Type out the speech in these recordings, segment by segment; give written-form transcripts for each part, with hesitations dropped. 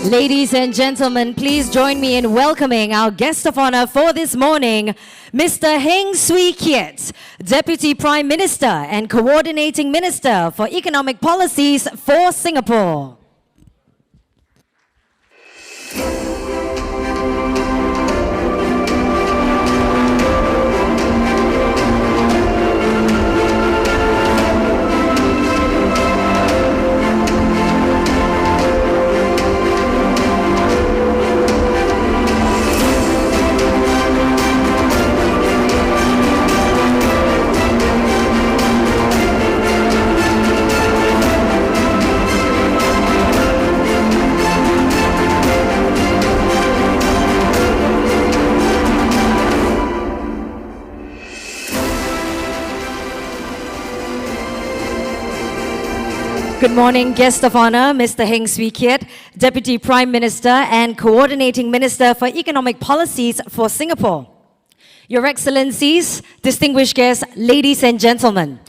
Ladies and gentlemen, please join me in welcoming our guest of honor for this morning, Mr. Heng Swee Keat, Deputy Prime Minister and Coordinating Minister for Economic Policies for Singapore. Good morning, guest of honor, Mr. Heng Swee Keat, Deputy Prime Minister and Coordinating Minister for Economic Policies for Singapore. Your Excellencies, distinguished guests, ladies and gentlemen,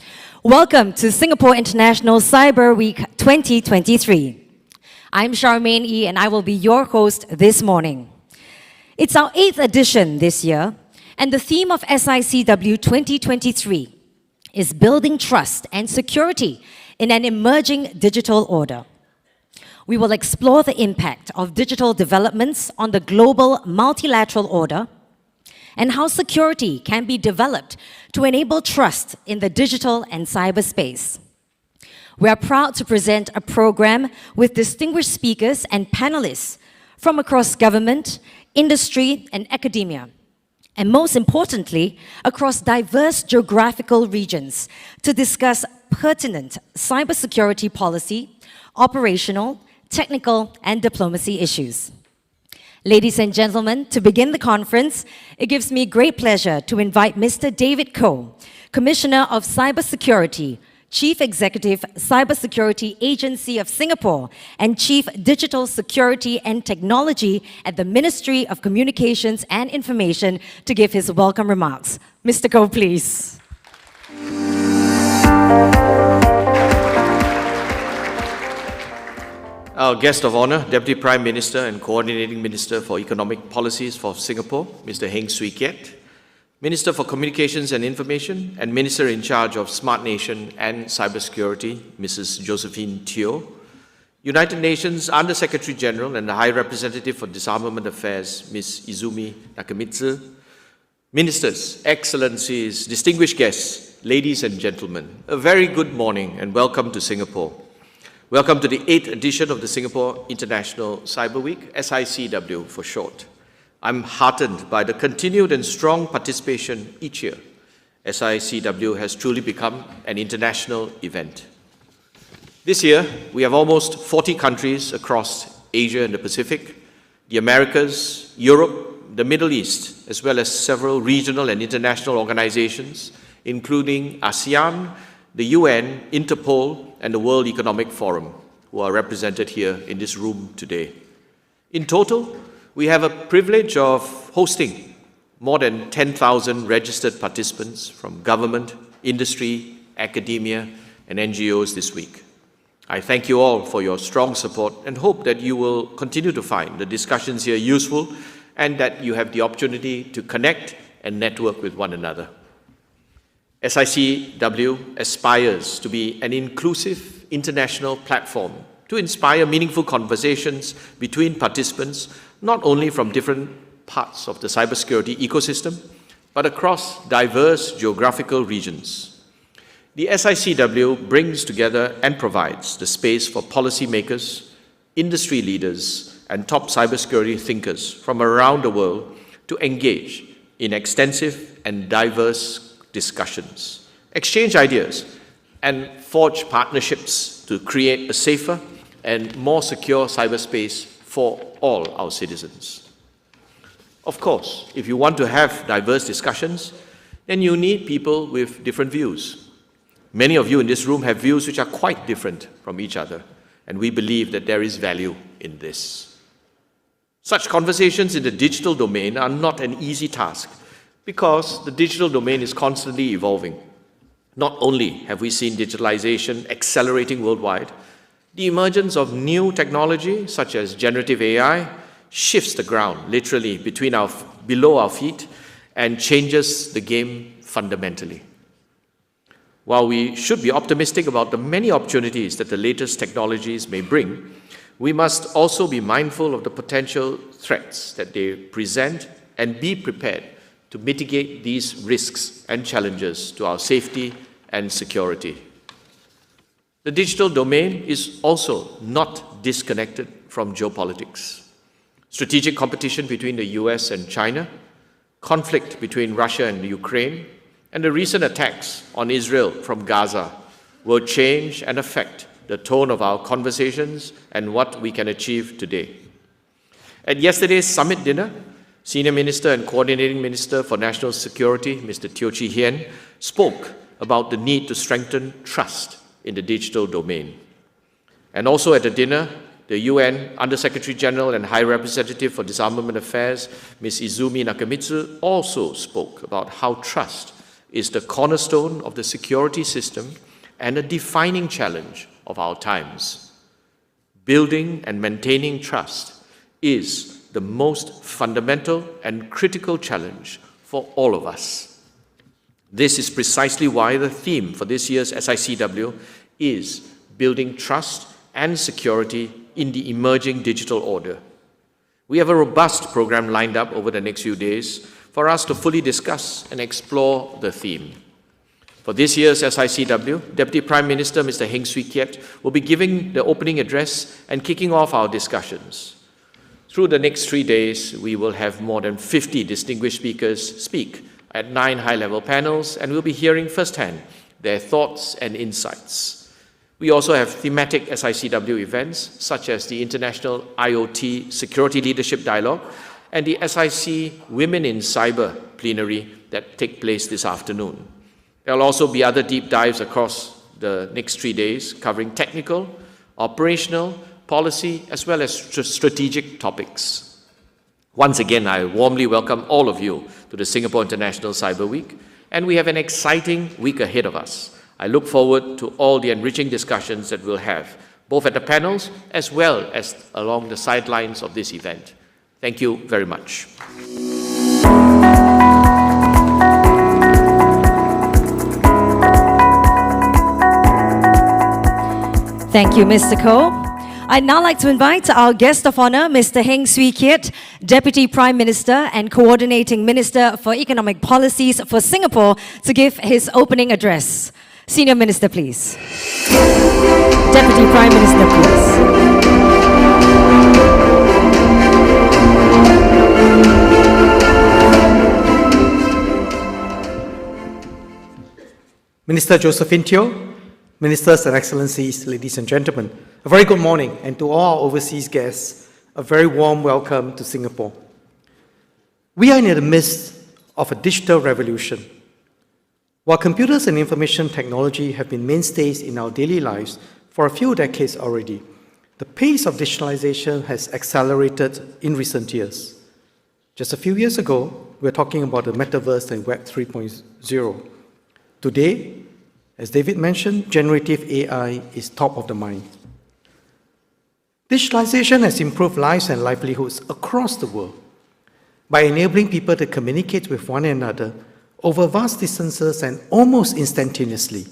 welcome to Singapore International Cyber Week 2023. I'm Charmaine E. and I will be your host this morning. It's our 8th edition this year, and the theme of SICW 2023 is Building Trust and Security in an Emerging Digital Order. We will explore the impact of digital developments on the global multilateral order and how security can be developed to enable trust in the digital and cyberspace. We are proud to present a program with distinguished speakers and panelists from across government, industry, and academia, and most importantly, across diverse geographical regions to discuss pertinent cybersecurity policy, operational, technical, and diplomacy issues. Ladies and gentlemen, to begin the conference, it gives me great pleasure to invite Mr. David Koh, Commissioner of Cybersecurity, Chief Executive, Cybersecurity Agency of Singapore, and Chief Digital Security and Technology at the Ministry of Communications and Information, to give his welcome remarks. Mr. Koh, please. Our guest of honor, Deputy Prime Minister and Coordinating Minister for Economic Policies for Singapore, Mr. Heng Swee Keat, Minister for Communications and Information, and Minister in charge of Smart Nation and Cybersecurity, Mrs. Josephine Teo, United Nations Under-Secretary General and the High Representative for Disarmament Affairs, Ms. Izumi Nakamitsu, Ministers, Excellencies, distinguished guests, ladies and gentlemen, a very good morning and welcome to Singapore. Welcome to the 8th edition of the Singapore International Cyber Week, SICW for short. I'm heartened by the continued and strong participation each year. SICW has truly become an international event. This year, we have almost 40 countries across Asia and the Pacific, the Americas, Europe, the Middle East, as well as several regional and international organizations, including ASEAN, the UN, Interpol, and the World Economic Forum, who are represented here in this room today. In total, we have a privilege of hosting more than 10,000 registered participants from government, industry, academia, and NGOs this week. I thank you all for your strong support and hope that you will continue to find the discussions here useful and that you have the opportunity to connect and network with one another. SICW aspires to be an inclusive international platform to inspire meaningful conversations between participants, not only from different parts of the cybersecurity ecosystem, but across diverse geographical regions. The SICW brings together and provides the space for policymakers, industry leaders, and top cybersecurity thinkers from around the world to engage in extensive and diverse discussions, exchange ideas, and forge partnerships to create a safer and more secure cyberspace for all our citizens. Of course, if you want to have diverse discussions, then you need people with different views. Many of you in this room have views which are quite different from each other, and we believe that there is value in this. Such conversations in the digital domain are not an easy task, because the digital domain is constantly evolving. Not only have we seen digitalization accelerating worldwide, The emergence of new technology, such as generative AI, shifts the ground, literally, below our feet and changes the game fundamentally. While we should be optimistic about the many opportunities that the latest technologies may bring, we must also be mindful of the potential threats that they present and be prepared to mitigate these risks and challenges to our safety and security. The digital domain is also not disconnected from geopolitics. Strategic competition between the US and China, conflict between Russia and Ukraine, and the recent attacks on Israel from Gaza will change and affect the tone of our conversations and what we can achieve today. At yesterday's summit dinner, Senior Minister and Coordinating Minister for National Security, Mr. Teo Chee Hean, spoke about the need to strengthen trust in the digital domain. And also at the dinner, the UN Under-Secretary General and High Representative for Disarmament Affairs, Ms. Izumi Nakamitsu, also spoke about how trust is the cornerstone of the security system and a defining challenge of our times. Building and maintaining trust is the most fundamental and critical challenge for all of us. This is precisely why the theme for this year's SICW is building trust and security in the emerging digital order. We have a robust program lined up over the next few days for us to fully discuss and explore the theme. For this year's SICW, Deputy Prime Minister Mr. Heng will be giving the opening address and kicking off our discussions. Through the next 3 days, we will have more than 50 distinguished speakers speak at 9 high-level panels, and we'll be hearing firsthand their thoughts and insights. We also have thematic SICW events, such as the International IoT Security Leadership Dialogue and the SIC Women in Cyber Plenary that take place this afternoon. There will also be other deep dives across the next 3 days, covering technical, operational, policy, as well as strategic topics. Once again, I warmly welcome all of you to the Singapore International Cyber Week, and we have an exciting week ahead of us. I look forward to all the enriching discussions that we'll have, both at the panels as well as along the sidelines of this event. Thank you very much. Thank you, Mr. Koh. I'd now like to invite our guest of honor, Mr. Heng Keat, Deputy Prime Minister and Coordinating Minister for Economic Policies for Singapore, to give his opening address. Senior Minister, please. Deputy Prime Minister, please. Minister Josephine Teo, Ministers and Excellencies, ladies and gentlemen, a very good morning, and to all our overseas guests, a very warm welcome to Singapore. We are in the midst of a digital revolution. While computers and information technology have been mainstays in our daily lives for a few decades already, the pace of digitalization has accelerated in recent years. Just a few years ago, we were talking about the metaverse and Web 3.0. Today, as David mentioned, generative AI is top of the mind. Digitalization has improved lives and livelihoods across the world by enabling people to communicate with one another over vast distances and almost instantaneously.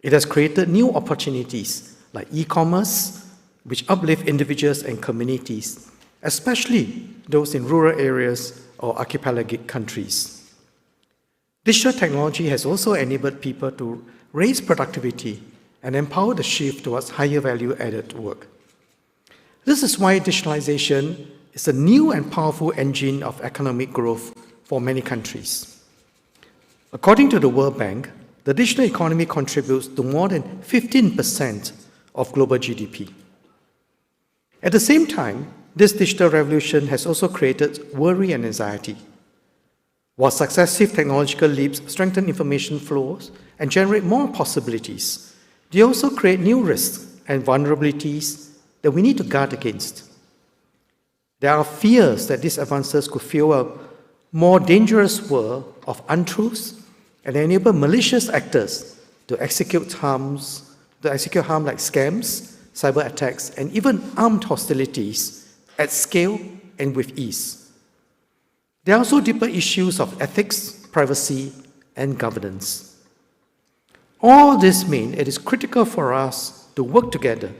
It has created new opportunities like e-commerce, which uplift individuals and communities, especially those in rural areas or archipelagic countries. Digital technology has also enabled people to raise productivity and empower the shift towards higher value-added work. This is why digitalization is a new and powerful engine of economic growth for many countries. According to the World Bank, the digital economy contributes to more than 15% of global GDP. At the same time, this digital revolution has also created worry and anxiety. While successive technological leaps strengthen information flows and generate more possibilities, they also create new risks and vulnerabilities that we need to guard against. There are fears that these advances could fuel a more dangerous world of untruths and enable malicious actors to execute harm like scams, cyber attacks, and even armed hostilities at scale and with ease. There are also deeper issues of ethics, privacy, and governance. All this means it is critical for us to work together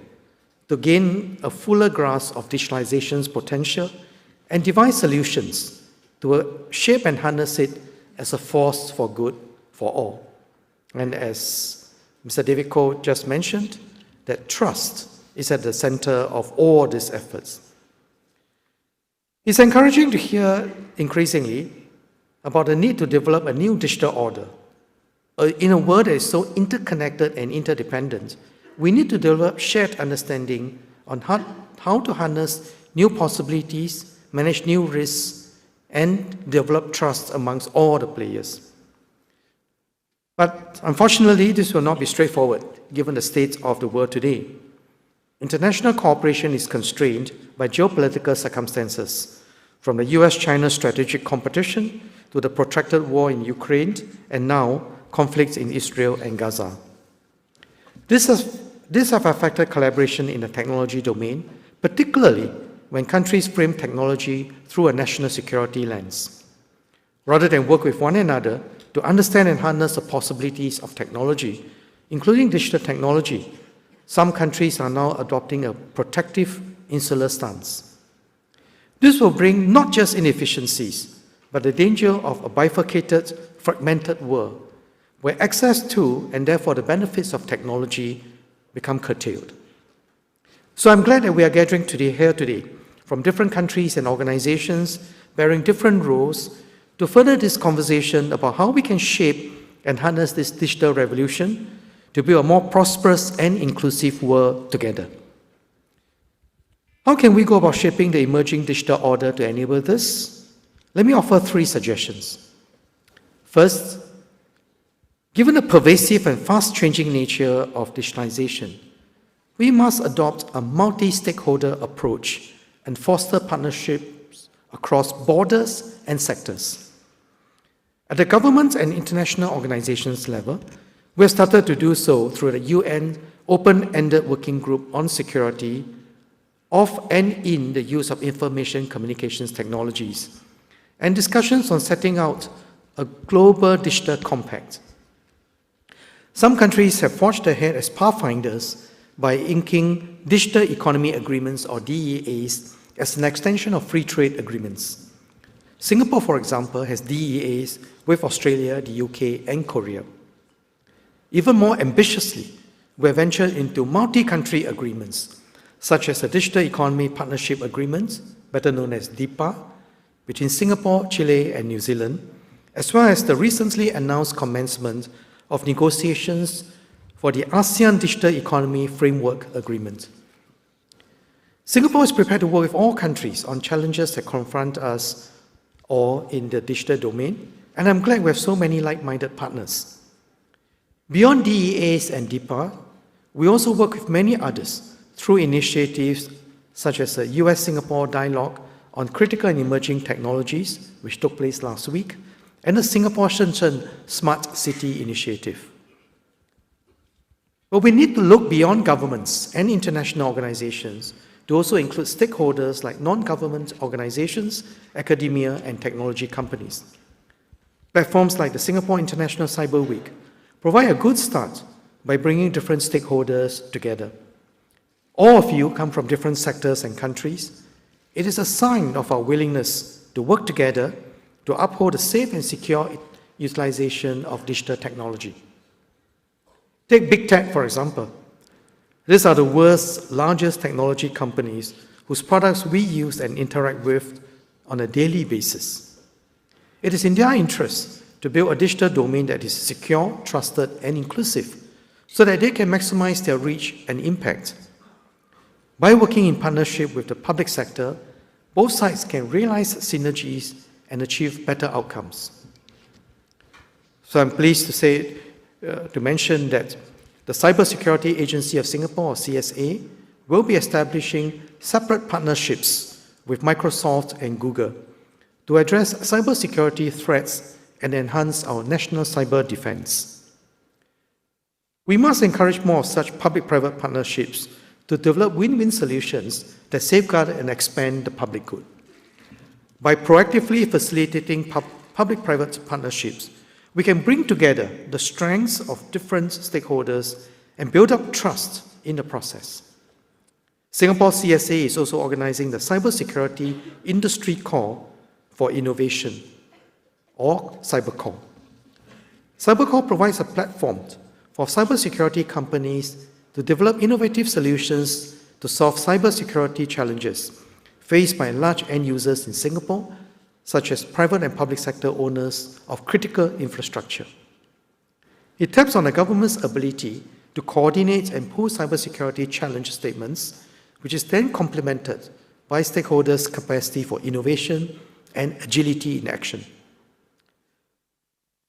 to gain a fuller grasp of digitalization's potential and devise solutions to shape and harness it as a force for good for all. And as Mr. David Koh just mentioned, that trust is at the center of all these efforts. It's encouraging to hear increasingly about the need to develop a new digital order. In a world that is so interconnected and interdependent, we need to develop shared understanding on how to harness new possibilities, manage new risks, and develop trust amongst all the players. But unfortunately, this will not be straightforward, given the state of the world today. International cooperation is constrained by geopolitical circumstances, from the US-China strategic competition to the protracted war in Ukraine, and now conflicts in Israel and Gaza. This have affected collaboration in the technology domain, particularly when countries frame technology through a national security lens. Rather than work with one another to understand and harness the possibilities of technology, including digital technology, some countries are now adopting a protective, insular stance. This will bring not just inefficiencies, but the danger of a bifurcated, fragmented world, where access to, and therefore the benefits of technology, become curtailed. So I'm glad that we are gathering here today from different countries and organizations bearing different roles to further this conversation about how we can shape and harness this digital revolution to build a more prosperous and inclusive world together. How can we go about shaping the emerging digital order to enable this? Let me offer 3 suggestions. First, given the pervasive and fast-changing nature of digitalization, we must adopt a multi-stakeholder approach and foster partnerships across borders and sectors. At the government and international organizations level, we have started to do so through the UN Open-Ended Working Group on Security of and in the use of information communications technologies, and discussions on setting out a global digital compact. Some countries have forged ahead as pathfinders by inking digital economy agreements, or DEAs, as an extension of free trade agreements. Singapore, for example, has DEAs with Australia, the UK, and Korea. Even more ambitiously, we have ventured into multi-country agreements, such as the Digital Economy Partnership Agreement, better known as DIPA, between Singapore, Chile, and New Zealand, as well as the recently announced commencement of negotiations for the ASEAN Digital Economy Framework Agreement. Singapore is prepared to work with all countries on challenges that confront us all in the digital domain, and I'm glad we have so many like-minded partners. Beyond DEAs and DIPA, we also work with many others through initiatives such as the US-Singapore Dialogue on Critical and Emerging Technologies, which took place last week, and the Singapore-Shenzhen Smart City Initiative. But we need to look beyond governments and international organizations to also include stakeholders like non-government organizations, academia, and technology companies. Platforms like the Singapore International Cyber Week provide a good start by bringing different stakeholders together. All of you come from different sectors and countries. It is a sign of our willingness to work together to uphold a safe and secure utilization of digital technology. Take Big Tech, for example. These are the world's largest technology companies whose products we use and interact with on a daily basis. It is in their interest to build a digital domain that is secure, trusted, and inclusive so that they can maximize their reach and impact. By working in partnership with the public sector, both sides can realize synergies and achieve better outcomes. So I'm pleased to mention that the Cybersecurity Agency of Singapore, or CSA, will be establishing separate partnerships with Microsoft and Google to address cybersecurity threats and enhance our national cyber defense. We must encourage more of such public-private partnerships to develop win-win solutions that safeguard and expand the public good. By proactively facilitating public-private partnerships, we can bring together the strengths of different stakeholders and build up trust in the process. Singapore CSA is also organizing the Cybersecurity Industry Call for Innovation, or CyberCall. CyberCall provides a platform for cybersecurity companies to develop innovative solutions to solve cybersecurity challenges faced by large end users in Singapore, such as private and public sector owners of critical infrastructure. It taps on the government's ability to coordinate and pool cybersecurity challenge statements, which is then complemented by stakeholders' capacity for innovation and agility in action.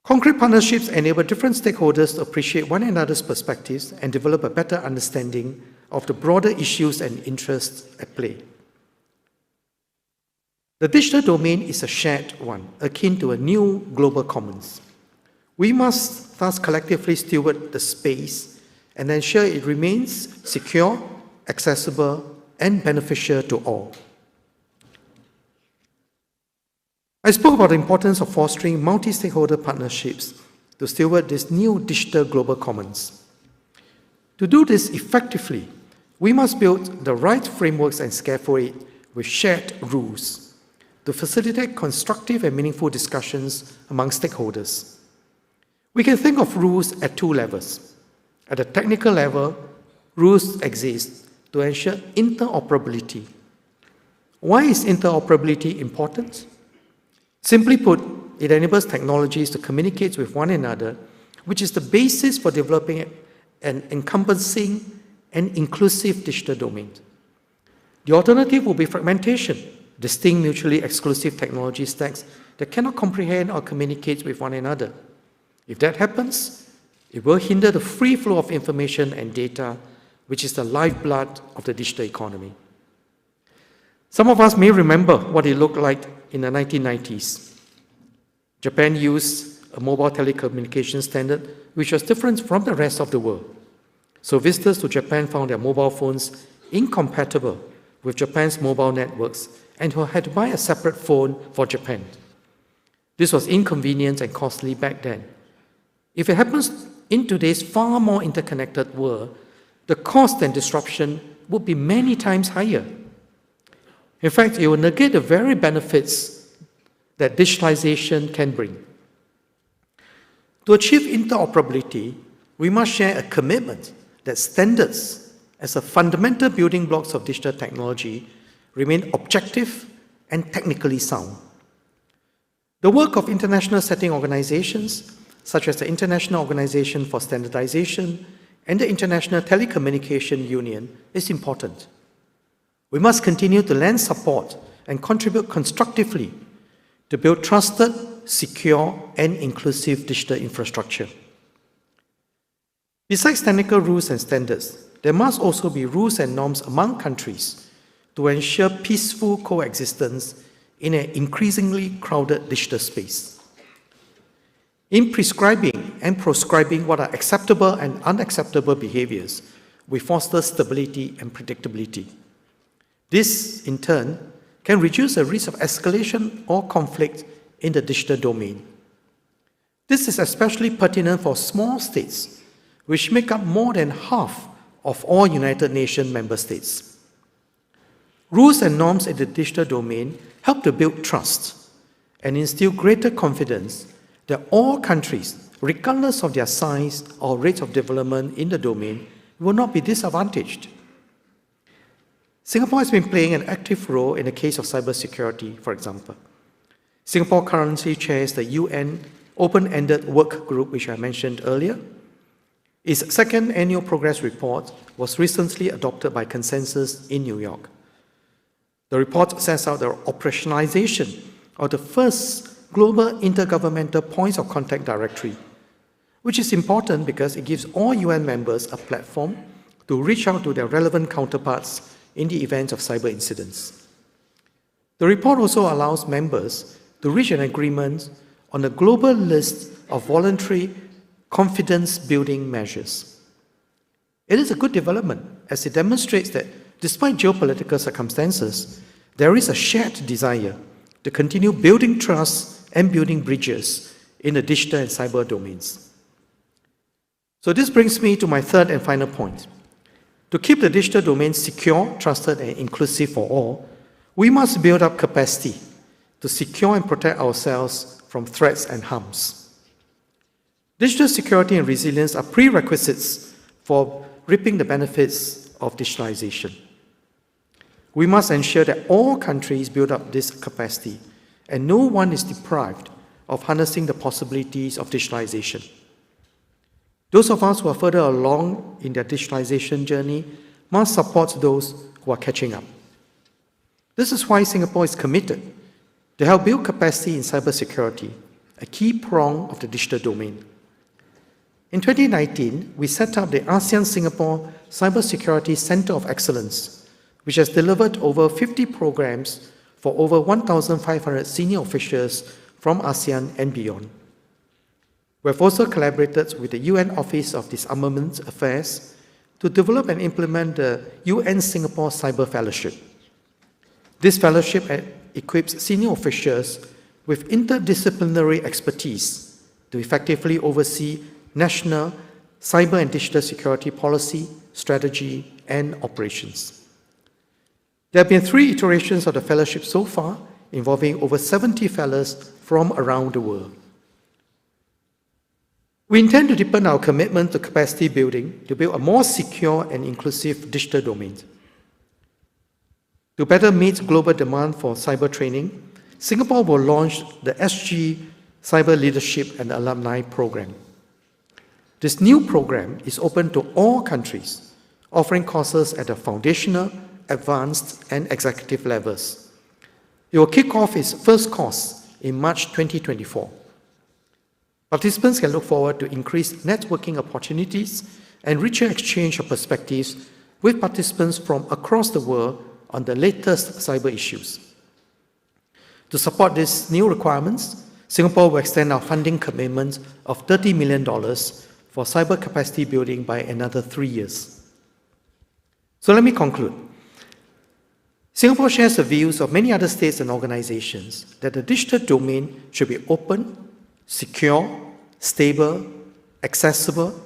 Concrete partnerships enable different stakeholders to appreciate one another's perspectives and develop a better understanding of the broader issues and interests at play. The digital domain is a shared one, akin to a new global commons. We must thus collectively steward the space and ensure it remains secure, accessible, and beneficial to all. I spoke about the importance of fostering multi-stakeholder partnerships to steward this new digital global commons. To do this effectively, we must build the right frameworks and scaffold with shared rules to facilitate constructive and meaningful discussions among stakeholders. We can think of rules at two levels. At the technical level, rules exist to ensure interoperability. Why is interoperability important? Simply put, it enables technologies to communicate with one another, which is the basis for developing an encompassing and inclusive digital domain. The alternative will be fragmentation, distinct mutually exclusive technology stacks that cannot comprehend or communicate with one another. If that happens, it will hinder the free flow of information and data, which is the lifeblood of the digital economy. Some of us may remember what it looked like in the 1990s. Japan used a mobile telecommunication standard which was different from the rest of the world. So visitors to Japan found their mobile phones incompatible with Japan's mobile networks and who had to buy a separate phone for Japan. This was inconvenient and costly back then. If it happens in today's far more interconnected world, the cost and disruption would be many times higher. In fact, it will negate the very benefits that digitalization can bring. To achieve interoperability, we must share a commitment that standards, as a fundamental building blocks of digital technology, remain objective and technically sound. The work of international setting organizations, such as the International Organization for Standardization and the International Telecommunication Union, is important. We must continue to lend support and contribute constructively to build trusted, secure, and inclusive digital infrastructure. Besides technical rules and standards, there must also be rules and norms among countries to ensure peaceful coexistence in an increasingly crowded digital space. In prescribing and proscribing what are acceptable and unacceptable behaviors, we foster stability and predictability. This, in turn, can reduce the risk of escalation or conflict in the digital domain. This is especially pertinent for small states, which make up more than half of all United Nations member states. Rules and norms in the digital domain help to build trust and instill greater confidence that all countries, regardless of their size or rate of development in the domain, will not be disadvantaged. Singapore has been playing an active role in the case of cybersecurity, for example. Singapore currently chairs the UN Open-Ended Work Group, which I mentioned earlier. Its second annual progress report was recently adopted by consensus in New York. The report sets out the operationalization of the first global intergovernmental points of contact directory, which is important because it gives all UN members a platform to reach out to their relevant counterparts in the event of cyber incidents. The report also allows members to reach an agreement on a global list of voluntary confidence-building measures. It is a good development as it demonstrates that despite geopolitical circumstances, there is a shared desire to continue building trust and building bridges in the digital and cyber domains. So this brings me to my third and final point. To keep the digital domain secure, trusted, and inclusive for all, we must build up capacity to secure and protect ourselves from threats and harms. Digital security and resilience are prerequisites for reaping the benefits of digitalization. We must ensure that all countries build up this capacity and no one is deprived of harnessing the possibilities of digitalization. Those of us who are further along in their digitalization journey must support those who are catching up. This is why Singapore is committed to help build capacity in cybersecurity, a key prong of the digital domain. In 2019, we set up the ASEAN-Singapore Cybersecurity Center of Excellence, which has delivered over 50 programs for over 1,500 senior officials from ASEAN and beyond. We have also collaborated with the UN Office of Disarmament Affairs to develop and implement the UN Singapore Cyber Fellowship. This fellowship equips senior officials with interdisciplinary expertise to effectively oversee national cyber and digital security policy, strategy, and operations. There have been 3 iterations of the fellowship so far, involving over 70 fellows from around the world. We intend to deepen our commitment to capacity building to build a more secure and inclusive digital domain. To better meet global demand for cyber training, Singapore will launch the SG Cyber Leadership and Alumni Program. This new program is open to all countries, offering courses at the foundational, advanced, and executive levels. It will kick off its first course in March 2024. Participants can look forward to increased networking opportunities and richer exchange of perspectives with participants from across the world on the latest cyber issues. To support these new requirements, Singapore will extend our funding commitment of $30 million for cyber capacity building by another 3 years. So let me conclude. Singapore shares the views of many other states and organizations that the digital domain should be open, secure, stable, accessible,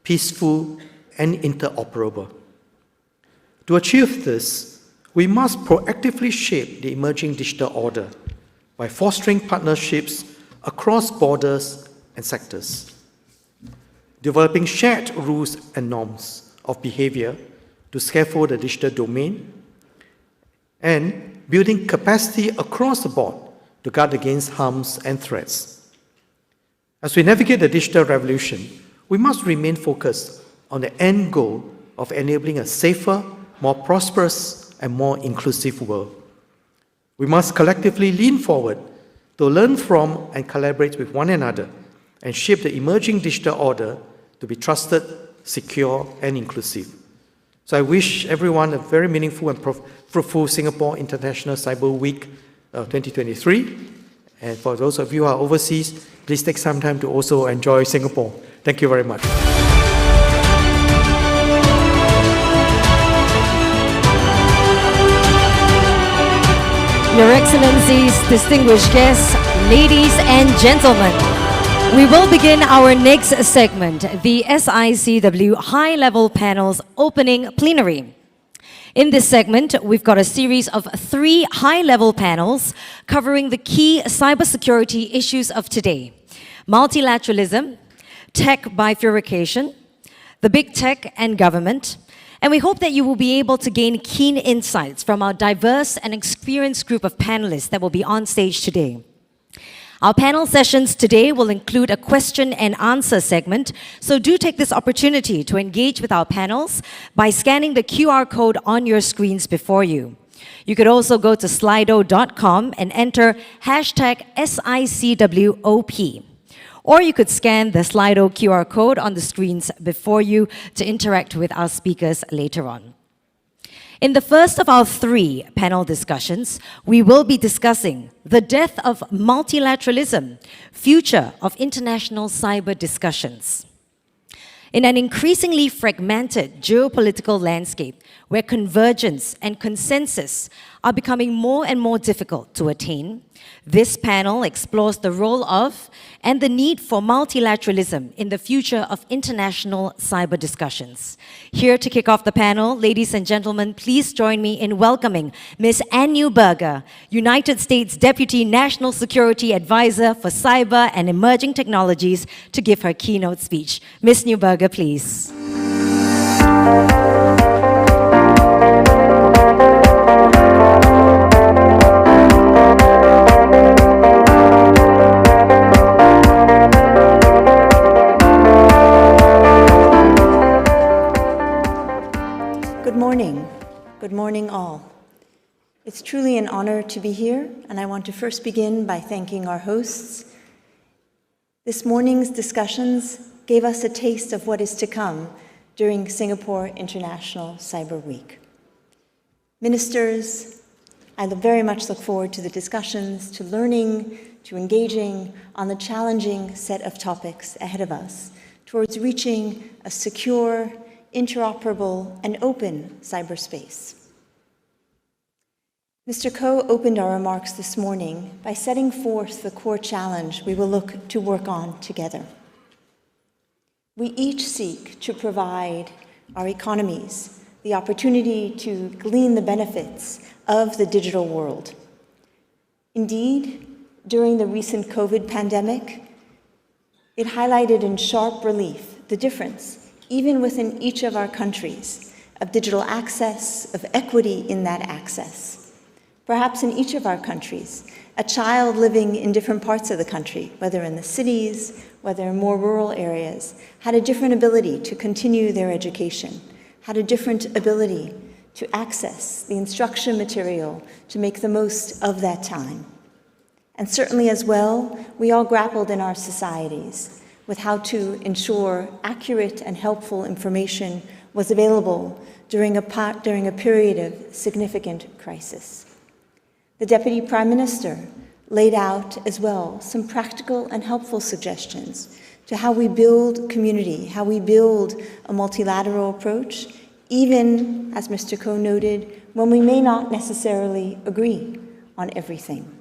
peaceful, and interoperable. To achieve this, we must proactively shape the emerging digital order by fostering partnerships across borders and sectors, developing shared rules and norms of behavior to scaffold the digital domain, and building capacity across the board to guard against harms and threats. As we navigate the digital revolution, we must remain focused on the end goal of enabling a safer, more prosperous, and more inclusive world. We must collectively lean forward to learn from and collaborate with one another and shape the emerging digital order to be trusted, secure, and inclusive. So I wish everyone a very meaningful and fruitful Singapore International Cyber Week 2023. And for those of you who are overseas, please take some time to also enjoy Singapore. Thank you very much. Your Excellencies, distinguished guests, ladies and gentlemen, we will begin our next segment, the SICW High-Level Panels Opening Plenary. In this segment, we've got a series of 3 high-level panels covering the key cybersecurity issues of today: multilateralism, tech bifurcation, the big tech and government. And we hope that you will be able to gain keen insights from our diverse and experienced group of panelists that will be on stage today. Our panel sessions today will include a question and answer segment, so do take this opportunity to engage with our panels by scanning the QR code on your screens before you. You could also go to slido.com and enter #SICWOP. Or you could scan the Slido QR code on the screens before you to interact with our speakers later on. In the first of our 3 panel discussions, we will be discussing the death of multilateralism, future of international cyber discussions. In an increasingly fragmented geopolitical landscape where convergence and consensus are becoming more and more difficult to attain, this panel explores the role of and the need for multilateralism in the future of international cyber discussions. Here to kick off the panel, ladies and gentlemen, please join me in welcoming Ms. Ann Neuberger, United States Deputy National Security Advisor for Cyber and Emerging Technologies, to give her keynote speech. Ms. Neuberger, please. Good morning, all. It's truly an honor to be here, and I want to first begin by thanking our hosts. This morning's discussions gave us a taste of what is to come during Singapore International Cyber Week. Ministers, I very much look forward to the discussions, to learning, to engaging on the challenging set of topics ahead of us towards reaching a secure, interoperable, and open cyberspace. Mr. Ko opened our remarks this morning by setting forth the core challenge we will look to work on together. We each seek to provide our economies the opportunity to glean the benefits of the digital world. Indeed, during the recent COVID pandemic, it highlighted in sharp relief the difference, even within each of our countries, of digital access, of equity in that access. Perhaps in each of our countries, a child living in different parts of the country, whether in the cities, whether in more rural areas, had a different ability to continue their education, had a different ability to access the instruction material to make the most of that time. And certainly as well, we all grappled in our societies with how to ensure accurate and helpful information was available during a period of significant crisis. The Deputy Prime Minister laid out as well some practical and helpful suggestions to how we build community, how we build a multilateral approach, even, as Mr. Ko noted, when we may not necessarily agree on everything.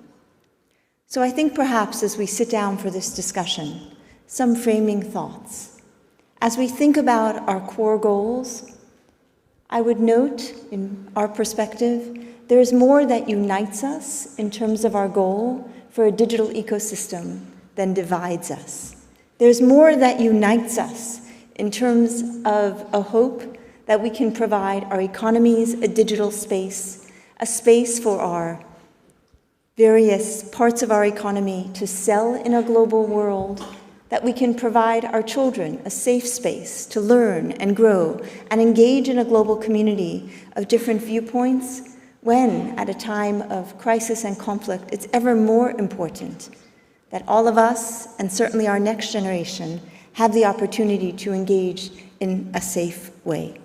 So I think perhaps as we sit down for this discussion, some framing thoughts. As we think about our core goals, I would note, in our perspective, there is more that unites us in terms of our goal for a digital ecosystem than divides us. There's more that unites us in terms of a hope that we can provide our economies a digital space, a space for our various parts of our economy to sell in a global world, that we can provide our children a safe space to learn and grow and engage in a global community of different viewpoints, when, at a time of crisis and conflict, it's ever more important that all of us, and certainly our next generation, have the opportunity to engage in a safe way.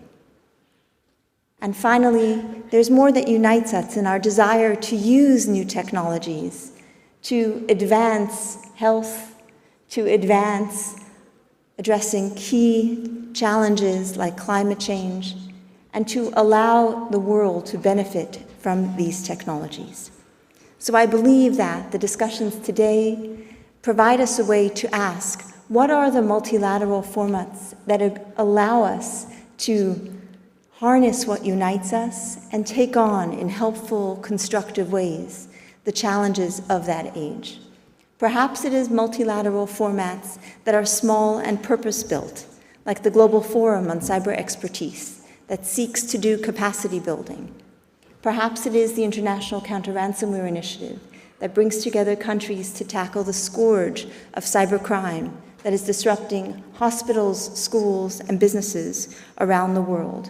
And finally, there's more that unites us in our desire to use new technologies to advance health, to advance addressing key challenges like climate change, and to allow the world to benefit from these technologies. So I believe that the discussions today provide us a way to ask, what are the multilateral formats that allow us to harness what unites us and take on in helpful, constructive ways the challenges of that age? Perhaps it is multilateral formats that are small and purpose-built, like the Global Forum on Cyber Expertise that seeks to do capacity building. Perhaps it is the International Counter-Ransomware Initiative that brings together countries to tackle the scourge of cybercrime that is disrupting hospitals, schools, and businesses around the world.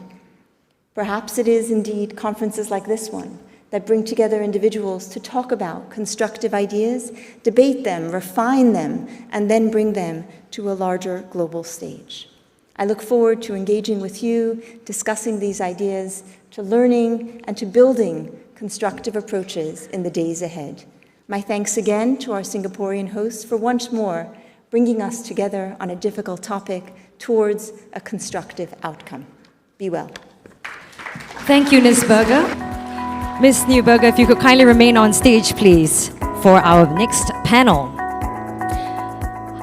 Perhaps it is indeed conferences like this one that bring together individuals to talk about constructive ideas, debate them, refine them, and then bring them to a larger global stage. I look forward to engaging with you, discussing these ideas, to learning and to building constructive approaches in the days ahead. My thanks again to our Singaporean hosts for once more bringing us together on a difficult topic towards a constructive outcome. Be well. Thank you, Ms. Berger. Ms. Newberger, if you could kindly remain on stage, please, for our next panel.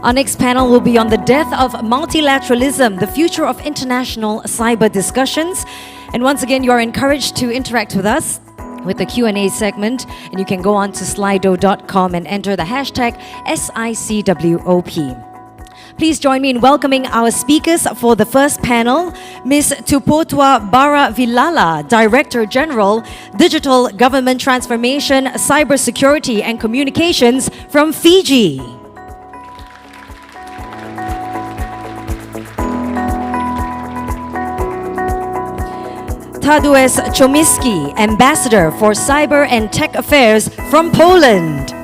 Our next panel will be on the death of multilateralism, the future of international cyber discussions. And once again, you are encouraged to interact with us with the Q&A segment, and you can go on to slido.com and enter the hashtag SICWOP. Please join me in welcoming our speakers for the first panel, Ms. Tupotwa Bara-Vilala, Director General, Digital Government Transformation, Cybersecurity and Communications from Fiji. Tadeusz Chomicki, Ambassador for Cyber and Tech Affairs from Poland.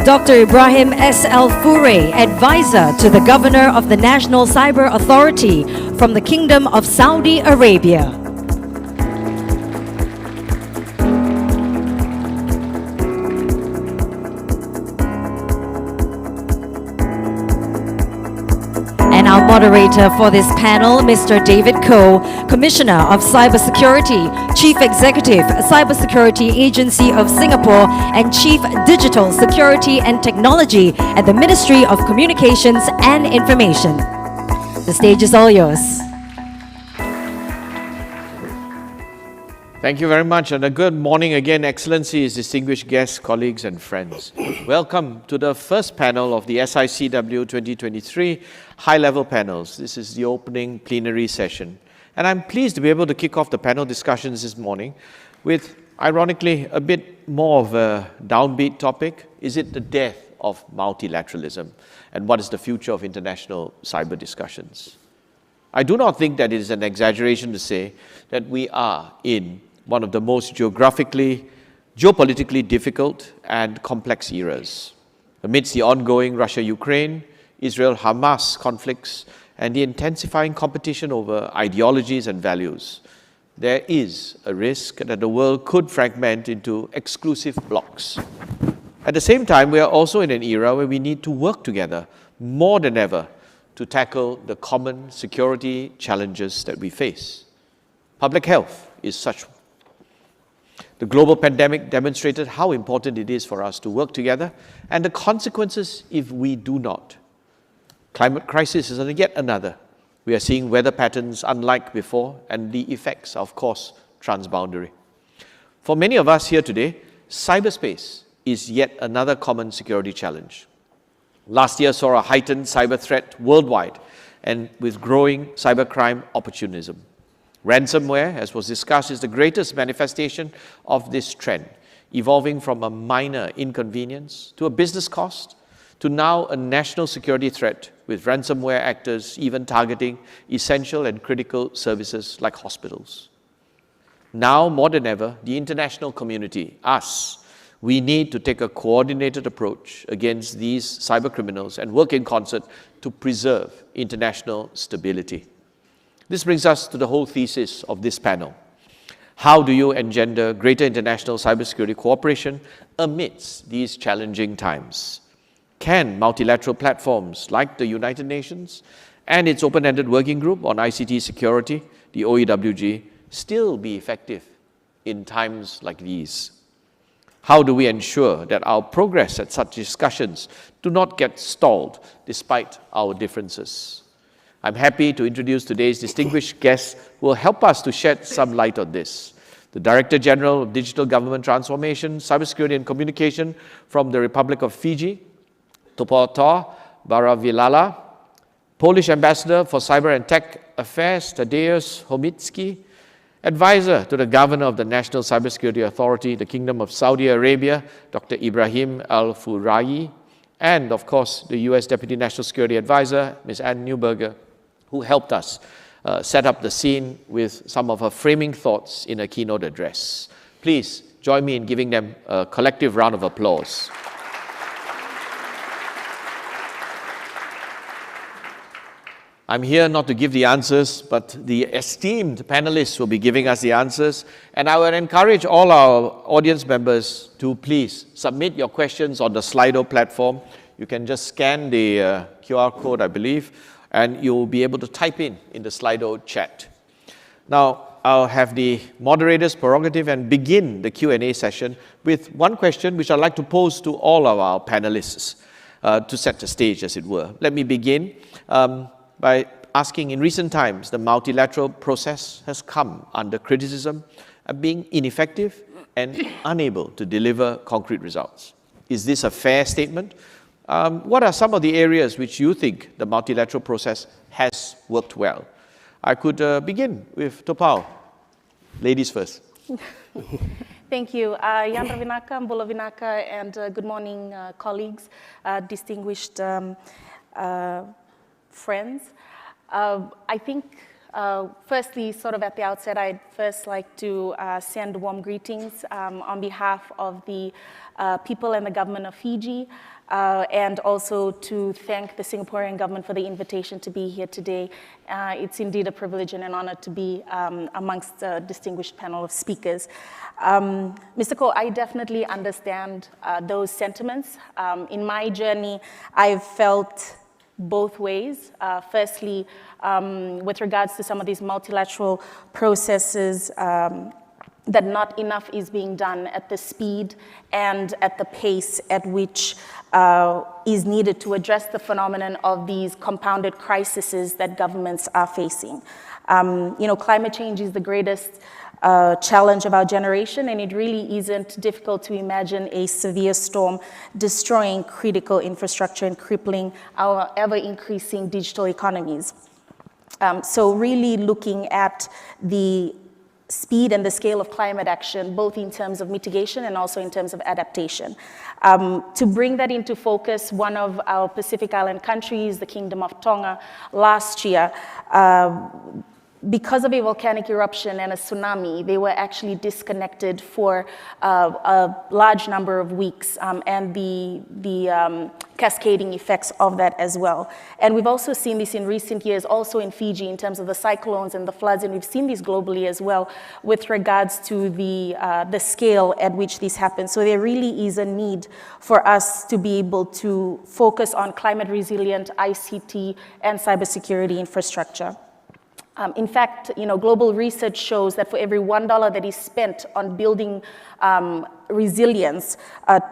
Dr. Ibrahim S. El-Fourey, Advisor to the Governor of the National Cyber Authority from the Kingdom of Saudi Arabia. And our moderator for this panel, Mr. David Koh, Commissioner of Cybersecurity, Chief Executive, Cybersecurity Agency of Singapore, and Chief Digital Security and Technology at the Ministry of Communications and Information. The stage is all yours. Thank you very much, and a good morning again, Excellencies, distinguished guests, colleagues, and friends. Welcome to the first panel of the SICW 2023 High-Level Panels. This is the opening plenary session. And I'm pleased to be able to kick off the panel discussions this morning with, ironically, a bit more of a downbeat topic. Is it the death of multilateralism? And what is the future of international cyber discussions? I do not think that it is an exaggeration to say that we are in one of the most geopolitically difficult and complex eras. Amidst the ongoing Russia-Ukraine, Israel-Hamas conflicts, and the intensifying competition over ideologies and values, there is a risk that the world could fragment into exclusive blocs. At the same time, we are also in an era where we need to work together more than ever to tackle the common security challenges that we face. Public health is such. The global pandemic demonstrated how important it is for us to work together and the consequences if we do not. Climate crisis is yet another. We are seeing weather patterns unlike before, and the effects are, of course, transboundary. For many of us here today, cyberspace is yet another common security challenge. Last year saw a heightened cyber threat worldwide and with growing cybercrime opportunism. Ransomware, as was discussed, is the greatest manifestation of this trend, evolving from a minor inconvenience to a business cost to now a national security threat, with ransomware actors even targeting essential and critical services like hospitals. Now, more than ever, the international community, us, we need to take a coordinated approach against these cyber criminals and work in concert to preserve international stability. This brings us to the whole thesis of this panel. How do you engender greater international cybersecurity cooperation amidst these challenging times? Can multilateral platforms like the United Nations and its open-ended working group on ICT security, the OEWG, still be effective in times like these? How do we ensure that our progress at such discussions do not get stalled despite our differences? I'm happy to introduce today's distinguished guests who will help us to shed some light on this. The Director General of Digital Government Transformation, Cybersecurity and Communication from the Republic of Fiji, Tupotwa Bara-Vilala, Polish Ambassador for Cyber and Tech Affairs, Tadeusz Chomicki, Advisor to the Governor of the National Cybersecurity Authority, the Kingdom of Saudi Arabia, Dr. Ibrahim El-Fourey, and of course the US Deputy National Security Advisor, Ms. Ann Newberger, who helped us set up the scene with some of her framing thoughts in a keynote address. Please join me in giving them a collective round of applause. I'm here not to give the answers, but the esteemed panelists will be giving us the answers. And I would encourage all our audience members to please submit your questions on the Slido platform. You can just scan the QR code, I believe, and you'll be able to type in the Slido chat. Now, I'll have the moderator's prerogative and begin the Q&A session with one question which I'd like to pose to all of our panelists to set the stage, as it were. Let me begin by asking, in recent times, the multilateral process has come under criticism of being ineffective and unable to deliver concrete results. Is this a fair statement? What are some of the areas which you think the multilateral process has worked well? I could begin with Topao. Ladies first. Thank you. Yandra Vinaka, Mbula Vinaka, and good morning, colleagues, distinguished friends. I think, firstly, sort of at the outset, I'd first like to send warm greetings on behalf of the people and the government of Fiji, and also to thank the Singaporean government for the invitation to be here today. It's indeed a privilege and an honor to be amongst a distinguished panel of speakers. Mr. Ko, I definitely understand those sentiments. In my journey, I've felt both ways. Firstly, with regards to some of these multilateral processes, that not enough is being done at the speed and at the pace at which is needed to address the phenomenon of these compounded crises that governments are facing. Climate change is the greatest challenge of our generation, and it really isn't difficult to imagine a severe storm destroying critical infrastructure and crippling our ever-increasing digital economies. So really looking at the speed and the scale of climate action, both in terms of mitigation and also in terms of adaptation. To bring that into focus, one of our Pacific Island countries, the Kingdom of Tonga, last year, because of a volcanic eruption and a tsunami, they were actually disconnected for a large number of weeks, and the cascading effects of that as well. And we've also seen this in recent years, also in Fiji, in terms of the cyclones and the floods, and we've seen this globally as well with regards to the scale at which this happens. So there really is a need for us to be able to focus on climate resilient ICT and cybersecurity infrastructure. In fact, global research shows that for every $1 that is spent on building resilience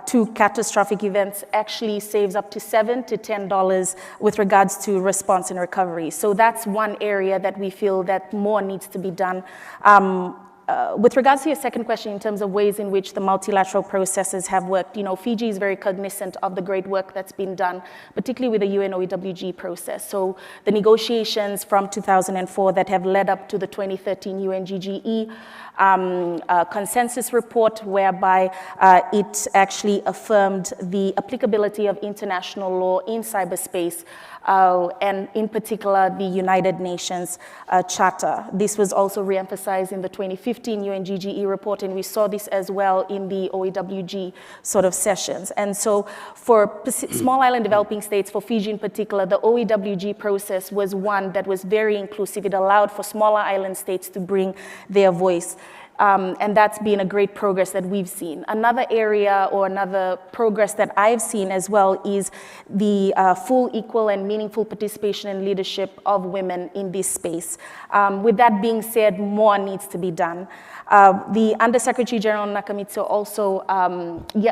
to catastrophic events actually saves up to $7 to $10 with regards to response and recovery. So that's one area that we feel that more needs to be done. With regards to your second question, in terms of ways in which the multilateral processes have worked, Fiji is very cognizant of the great work that's been done, particularly with the UN-OEWG process. So the negotiations from 2004 that have led up to the 2013 UNGGE consensus report, whereby it actually affirmed the applicability of international law in cyberspace, and in particular, the United Nations Charter. This was also reemphasized in the 2015 UNGGE report, and we saw this as well in the OEWG sort of sessions. And so for small island developing states, for Fiji in particular, the OEWG process was one that was very inclusive. It allowed for smaller island states to bring their voice. And that's been a great progress that we've seen. Another area or another progress that I've seen as well is the full, equal, and meaningful participation and leadership of women in this space. With that being said, more needs to be done. The Undersecretary General Nakamitsu also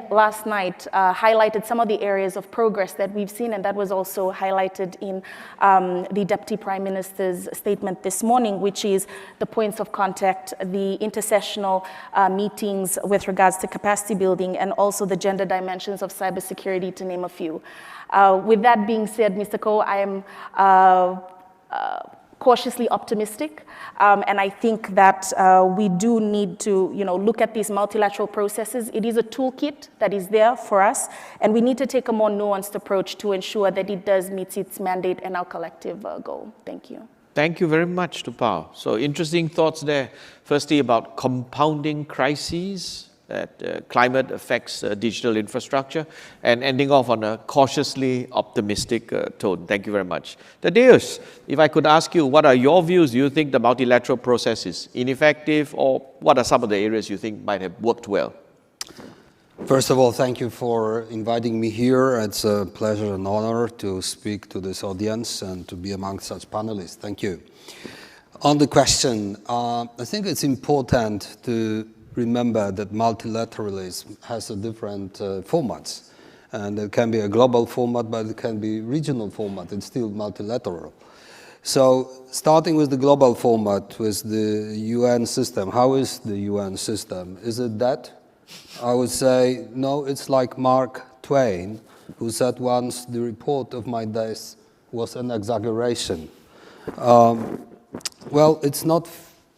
last night highlighted some of the areas of progress that we've seen, and that was also highlighted in the Deputy Prime Minister's statement this morning, which is the points of contact, the intersessional meetings with regards to capacity building, and also the gender dimensions of cybersecurity, to name a few. With that being said, Mr. Ko, I am cautiously optimistic, and I think that we do need to, look at these multilateral processes. It is a toolkit that is there for us, and we need to take a more nuanced approach to ensure that it does meet its mandate and our collective goal. Thank you. Thank you very much, Tupao. So interesting thoughts there. Firstly, about compounding crises that climate affects digital infrastructure, and ending off on a cautiously optimistic tone. Thank you very much. Thaddeus, if I could ask you, what are your views? Do you think the multilateral process is ineffective, or what are some of the areas you think might have worked well? First of all, thank you for inviting me here. It's a pleasure and honor to speak to this audience and to be among such panelists. Thank you. On the question, I think it's important to remember that multilateralism has a different formats. And it can be a global format, but it can be regional format. It's still multilateral. So starting with the global format, with the UN system, how is the UN system? Is it dead? I would say, no, it's like Mark Twain, who said once, the report of my days was an exaggeration. Well, it's not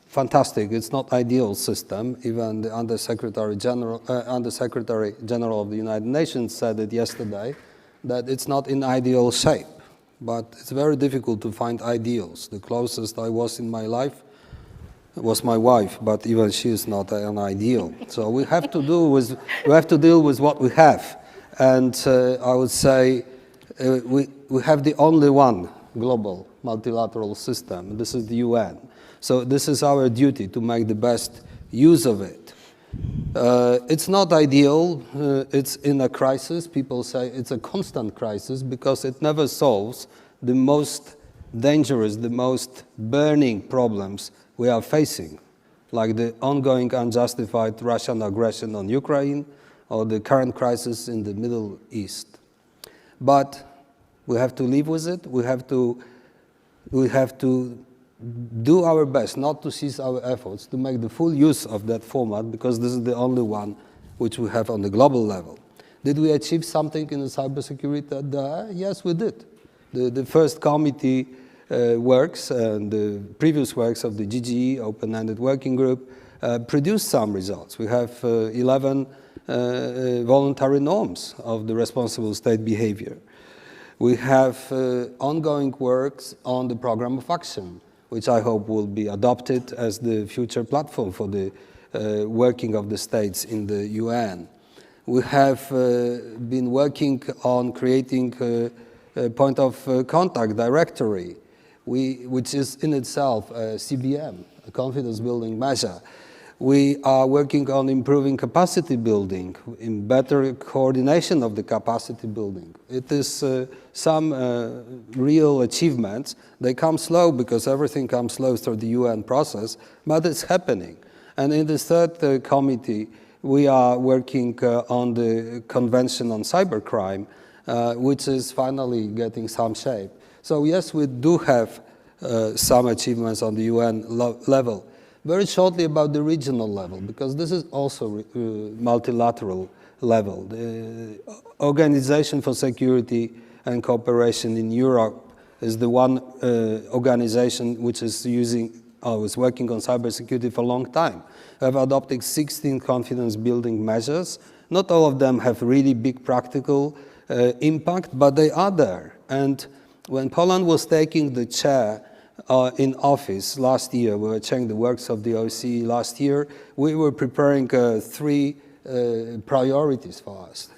fantastic, it's not ideal system. Even the Undersecretary General of the United Nations said it yesterday, that it's not in ideal shape. But it's very difficult to find ideals. The closest I was in my life was my wife, but even she is not an ideal. So we have to deal with what we have. And I would say we have the only one global multilateral system. This is the UN. So this is our duty to make the best use of it. It's not ideal. It's in a crisis. People say it's a constant crisis because it never solves the most dangerous, the most burning problems we are facing, like the ongoing unjustified Russian aggression on Ukraine or the current crisis in the Middle East. But we have to live with it. We have to do our best not to cease our efforts to make the full use of that format, because this is the only one which we have on the global level. Did we achieve something in the cybersecurity? Yes, we did. The first committee works and the previous works of the GGE, Open-Ended Working Group, produced some results. We have 11 voluntary norms of the responsible state behavior. We have ongoing works on the program of action, which I hope will be adopted as the future platform for the working of the states in the UN. We have been working on creating a point of contact directory, which is in itself a CBM, a confidence building measure. We are working on improving capacity building, in better coordination of the capacity building. It is some real achievements. They come slow because everything comes slow through the UN process, but it's happening. And in the third committee, we are working on the Convention on Cybercrime, which is finally getting some shape. So yes, we do have some achievements on the UN level. Very shortly about the regional level, because this is also multilateral level. The Organization for Security and Cooperation in Europe is the one organization which is working on cybersecurity for a long time. We have adopted 16 confidence building measures. Not all of them have really big practical impact, but they are there. And when Poland was taking the chair in office last year, we were checking the works of the OSCE last year, we were preparing 3 priorities for us.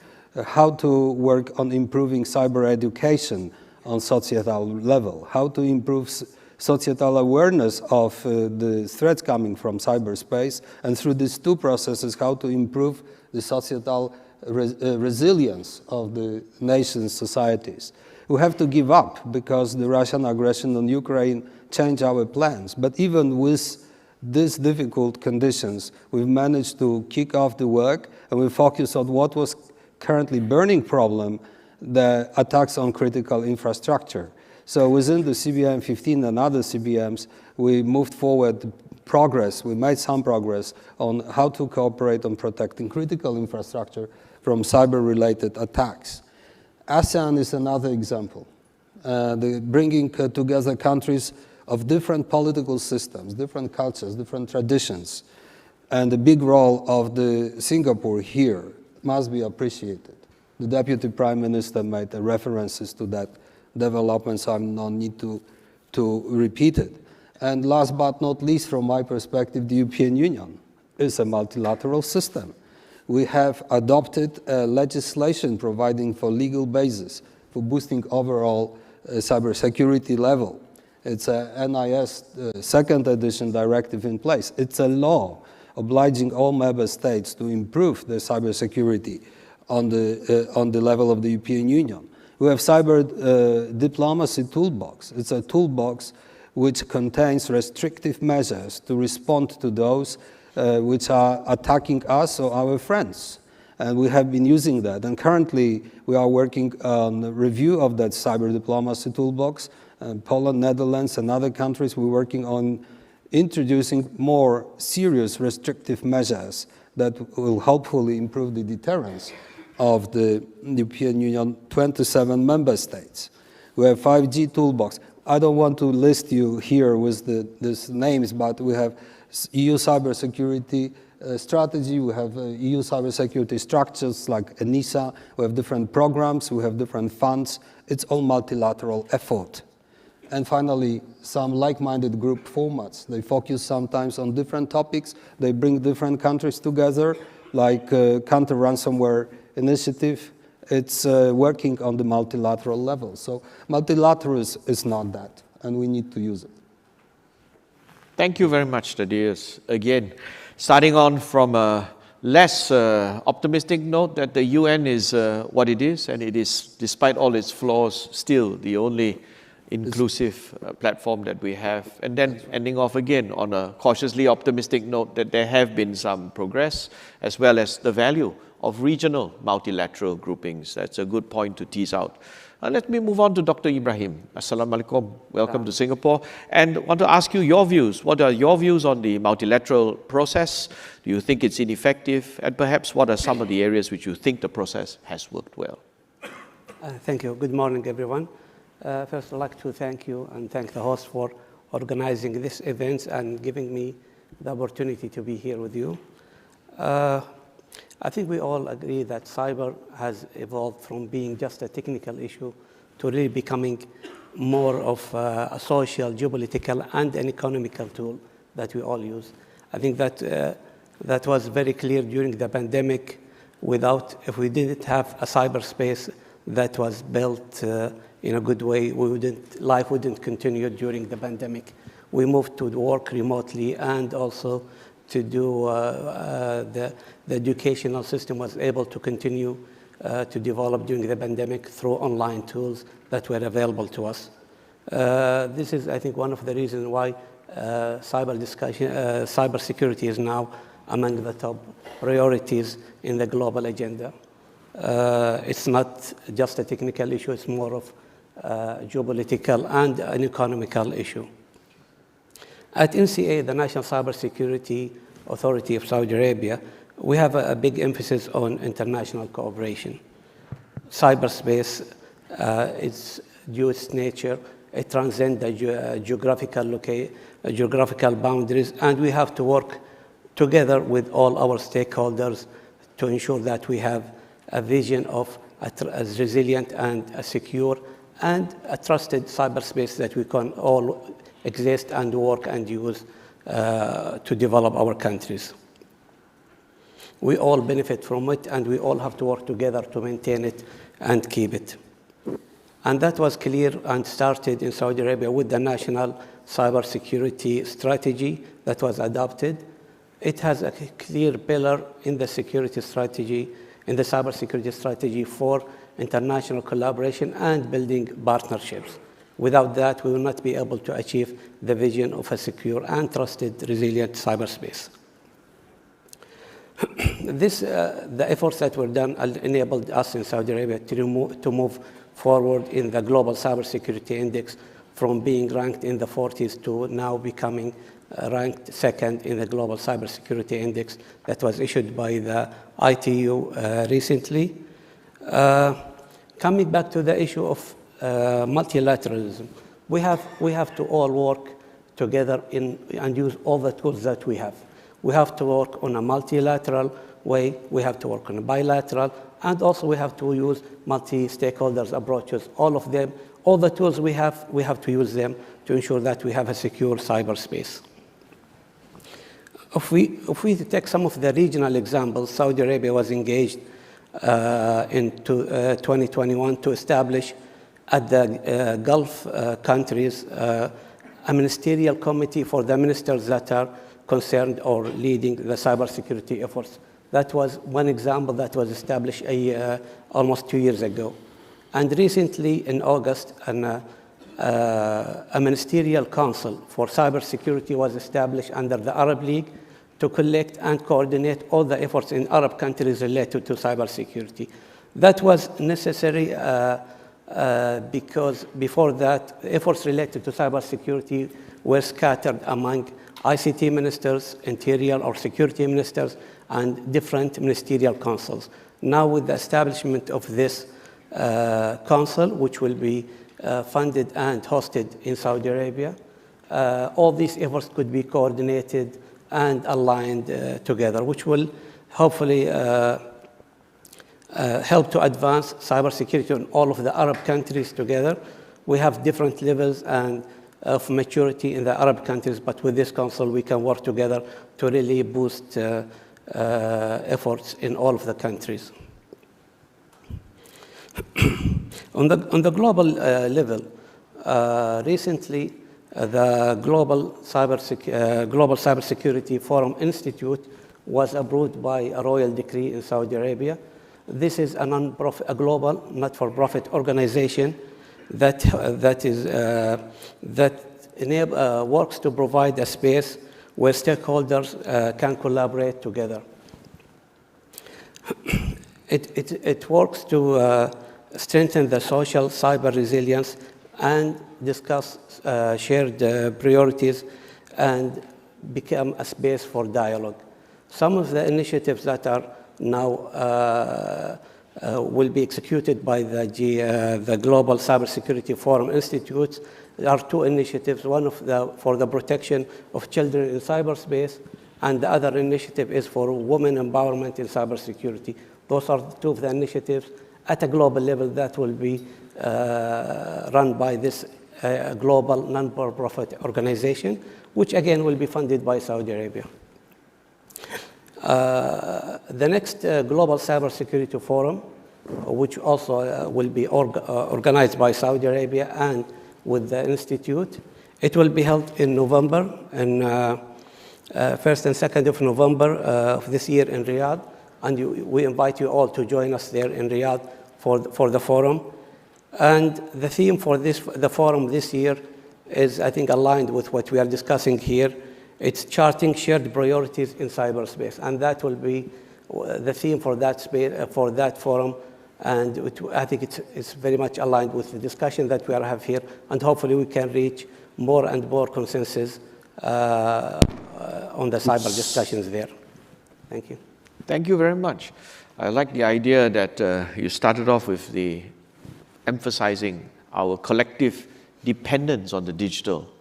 How to work on improving cyber education on societal level, how to improve societal awareness of the threats coming from cyberspace, and through these 2 processes, how to improve the societal resilience of the nation's societies. We have to give up because the Russian aggression on Ukraine changed our plans. But even with these difficult conditions, we've managed to kick off the work and we focus on what was currently burning problem, the attacks on critical infrastructure. So within the CBM 15 and other CBMs, we moved forward progress. We made some progress on how to cooperate on protecting critical infrastructure from cyber-related attacks. ASEAN is another example. The bringing together countries of different political systems, different cultures, different traditions, and the big role of the Singapore here must be appreciated. The Deputy Prime Minister made references to that development, so I don't need to repeat it. And last but not least, from my perspective, the European Union is a multilateral system. We have adopted legislation providing for legal basis for boosting overall cybersecurity level. It's a NIS second edition directive in place. It's a law obliging all member states to improve their cybersecurity on the level of the European Union. We have cyber diplomacy toolbox. It's a toolbox which contains restrictive measures to respond to those which are attacking us or our friends. And we have been using that. And currently, we are working on a review of that cyber diplomacy toolbox. Poland, Netherlands, and other countries, we're working on introducing more serious restrictive measures that will hopefully improve the deterrence of the European Union 27 member states. We have 5G toolbox. I don't want to list you here with these names, but we have EU cybersecurity strategy, we have EU cybersecurity structures like ENISA, we have different programs, we have different funds. It's all multilateral effort. And finally, some like-minded group formats. They focus sometimes on different topics. They bring different countries together, like counter-ransomware initiative. It's working on the multilateral level. So multilateralism is not that, and we need to use it. Thank you very much, Thaddeus. Again, starting on from a less optimistic note that the UN is what it is, and it is, despite all its flaws, still the only inclusive platform that we have. And then ending off again on a cautiously optimistic note that there have been some progress, as well as the value of regional multilateral groupings. That's a good point to tease out. Let me move on to Dr. Ibrahim. Assalamu alaikum. Welcome to Singapore. And I want to ask you your views. What are your views on the multilateral process? Do you think it's ineffective? And perhaps what are some of the areas which you think the process has worked well? Thank you. Good morning, everyone. First, I'd like to thank you and thank the host for organizing this event and giving me the opportunity to be here with you. I think we all agree that cyber has evolved from being just a technical issue to really becoming more of a social, geopolitical, and an economical tool that we all use. I think that that was very clear during the pandemic. If we didn't have a cyberspace that was built in a good way, life wouldn't continue during the pandemic. We moved to work remotely, and also to do the educational system was able to continue to develop during the pandemic through online tools that were available to us. This is, I think, one of the reasons why cybersecurity is now among the top priorities in the global agenda. It's not just a technical issue, it's more of a geopolitical and an economical issue. At NCA, the National Cybersecurity Authority of Saudi Arabia, we have a big emphasis on international cooperation. Cyberspace is due to its nature, it transcends the geographical boundaries, and we have to work together with all our stakeholders to ensure that we have a vision of a resilient and a secure and a trusted cyberspace that we can all exist and work and use to develop our countries. We all benefit from it, and we all have to work together to maintain it and keep it. And that was clear and started in Saudi Arabia with the National Cybersecurity Strategy that was adopted. It has a clear pillar in the security strategy, in the cybersecurity strategy for international collaboration and building partnerships. Without that, we will not be able to achieve the vision of a secure and trusted, resilient cyberspace. The efforts that were done enabled us in Saudi Arabia to move forward in the Global Cybersecurity Index from being ranked in the 40s to now becoming ranked second in the Global Cybersecurity Index that was issued by the ITU recently. Coming back to the issue of multilateralism, we have to all work together and use all the tools that we have. We have to work on a multilateral way, we have to work on a bilateral, and also we have to use multi-stakeholders approaches. All of them, all the tools we have to use them to ensure that we have a secure cyberspace. If we take some of the regional examples, Saudi Arabia was engaged in 2021 to establish at the Gulf countries a ministerial committee for the ministers that are concerned or leading the cybersecurity efforts. That was one example that was established almost 2 years ago. And recently, in August, a ministerial council for cybersecurity was established under the Arab League to collect and coordinate all the efforts in Arab countries related to cybersecurity. That was necessary because before that, efforts related to cybersecurity were scattered among ICT ministers, interior or security ministers, and different ministerial councils. Now, with the establishment of this council, which will be funded and hosted in Saudi Arabia, all these efforts could be coordinated and aligned together, which will hopefully help to advance cybersecurity in all of the Arab countries together. We have different levels and of maturity in the Arab countries, but with this council, we can work together to really boost efforts in all of the countries. On the global level, recently, the Global Cybersecurity Forum Institute was approved by a royal decree in Saudi Arabia. This is a global, not-for-profit organization that works to provide a space where stakeholders can collaborate together. It works to strengthen the social cyber resilience and discuss shared priorities and become a space for dialogue. Some of the initiatives that are now will be executed by the Global Cybersecurity Forum Institute are two initiatives, one for the protection of children in cyberspace, and the other initiative is for women empowerment in cybersecurity. Those are two of the initiatives at a global level that will be run by this global non-profit organization, which again will be funded by Saudi Arabia. The next Global Cybersecurity Forum, which also will be organized by Saudi Arabia and with the Institute, it will be held in November, in 1st and 2nd of November of this year in Riyadh, and we invite you all to join us there in Riyadh for the forum. And the theme for the forum this year is, I think, aligned with what we are discussing here. It's charting shared priorities in cyberspace, and that will be the theme for that forum. And I think it's very much aligned with the discussion that we have here, and hopefully we can reach more and more consensus on the cyber discussions there. Thank you. Thank you very much. I like the idea that you started off with the emphasizing our collective dependence on the digital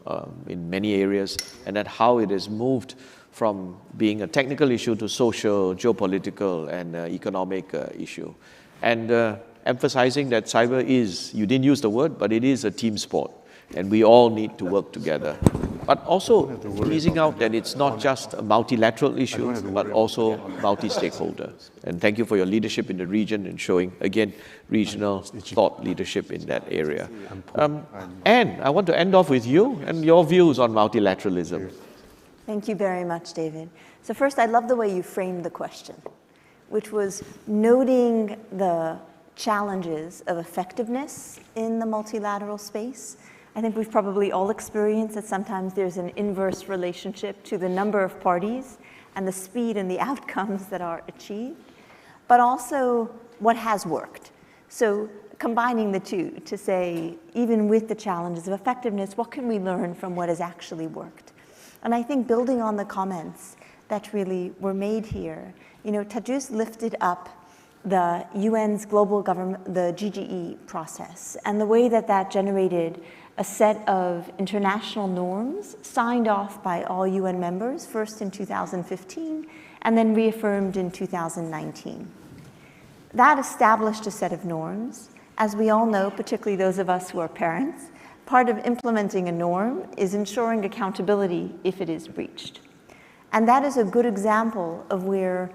in many areas, and that how it has moved from being a technical issue to social, geopolitical, and economic issue. And emphasizing that cyber is, you didn't use the word, but it is a team sport, and we all need to work together. But also teasing out that it's not just a multilateral issue, but also multi-stakeholder. And thank you for your leadership in the region and showing, again, regional thought leadership in that area. Anne, I want to end off with you and your views on multilateralism. Thank you very much, David. So first, I love the way you framed the question, which was noting the challenges of effectiveness in the multilateral space. I think we've probably all experienced that sometimes there's an inverse relationship to the number of parties and the speed and the outcomes that are achieved, but also what has worked. So combining the two to say, even with the challenges of effectiveness, what can we learn from what has actually worked? And I think building on the comments that really were made here, Tajus lifted up the UN's global government, the GGE process, and the way that that generated a set of international norms signed off by all UN members, first in 2015, and then reaffirmed in 2019. That established a set of norms. As we all know, particularly those of us who are parents, part of implementing a norm is ensuring accountability if it is breached. And that is a good example of where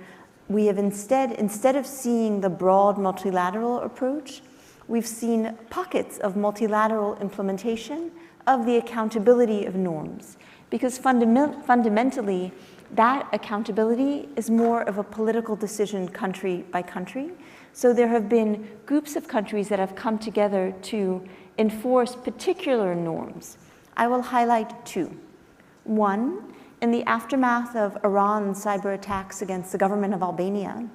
we have instead of seeing the broad multilateral approach, we've seen pockets of multilateral implementation of the accountability of norms. Because fundamentally, that accountability is more of a political decision country by country. So there have been groups of countries that have come together to enforce particular norms. I will highlight two. One, in the aftermath of Iran's cyber attacks against the government of Albania,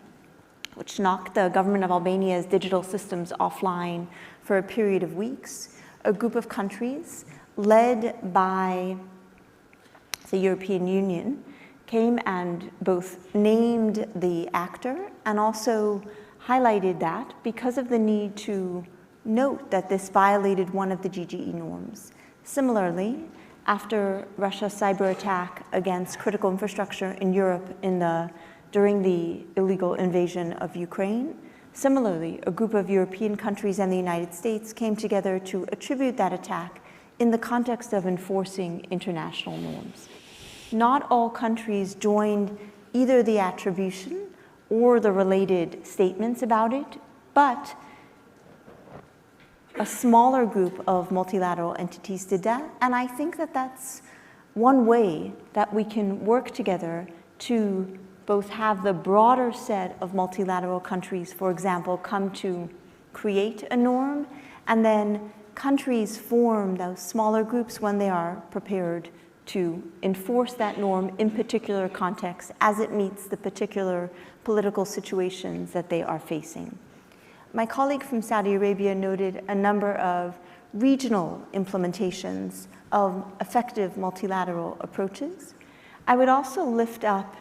which knocked the government of Albania's digital systems offline for a period of weeks, a group of countries led by the European Union came and both named the actor and also highlighted that because of the need to note that this violated one of the GGE norms. Similarly, after Russia's cyber attack against critical infrastructure in Europe during the illegal invasion of Ukraine, similarly, a group of European countries and the United States came together to attribute that attack in the context of enforcing international norms. Not all countries joined either the attribution or the related statements about it, but a smaller group of multilateral entities did that, and I think that that's one way that we can work together to both have the broader set of multilateral countries, for example, come to create a norm, and then countries form those smaller groups when they are prepared to enforce that norm in particular contexts as it meets the particular political situations that they are facing. My colleague from Saudi Arabia noted a number of regional implementations of effective multilateral approaches. I would also lift up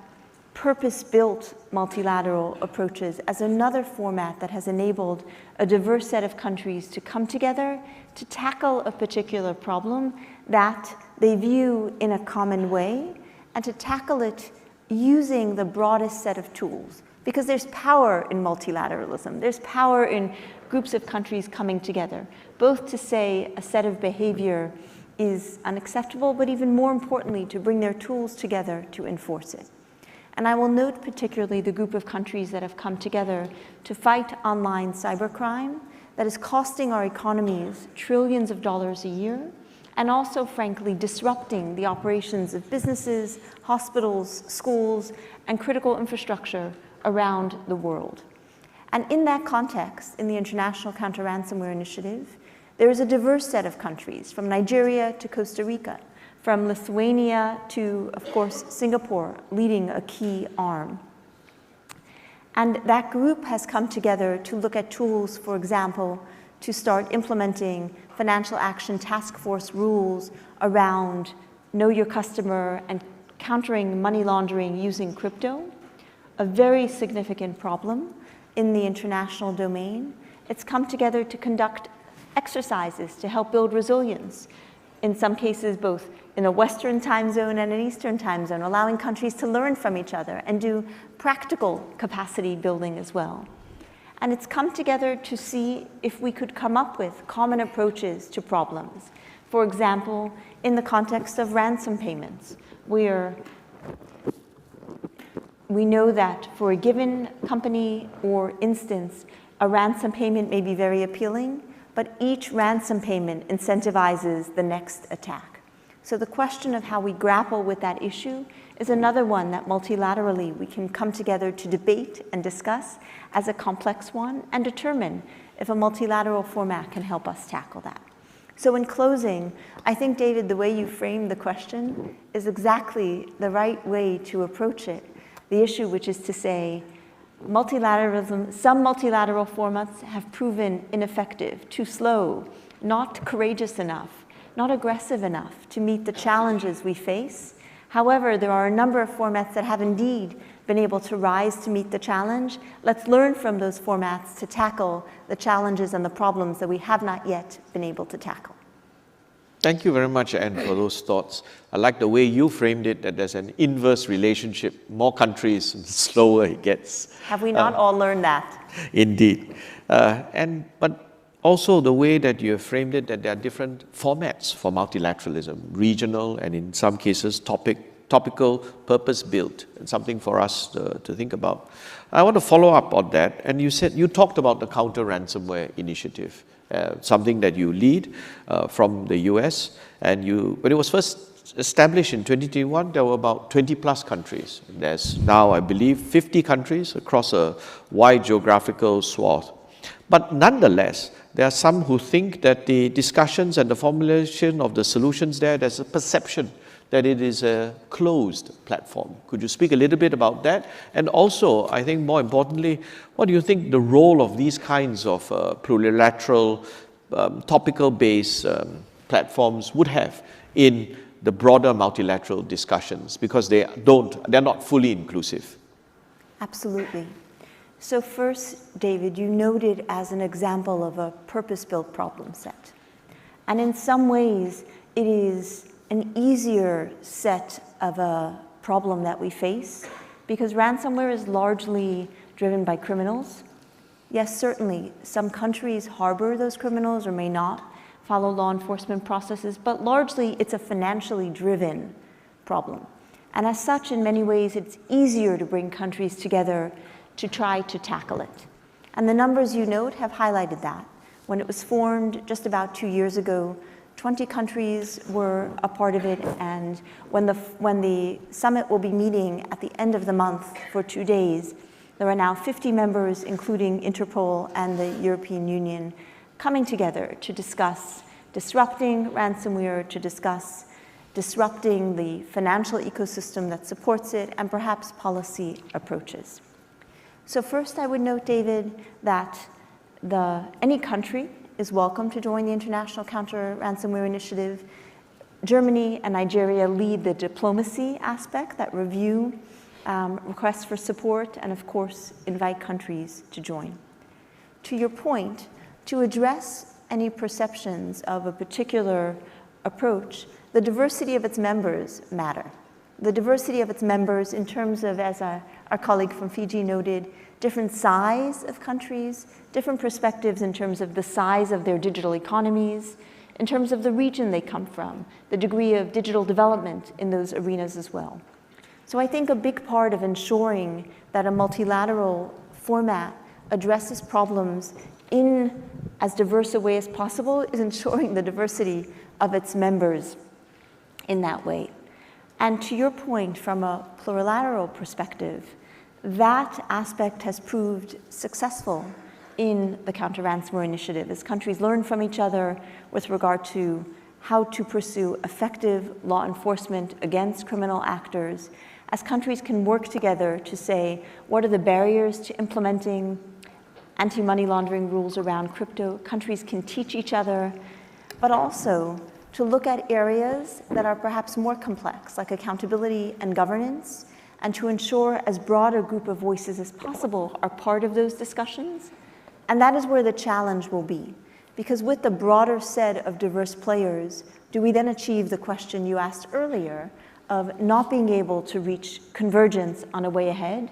purpose-built multilateral approaches as another format that has enabled a diverse set of countries to come together to tackle a particular problem that they view in a common way and to tackle it using the broadest set of tools. Because there's power in multilateralism. There's power in groups of countries coming together, both to say a set of behavior is unacceptable, but even more importantly, to bring their tools together to enforce it. And I will note particularly the group of countries that have come together to fight online cybercrime that is costing our economies trillions of dollars a year, and also, frankly, disrupting the operations of businesses, hospitals, schools, and critical infrastructure around the world. And in that context, in the International Counter-Ransomware Initiative, there is a diverse set of countries, from Nigeria to Costa Rica, from Lithuania to, of course, Singapore, leading a key arm. And that group has come together to look at tools, for example, to start implementing financial action task force rules around know your customer and countering money laundering using crypto, a very significant problem in the international domain. It's come together to conduct exercises to help build resilience, in some cases both in a Western time zone and an Eastern time zone, allowing countries to learn from each other and do practical capacity building as well. And it's come together to see if we could come up with common approaches to problems. For example, in the context of ransom payments, where we know that for a given company or instance, a ransom payment may be very appealing, but each ransom payment incentivizes the next attack. So the question of how we grapple with that issue is another one that multilaterally we can come together to debate and discuss as a complex one and determine if a multilateral format can help us tackle that. So in closing, I think, David, the way you framed the question is exactly the right way to approach it. The issue, which is to say, multilateralism, some multilateral formats have proven ineffective, too slow, not courageous enough, not aggressive enough to meet the challenges we face. However, there are a number of formats that have indeed been able to rise to meet the challenge. Let's learn from those formats to tackle the challenges and the problems that we have not yet been able to tackle. Thank you very much, Anne, for those thoughts. I like the way you framed it, that there's an inverse relationship. More countries, the slower it gets. Have we not all learned that? Indeed. But also the way that you have framed it, that there are different formats for multilateralism, regional and in some cases topic topical, purpose-built, and something for us to think about. I want to follow up on that, and you talked about the counter-ransomware initiative, something that you lead from the US, and when it was first established in 2021, there were about 20 plus countries. There's now, I believe, 50 countries across a wide geographical swath. But nonetheless, there are some who think that the discussions and the formulation of the solutions there's a perception that it is a closed platform. Could you speak a little bit about that? And also, I think more importantly, what do you think the role of these kinds of plurilateral, topical-based platforms would have in the broader multilateral discussions, because they're not fully inclusive? Absolutely. So first, David, you noted as an example of a purpose-built problem set. And in some ways, it is an easier set of a problem that we face, because ransomware is largely driven by criminals. Yes, certainly, some countries harbor those criminals or may not follow law enforcement processes, but largely it's a financially driven problem. And as such, in many ways, it's easier to bring countries together to try to tackle it. And the numbers you note have highlighted that. When it was formed just about 2 years ago, 20 countries were a part of it, and when the summit will be meeting at the end of the month for 2 days, there are now 50 members, including Interpol and the European Union, coming together to discuss disrupting ransomware, to discuss disrupting the financial ecosystem that supports it, and perhaps policy approaches. So first, I would note, David, that any country is welcome to join the International Counter-Ransomware Initiative. Germany and Nigeria lead the diplomacy aspect that review requests for support and, of course, invite countries to join. To your point, to address any perceptions of a particular approach, the diversity of its members matter. The diversity of its members in terms of, as our colleague from Fiji noted, different size of countries, different perspectives in terms of the size of their digital economies, in terms of the region they come from, the degree of digital development in those arenas as well. So I think a big part of ensuring that a multilateral format addresses problems in as diverse a way as possible is ensuring the diversity of its members in that way. And to your point, from a plurilateral perspective, that aspect has proved successful in the Counter-Ransomware Initiative as countries learn from each other with regard to how to pursue effective law enforcement against criminal actors, as countries can work together to say, what are the barriers to implementing anti-money laundering rules around crypto? Countries can teach each other, but also to look at areas that are perhaps more complex, like accountability and governance, and to ensure as broad a group of voices as possible are part of those discussions. And that is where the challenge will be. Because with the broader set of diverse players, do we then achieve the question you asked earlier of not being able to reach convergence on a way ahead,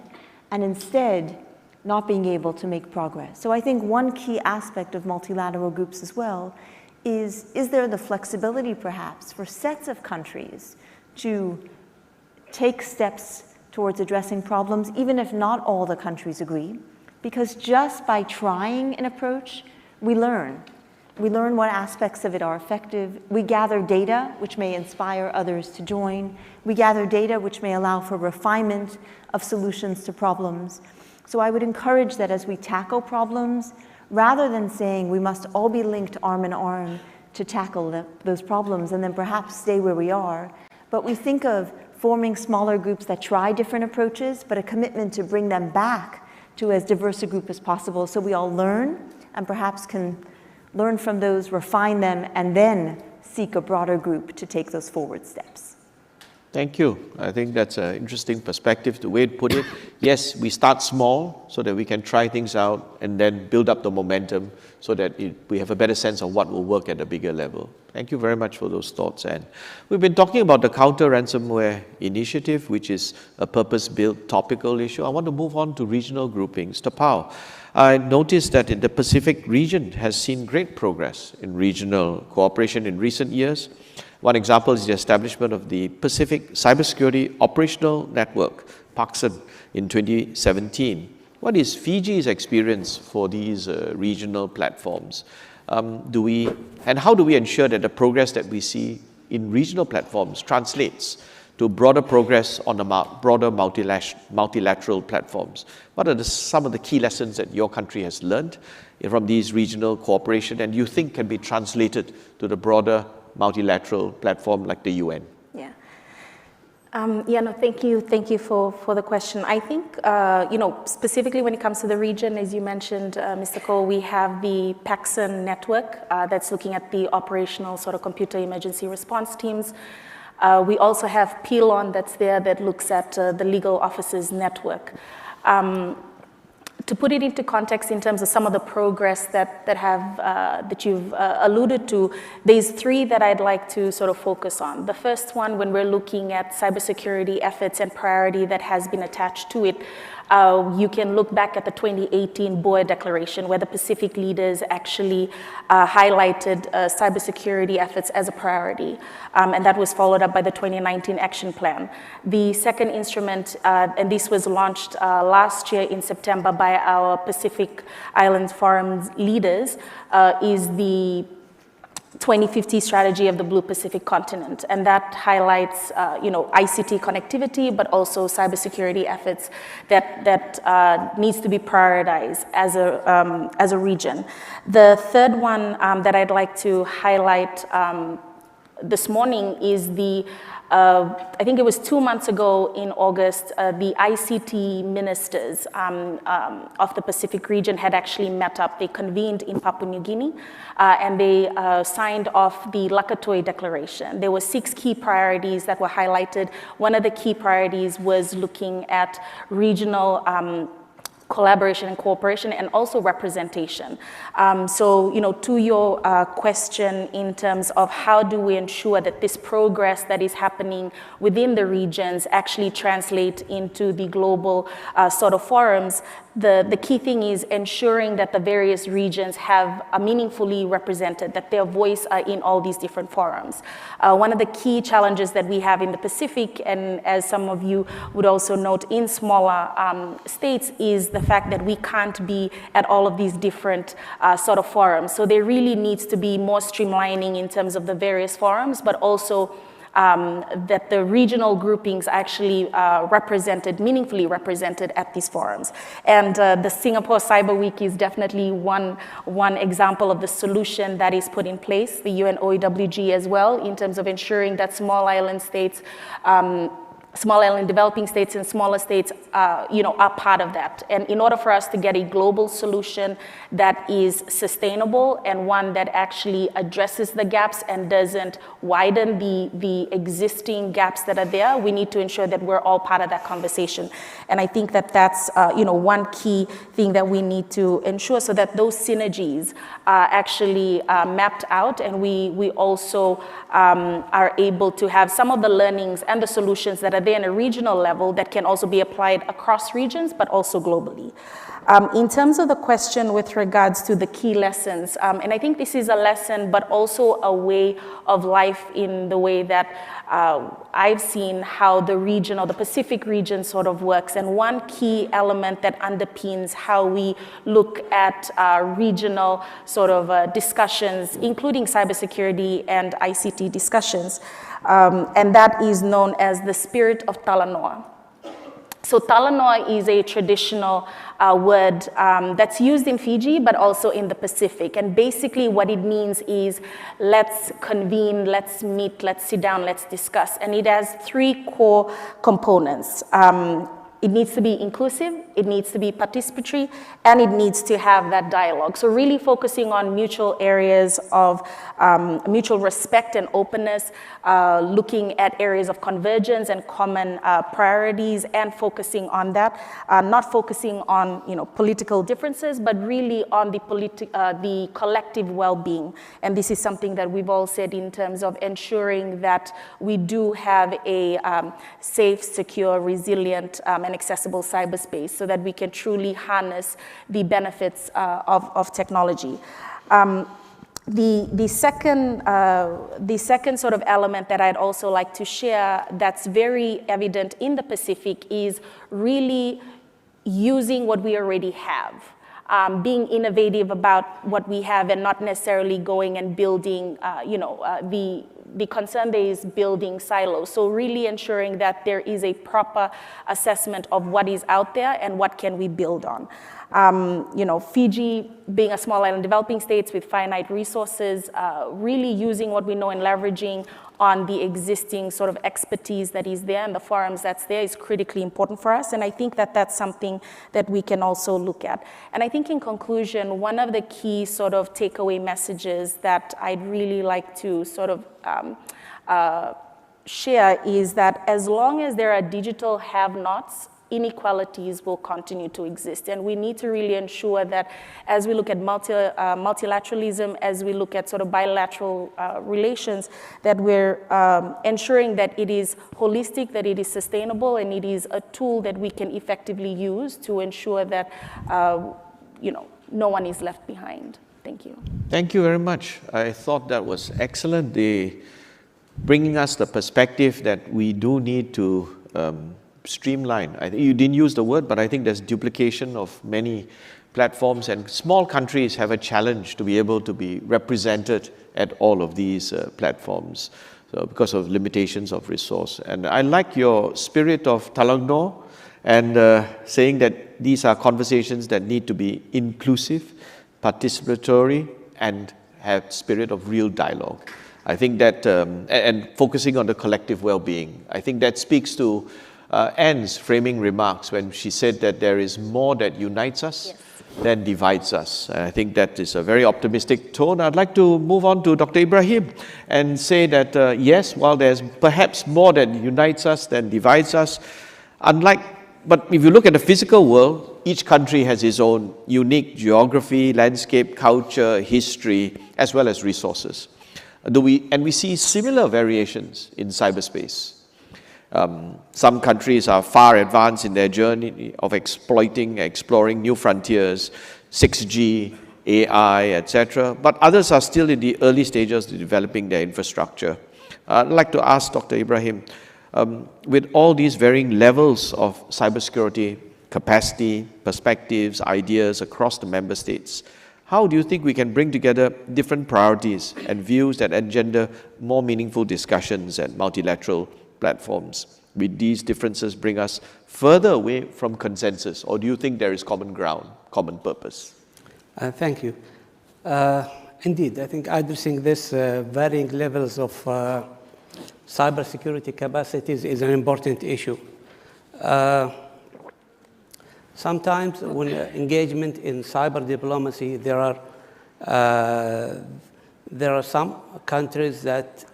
and instead not being able to make progress? So I think one key aspect of multilateral groups as well is there the flexibility perhaps for sets of countries to take steps towards addressing problems, even if not all the countries agree? Because just by trying an approach, we learn. We learn what aspects of it are effective. We gather data which may inspire others to join. We gather data which may allow for refinement of solutions to problems. So I would encourage that as we tackle problems, rather than saying we must all be linked arm in arm to tackle those problems and then perhaps stay where we are, but we think of forming smaller groups that try different approaches, but a commitment to bring them back to as diverse a group as possible so we all learn and perhaps can learn from those, refine them, and then seek a broader group to take those forward steps. Thank you. I think that's an interesting perspective, the way to put it. Yes, we start small so that we can try things out and then build up the momentum so that we have a better sense of what will work at a bigger level. Thank you very much for those thoughts. And we've been talking about the Counter-Ransomware Initiative, which is a purpose-built topical issue. I want to move on to regional groupings. Tapao, I noticed that in the Pacific region has seen great progress in regional cooperation in recent years. One example is the establishment of the Pacific Cybersecurity Operational Network, PACSON, in 2017. What is Fiji's experience for these regional platforms? And how do we ensure that the progress that we see in regional platforms translates to broader progress on the broader multilateral platforms? What are some of the key lessons that your country has learned from these regional cooperation and you think can be translated to the broader multilateral platform like the UN? Yeah. Thank you for the question. I think, specifically when it comes to the region, as you mentioned, Mr. Cole, we have the PACSON network that's looking at the operational sort of computer emergency response teams. We also have PELON that's there that looks at the legal officers network. To put it into context in terms of some of the progress that you've alluded to, there's three that I'd like to sort of focus on. The first one, when we're looking at cybersecurity efforts and priority that has been attached to it, you can look back at the 2018 BOA Declaration, where the Pacific leaders actually highlighted cybersecurity efforts as a priority, and that was followed up by the 2019 Action Plan. The second instrument, and this was launched last year in September by our Pacific Islands Forum leaders, is the 2050 strategy of the Blue Pacific continent, and that highlights, ICT connectivity, but also cybersecurity efforts that needs to be prioritized as a region. The third one that I'd like to highlight this morning is I think it was 2 months ago in August, the ICT ministers of the Pacific region had actually met up. They convened in Papua New Guinea and they signed off the Lakatoi Declaration. There were 6 key priorities that were highlighted. One of the key priorities was looking at regional collaboration and cooperation, and also representation. To your question in terms of how do we ensure that this progress that is happening within the regions actually translate into the global sort of forums, the key thing is ensuring that the various regions are meaningfully represented, that their voice are in all these different forums. One of the key challenges that we have in the Pacific, and as some of you would also note in smaller states, is the fact that we can't be at all of these different sort of forums. So there really needs to be more streamlining in terms of the various forums, but also that the regional groupings actually meaningfully represented at these forums. And the Singapore Cyber Week is definitely one example of the solution that is put in place, the UNOEWG as well, in terms of ensuring that small island developing states and smaller states, are part of that. And in order for us to get a global solution that is sustainable and one that actually addresses the gaps and doesn't widen the existing gaps that are there, we need to ensure that we're all part of that conversation. And I think that that's, one key thing that we need to ensure, so that those synergies are actually mapped out, and we also are able to have some of the learnings and the solutions that are there in a regional level that can also be applied across regions, but also globally. In terms of the question with regards to the key lessons, and I think this is a lesson, but also a way of life in the way that I've seen how the region or the Pacific region sort of works. And one key element that underpins how we look at regional sort of discussions, including cybersecurity and ICT discussions, and that is known as the spirit of Talanoa. So Talanoa is a traditional word that's used in Fiji, but also in the Pacific. And basically what it means is, let's convene, let's meet, let's sit down, let's discuss. And it has 3 core components. It needs to be inclusive, it needs to be participatory, and it needs to have that dialogue. So really focusing on mutual areas of mutual respect and openness, looking at areas of convergence and common priorities, and focusing on that, not focusing on political differences, but really on the collective well-being. And this is something that we've all said in terms of ensuring that we do have a safe, secure, resilient, and accessible cyberspace, so that we can truly harness the benefits of technology. The second sort of element that I'd also like to share that's very evident in the Pacific is really using what we already have. Being innovative about what we have and not necessarily going and building, the concern there is building silos. So really ensuring that there is a proper assessment of what is out there and what can we build on. Fiji being a small island developing states with finite resources, really using what we know and leveraging on the existing sort of expertise that is there and the forums that's there is critically important for us. And I think that that's something that we can also look at. And I think in conclusion, one of the key sort of takeaway messages that I'd really like to sort of share is that as long as there are digital have-nots, inequalities will continue to exist. And we need to really ensure that as we look at multilateralism, as we look at sort of bilateral relations, that we're ensuring that it is holistic, that it is sustainable, and it is a tool that we can effectively use to ensure that no one is left behind. Thank you. Thank you very much. I thought that was excellent. Bringing us the perspective that we do need to streamline. I think you didn't use the word, but I think there's duplication of many platforms, and small countries have a challenge to be able to be represented at all of these platforms because of limitations of resource. And I like your spirit of Talagno and saying that these are conversations that need to be inclusive, participatory, and have spirit of real dialogue. I think that, and focusing on the collective well-being, I think that speaks to Anne's framing remarks when she said that there is more that unites us than divides us. And I think that is a very optimistic tone. I'd like to move on to Dr. Ibrahim and say that yes, while there's perhaps more that unites us than divides us, but if you look at the physical world, each country has its own unique geography, landscape, culture, history, as well as resources. And we see similar variations in cyberspace. Some countries are far advanced in their journey of exploring new frontiers, 6G, AI, etc. But others are still in the early stages of developing their infrastructure. I'd like to ask Dr. Ibrahim, with all these varying levels of cybersecurity capacity, perspectives, ideas across the member states, how do you think we can bring together different priorities and views that engender more meaningful discussions at multilateral platforms? Will these differences bring us further away from consensus, or do you think there is common ground, common purpose? Thank you. Indeed, I think addressing this varying levels of cybersecurity capacities is an important issue. Sometimes when engagement in cyber diplomacy, there are some countries that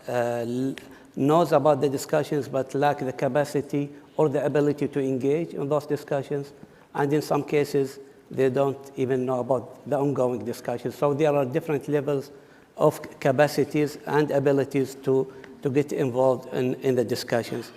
knows about the discussions but lack the capacity or the ability to engage in those discussions, and in some cases they don't even know about the ongoing discussions. So there are different levels of capacities and abilities to get involved in the discussions.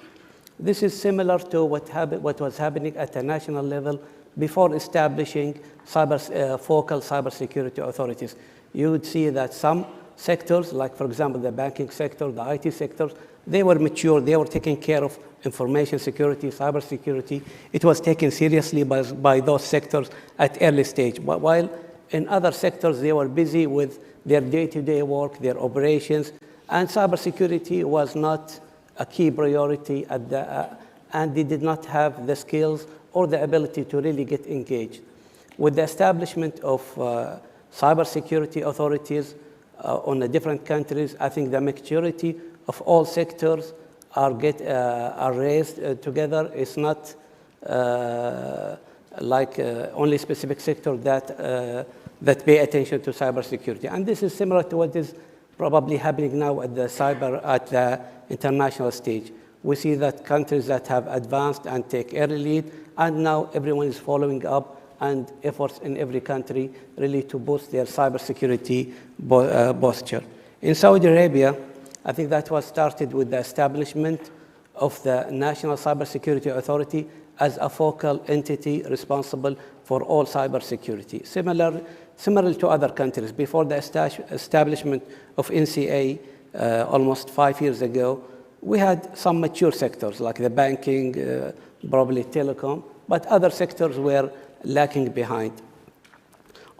This is similar to what was happening at a national level before establishing focal cybersecurity authorities. You would see that some sectors, like for example the banking sector, the IT sectors, they were mature, they were taking care of information security, cybersecurity. It was taken seriously by those sectors at early stage. But while in other sectors they were busy with their day-to-day work, their operations, and cybersecurity was not a key priority and they did not have the skills or the ability to really get engaged. With the establishment of cybersecurity authorities on the different countries, I think the maturity of all sectors are raised together. It's not like only specific sector that pay attention to cybersecurity. And this is similar to what is probably happening now at the international stage. We see that countries that have advanced and take early lead, and now everyone is following up, and efforts in every country really to boost their cybersecurity posture. In Saudi Arabia, I think that was started with the establishment of the National Cybersecurity Authority, as a focal entity responsible for all cybersecurity. Similar to other countries, before the establishment of NCA almost 5 years ago, we had some mature sectors like the banking, probably telecom, but other sectors were lacking behind.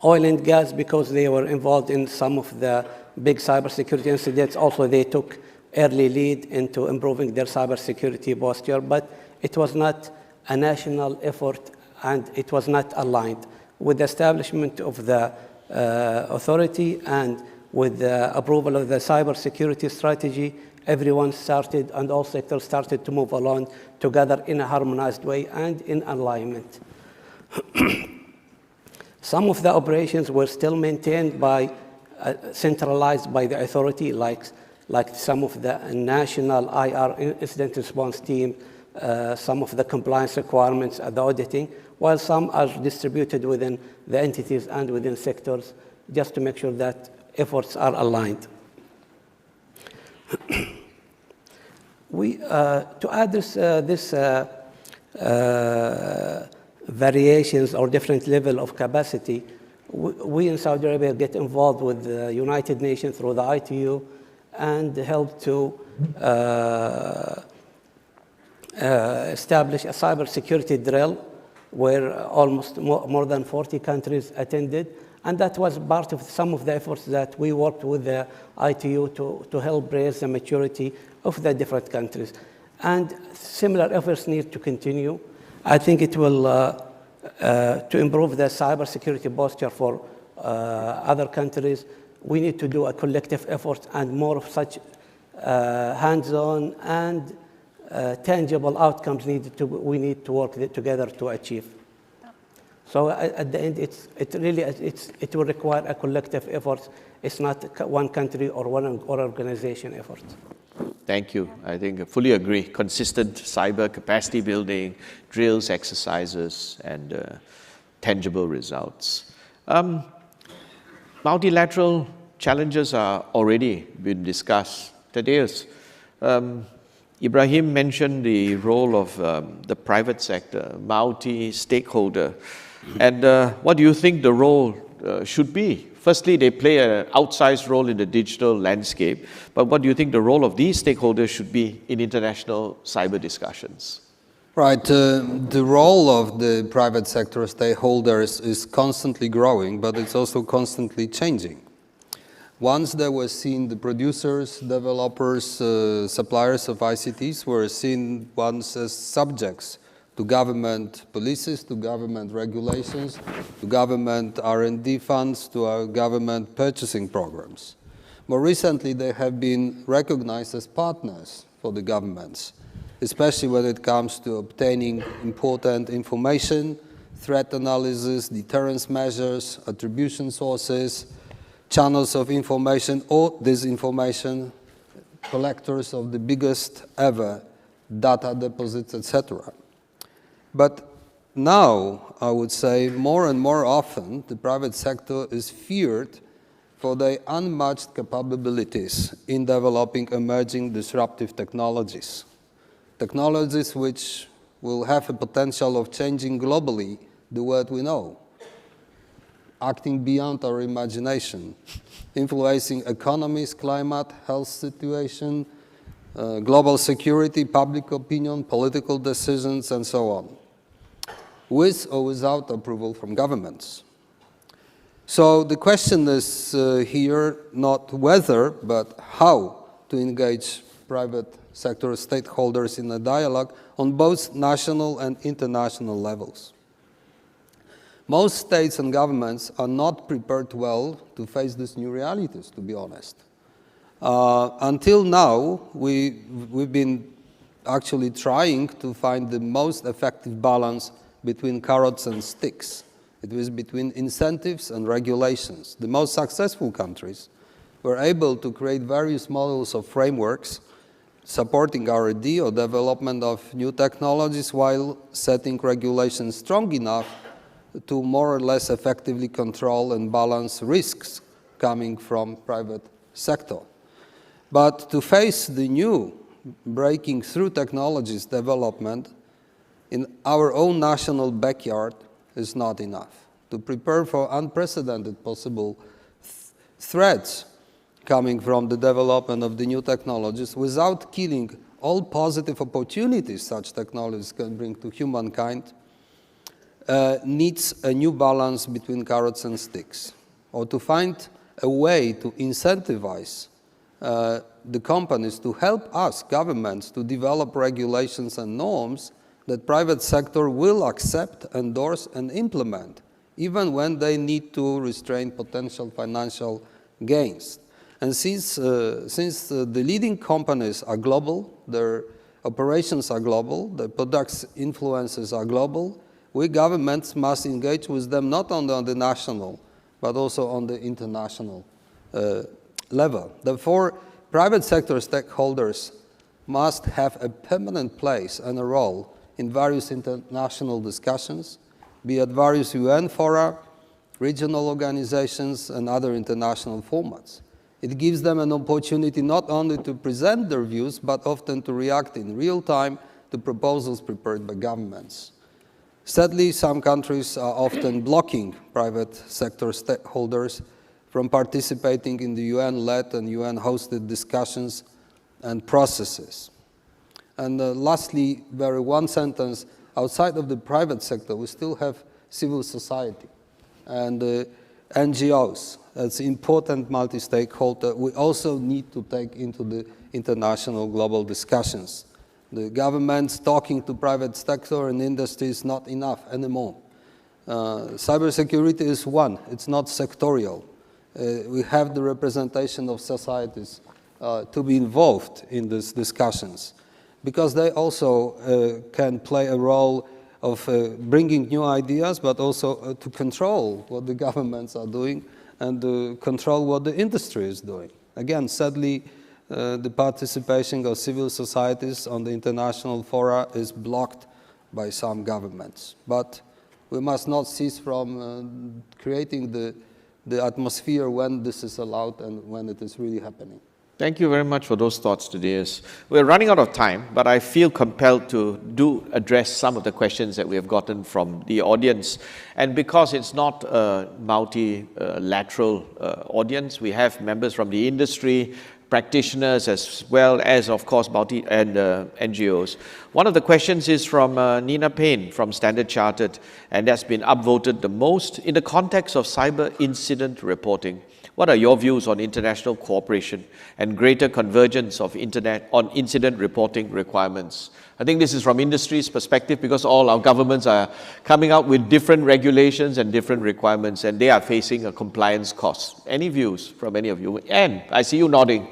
Oil and gas, because they were involved in some of the big cybersecurity incidents, also they took early lead into improving their cybersecurity posture, but it was not a national effort and it was not aligned. With the establishment of the authority and with the approval of the cybersecurity strategy, everyone started and all sectors started to move along together in a harmonized way and in alignment. Some of the operations were still maintained by, centralized by the authority, like some of the national IR incident response team, some of the compliance requirements at the auditing, while some are distributed within the entities and within sectors, just to make sure that efforts are aligned. To address this variations or different level of capacity, we in Saudi Arabia get involved with the United Nations through the ITU and help to establish a cybersecurity drill where almost more than 40 countries attended. And that was part of some of the efforts that we worked with the ITU to help raise the maturity of the different countries. And similar efforts need to continue. I think it will, to improve the cybersecurity posture for other countries, we need to do a collective effort and more of such hands-on and tangible outcomes we need to work together to achieve. So at the end, it will require a collective effort. It's not one country or one organization effort. Thank you. I think I fully agree. Consistent cyber capacity building, drills, exercises, and tangible results. Multilateral challenges are already been discussed. Thaddeus, Ibrahim mentioned the role of the private sector, multi-stakeholder. And what do you think the role should be? Firstly, they play an outsized role in the digital landscape, but what do you think the role of these stakeholders should be in international cyber discussions? Right. The role of the private sector stakeholders is constantly growing, but it's also constantly changing. Once there were seen the producers, developers, suppliers of ICTs were seen once as subjects to government policies, to government regulations, to government R&D funds, to our government purchasing programs. More recently, they have been recognized as partners for the governments, especially when it comes to obtaining important information, threat analysis, deterrence measures, attribution sources, channels of information or disinformation, collectors of the biggest ever data deposits, etc. But now, I would say, more and more often, the private sector is feared for their unmatched capabilities in developing emerging disruptive technologies. Technologies which will have a potential of changing globally the world we know, acting beyond our imagination, influencing economies, climate, health situation, global security, public opinion, political decisions, and so on, with or without approval from governments. So the question is here not whether, but how to engage private sector stakeholders in a dialogue on both national and international levels. Most states and governments are not prepared well to face these new realities, to be honest. Until now, we've been actually trying to find the most effective balance between carrots and sticks. It was between incentives and regulations. The most successful countries were able to create various models of frameworks supporting R&D or development of new technologies while setting regulations strong enough to more or less effectively control and balance risks coming from private sector. But to face the new breaking through technologies development, in our own national backyard is not enough. To prepare for unprecedented possible threats coming from the development of the new technologies without killing all positive opportunities such technologies can bring to humankind needs a new balance between carrots and sticks, or to find a way to incentivize the companies to help us, governments, to develop regulations and norms that private sector will accept, endorse, and implement, even when they need to restrain potential financial gains. And since the leading companies are global, their operations are global, their products' influences are global, we governments must engage with them not only on the national, but also on the international level. Therefore, private sector stakeholders must have a permanent place and a role in various international discussions, be it various UN fora, regional organizations, and other international formats. It gives them an opportunity not only to present their views, but often to react in real time to proposals prepared by governments. Sadly, some countries are often blocking private sector stakeholders from participating in the UN-led and UN-hosted discussions and processes. And lastly, very one sentence, outside of the private sector, we still have civil society and NGOs. That's important multi-stakeholder we also need to take into the international global discussions. The governments talking to private sector and industry is not enough anymore. Cybersecurity is one, it's not sectorial. We have the representation of societies to be involved in these discussions because they also can play a role of bringing new ideas, but also to control what the governments are doing and to control what the industry is doing. Again, sadly, the participation of civil societies on the international fora is blocked by some governments. But we must not cease from creating the atmosphere when this is allowed and when it is really happening. Thank you very much for those thoughts today. We're running out of time, but I feel compelled to address some of the questions that we have gotten from the audience. And because it's not a multilateral audience, we have members from the industry, practitioners, as well as, of course, NGOs. One of the questions is from Nina Payne from Standard Chartered, and that's been upvoted the most in the context of cyber incident reporting. What are your views on international cooperation and greater convergence of on incident reporting requirements? I think this is from industry's perspective because all our governments are coming out with different regulations and different requirements, and they are facing a compliance cost. Any views from any of you? Anne, I see you nodding.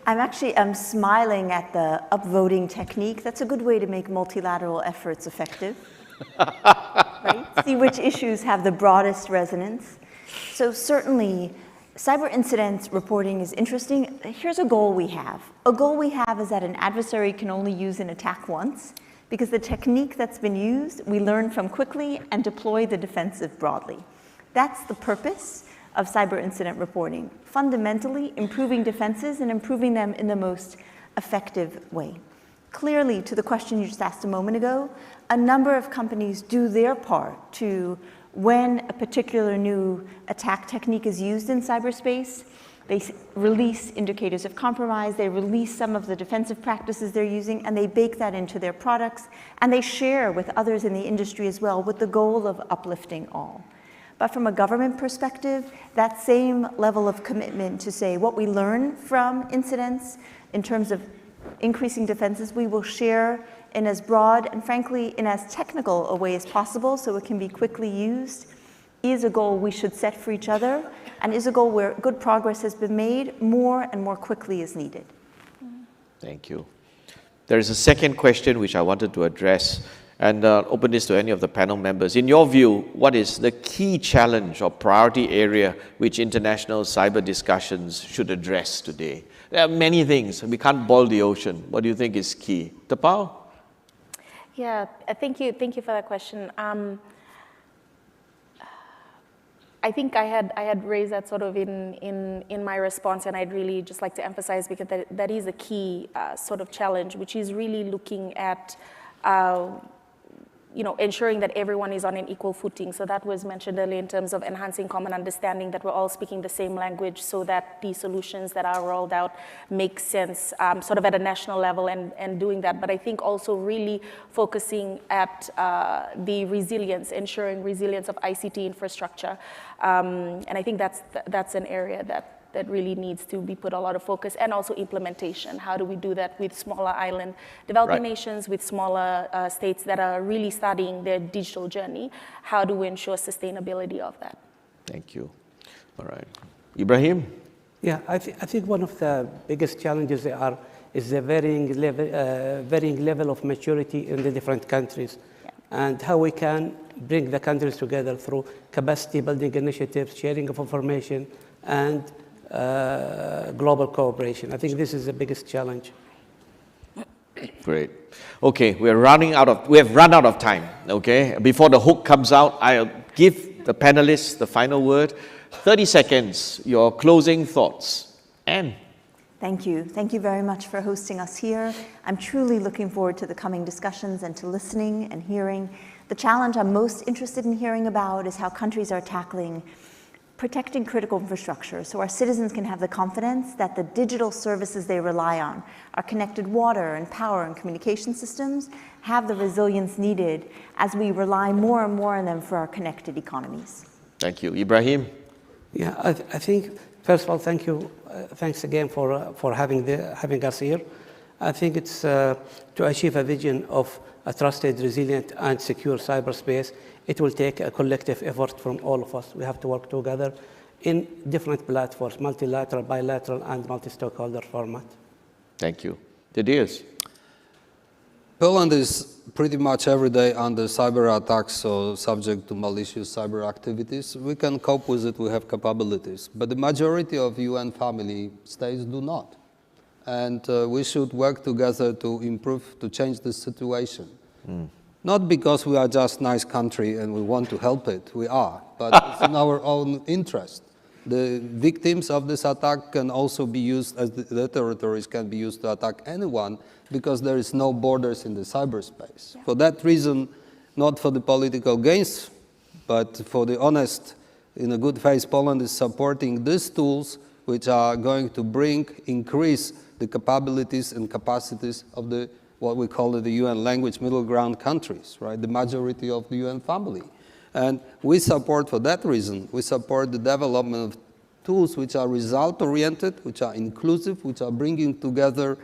I'm smiling at the upvoting technique. That's a good way to make multilateral efforts effective. Right? See which issues have the broadest resonance. So certainly, cyber incidents reporting is interesting. Here's a goal we have. A goal we have is that an adversary can only use an attack once, because the technique that's been used, we learn from quickly and deploy the defensive broadly. That's the purpose of cyber incident reporting. Fundamentally, improving defenses and improving them in the most effective way. Clearly, to the question you just asked a moment ago, a number of companies do their part to, when a particular new attack technique is used in cyberspace, they release indicators of compromise, they release some of the defensive practices they're using, and they bake that into their products, and they share with others in the industry as well with the goal of uplifting all. But from a government perspective, that same level of commitment to say what we learn from incidents in terms of increasing defenses, we will share in as broad and frankly in as technical a way as possible so it can be quickly used, is a goal we should set for each other and is a goal where good progress has been made more and more quickly as needed. Thank you. There is a second question which I wanted to address and open this to any of the panel members. In your view, what is the key challenge or priority area which international cyber discussions should address today? There are many things. We can't boil the ocean. What do you think is key? Tapao? Yeah, thank you for that question. I think I had raised that sort of in my response, and I'd really just like to emphasize because that is a key sort of challenge, which is really looking at ensuring that everyone is on an equal footing. So that was mentioned earlier in terms of enhancing common understanding, that we're all speaking the same language so that the solutions that are rolled out make sense sort of at a national level and doing that. But I think also really focusing at the resilience, ensuring resilience of ICT infrastructure. And I think that's an area that really needs to be put a lot of focus, and also implementation. How do we do that with smaller island developing nations, with smaller states that are really starting their digital journey? How do we ensure sustainability of that? Thank you. All right. Ibrahim? Yeah, I think one of the biggest challenges is the varying level of maturity in the different countries, and how we can bring the countries together through capacity building initiatives, sharing of information, and global cooperation. I think this is the biggest challenge. Great. Okay, we have run out of time. Okay, before the hook comes out, I'll give the panelists the final word. 30 seconds, your closing thoughts. Anne. Thank you. Thank you very much for hosting us here. I'm truly looking forward to the coming discussions and to listening and hearing. The challenge I'm most interested in hearing about is how countries are tackling protecting critical infrastructure so our citizens can have the confidence that the digital services they rely on, our connected water and power and communication systems, have the resilience needed as we rely more and more on them for our connected economies. Thank you. Ibrahim? Yeah, I think, first of all, thank you. Thanks again for having us here. I think it's to achieve a vision of a trusted, resilient, and secure cyberspace. It will take a collective effort from all of us. We have to work together in different platforms, multilateral, bilateral, and multi-stakeholder format. Thank you. Didiers? Poland is pretty much every day under cyber attacks, so subject to malicious cyber activities. We can cope with it, we have capabilities. But the majority of UN family states do not. And we should work together to improve, to change this situation. Not because we are just a nice country and we want to help it, we are, but it's in our own interest. The victims of this attack can also be used, as the territories can be used to attack anyone, because there is no borders in the cyberspace. For that reason, not for the political gains, but for the honest, in a good faith, Poland is supporting these tools which are going to increase the capabilities and capacities of the what we call the UN language middle ground countries, right? The majority of the UN family. And we support, for that reason, we support the development of tools which are result-oriented, which are inclusive, which are bringing together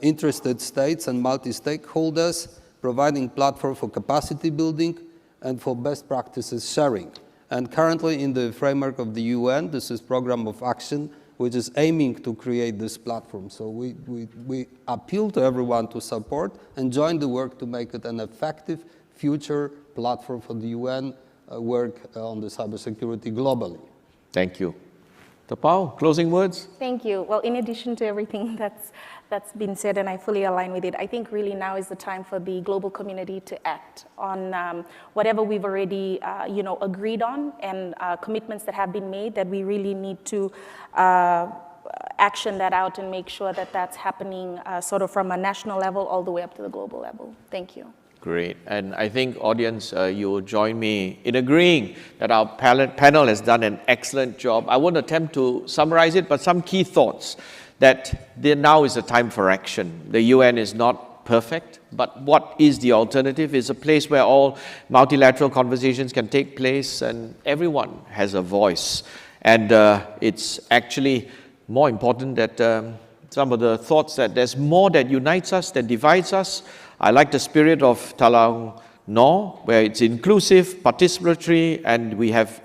interested states and multi-stakeholders, providing platform for capacity building and for best practices sharing. And currently in the framework of the UN, this is Program of Action, which is aiming to create this platform. So we appeal to everyone to support and join the work to make it an effective future platform for the UN work on the cybersecurity globally. Thank you. Tapao, closing words? Thank you. Well, in addition to everything that's been said, and I fully align with it, I think really now is the time for the global community to act on whatever we've already agreed on, and commitments that have been made, that we really need to action that out and make sure that that's happening sort of from a national level all the way up to the global level. Thank you. Great. And I think, audience, you will join me in agreeing that our panel has done an excellent job. I won't attempt to summarize it, but some key thoughts that now is the time for action. The UN is not perfect, but what is the alternative is a place where all multilateral conversations can take place and everyone has a voice. And it's actually more important that some of the thoughts that there's more that unites us than divides us. I like the spirit of Talang No, where it's inclusive, participatory, and we have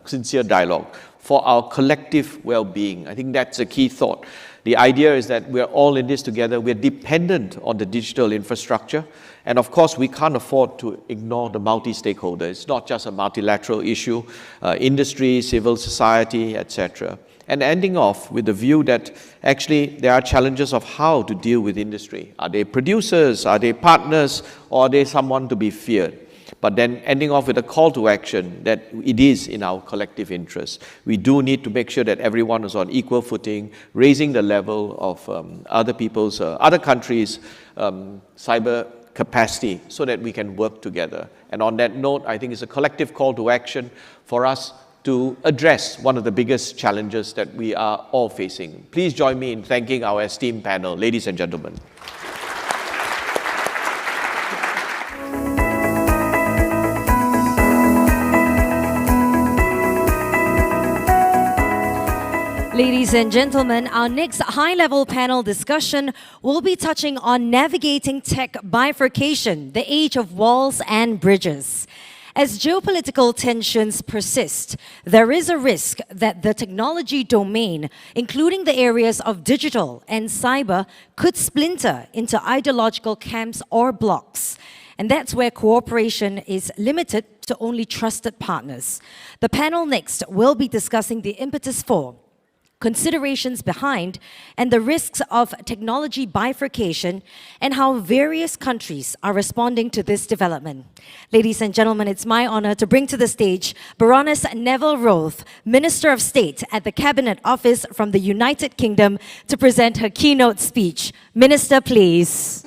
sincere dialogue for our collective well-being. I think that's a key thought. The idea is that we're all in this together. We're dependent on the digital infrastructure. And of course, we can't afford to ignore the multi-stakeholder. It's not just a multilateral issue, industry, civil society, etc. And ending off with the view that actually there are challenges of how to deal with industry. Are they producers? Are they partners? Or are they someone to be feared? But then ending off with a call to action that it is in our collective interest. We do need to make sure that everyone is on equal footing, raising the level of other countries' cyber capacity so that we can work together. And on that note, I think it's a collective call to action for us to address one of the biggest challenges that we are all facing. Please join me in thanking our esteemed panel, ladies and gentlemen. Ladies and gentlemen, our next high-level panel discussion will be touching on navigating tech bifurcation, the age of walls and bridges. As geopolitical tensions persist, there is a risk that the technology domain, including the areas of digital and cyber, could splinter into ideological camps or blocks. And that's where cooperation is limited to only trusted partners. The panel next will be discussing the impetus for, considerations behind, and the risks of technology bifurcation, and how various countries are responding to this development. Ladies and gentlemen, it's my honor to bring to the stage Baroness Neville Roth, Minister of State at the Cabinet Office from the United Kingdom, to present her keynote speech. Minister, please.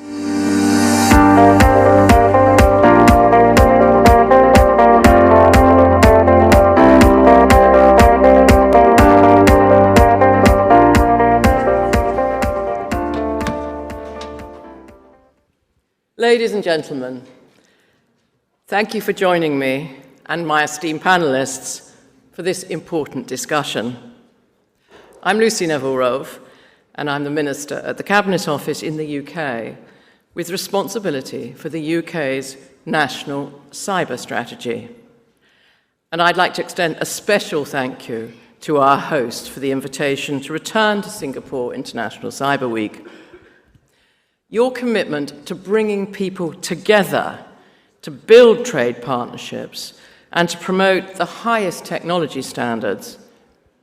Ladies and gentlemen, thank you for joining me and my esteemed panelists for this important discussion. I'm Lucy Neville-Rowe, and I'm the Minister at the Cabinet Office in the UK with responsibility for the UK's national cyber strategy. And I'd like to extend a special thank you to our host for the invitation to return to Singapore International Cyber Week. Your commitment to bringing people together to build trade partnerships and to promote the highest technology standards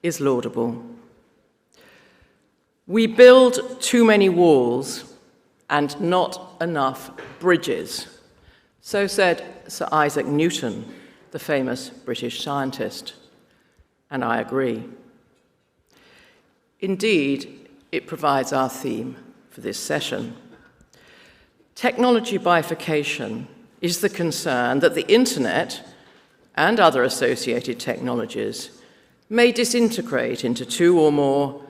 is laudable. We build too many walls and not enough bridges, so said Sir Isaac Newton, the famous British scientist, and I agree. Indeed, it provides our theme for this session. Technology bifurcation is the concern that the internet and other associated technologies may disintegrate into two or more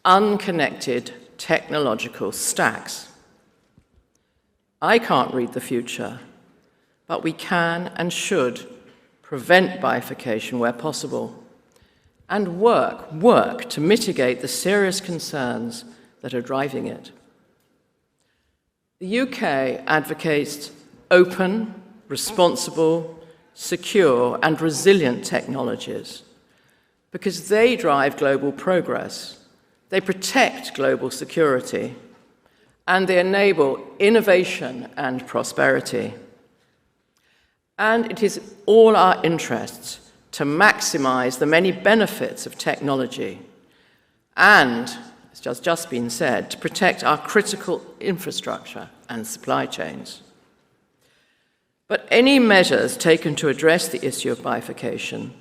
unconnected technological stacks. I can't read the future, but we can and should prevent bifurcation where possible and work to mitigate the serious concerns that are driving it. The UK advocates open, responsible, secure, and resilient technologies because they drive global progress, they protect global security, and they enable innovation and prosperity. And it is all our interests to maximize the many benefits of technology and, as has just been said, to protect our critical infrastructure and supply chains. But any measures taken to address the issue of bifurcation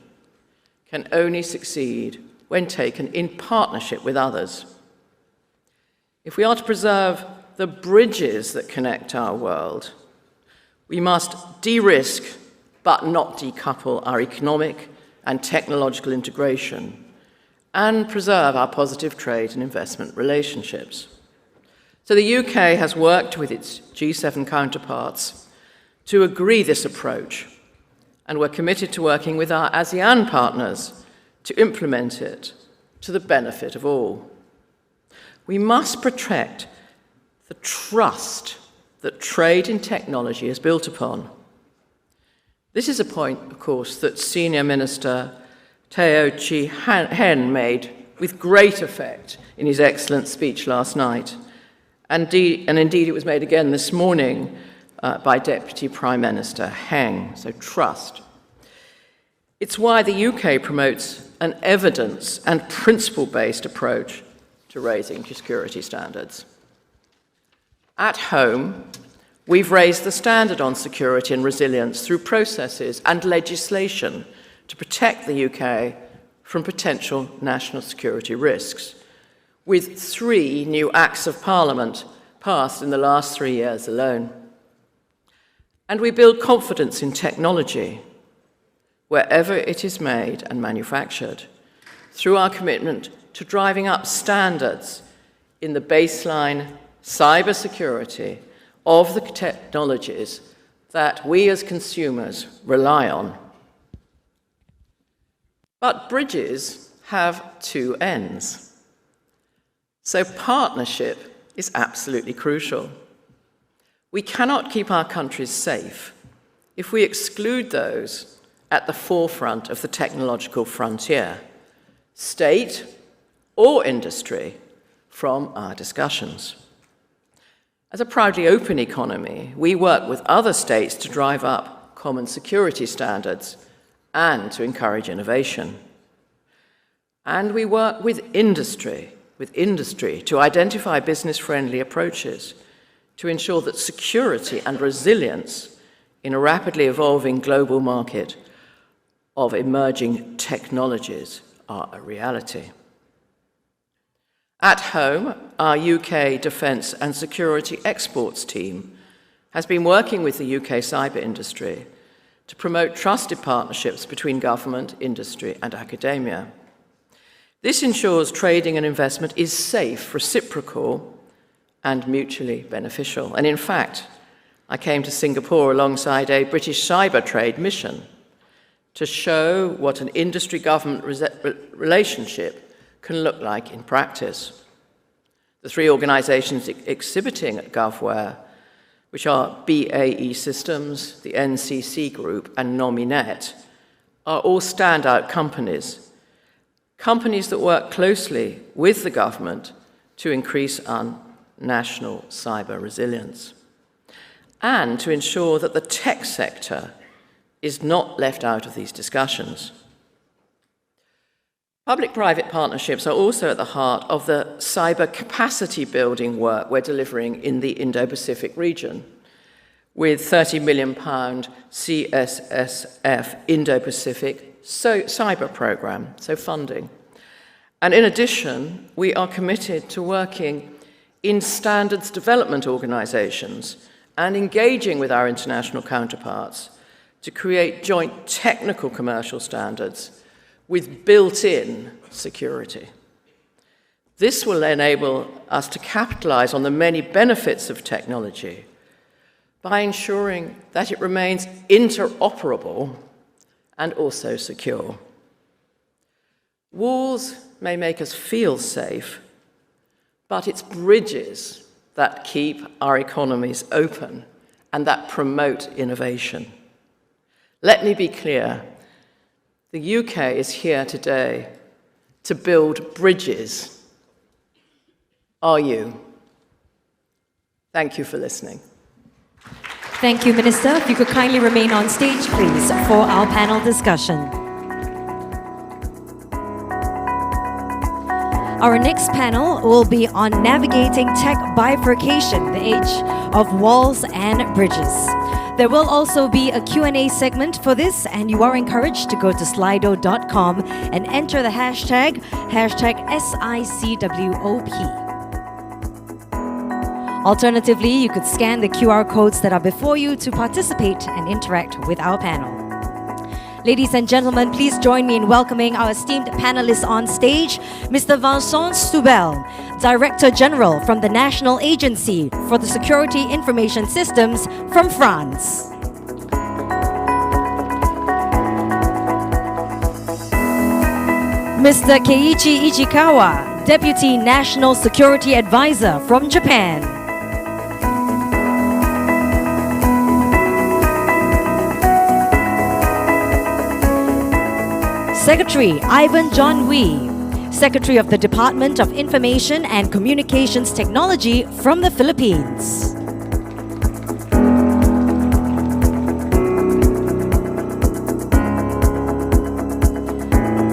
can only succeed when taken in partnership with others. If we are to preserve the bridges that connect our world, we must de-risk but not decouple our economic and technological integration and preserve our positive trade and investment relationships. So the UK has worked with its G7 counterparts to agree this approach, and we're committed to working with our ASEAN partners to implement it to the benefit of all. We must protect the trust that trade in technology is built upon. This is a point, of course, that Senior Minister Teo Chi Heng made with great effect in his excellent speech last night. And indeed, it was made again this morning by Deputy Prime Minister Heng, so trust. It's why the UK promotes an evidence and principle-based approach to raising security standards. At home, we've raised the standard on security and resilience through processes and legislation to protect the UK from potential national security risks, with 3 new Acts of Parliament passed in the last 3 years alone. And we build confidence in technology wherever it is made and manufactured through our commitment to driving up standards in the baseline cybersecurity of the technologies that we as consumers rely on. But bridges have two ends. So partnership is absolutely crucial. We cannot keep our countries safe if we exclude those at the forefront of the technological frontier, state or industry, from our discussions. As a proudly open economy, we work with other states to drive up common security standards and to encourage innovation. And we work with industry to identify business-friendly approaches to ensure that security and resilience in a rapidly evolving global market of emerging technologies are a reality. At home, our UK Defence and Security Exports team has been working with the UK cyber industry to promote trusted partnerships between government, industry, and academia. This ensures trading and investment is safe, reciprocal, and mutually beneficial. And in fact, I came to Singapore alongside a British cyber trade mission to show what an industry-government relationship can look like in practice. The three organisations exhibiting at GovWare, which are BAE Systems, the NCC Group, and Nominet, are all standout companies that work closely with the government to increase our national cyber resilience and to ensure that the tech sector is not left out of these discussions. Public-private partnerships are also at the heart of the cyber capacity building work we're delivering in the Indo-Pacific region, with £30 million CSSF Indo-Pacific cyber program, so funding. And in addition, we are committed to working in standards development organisations and engaging with our international counterparts to create joint technical commercial standards with built-in security. This will enable us to capitalize on the many benefits of technology by ensuring that it remains interoperable and also secure. Walls may make us feel safe, but it's bridges that keep our economies open and that promote innovation. Let me be clear. The UK is here today to build bridges. Are you? Thank you for listening. Thank you, Minister. If you could kindly remain on stage, please, for our panel discussion. Our next panel will be on navigating tech bifurcation, the age of walls and bridges. There will also be a Q&A segment for this, and you are encouraged to go to slido.com and enter the hashtag SICWOP. Alternatively, you could scan the QR codes that are before you to participate and interact with our panel. Ladies and gentlemen, please join me in welcoming our esteemed panelists on stage. Mr. Vincent Soubel, Director General from the National Agency for the Security Information Systems from France. Mr. Keiichi Ichikawa, Deputy National Security Advisor from Japan. Secretary Ivan John Wee, Secretary of the Department of Information and Communications Technology from the Philippines.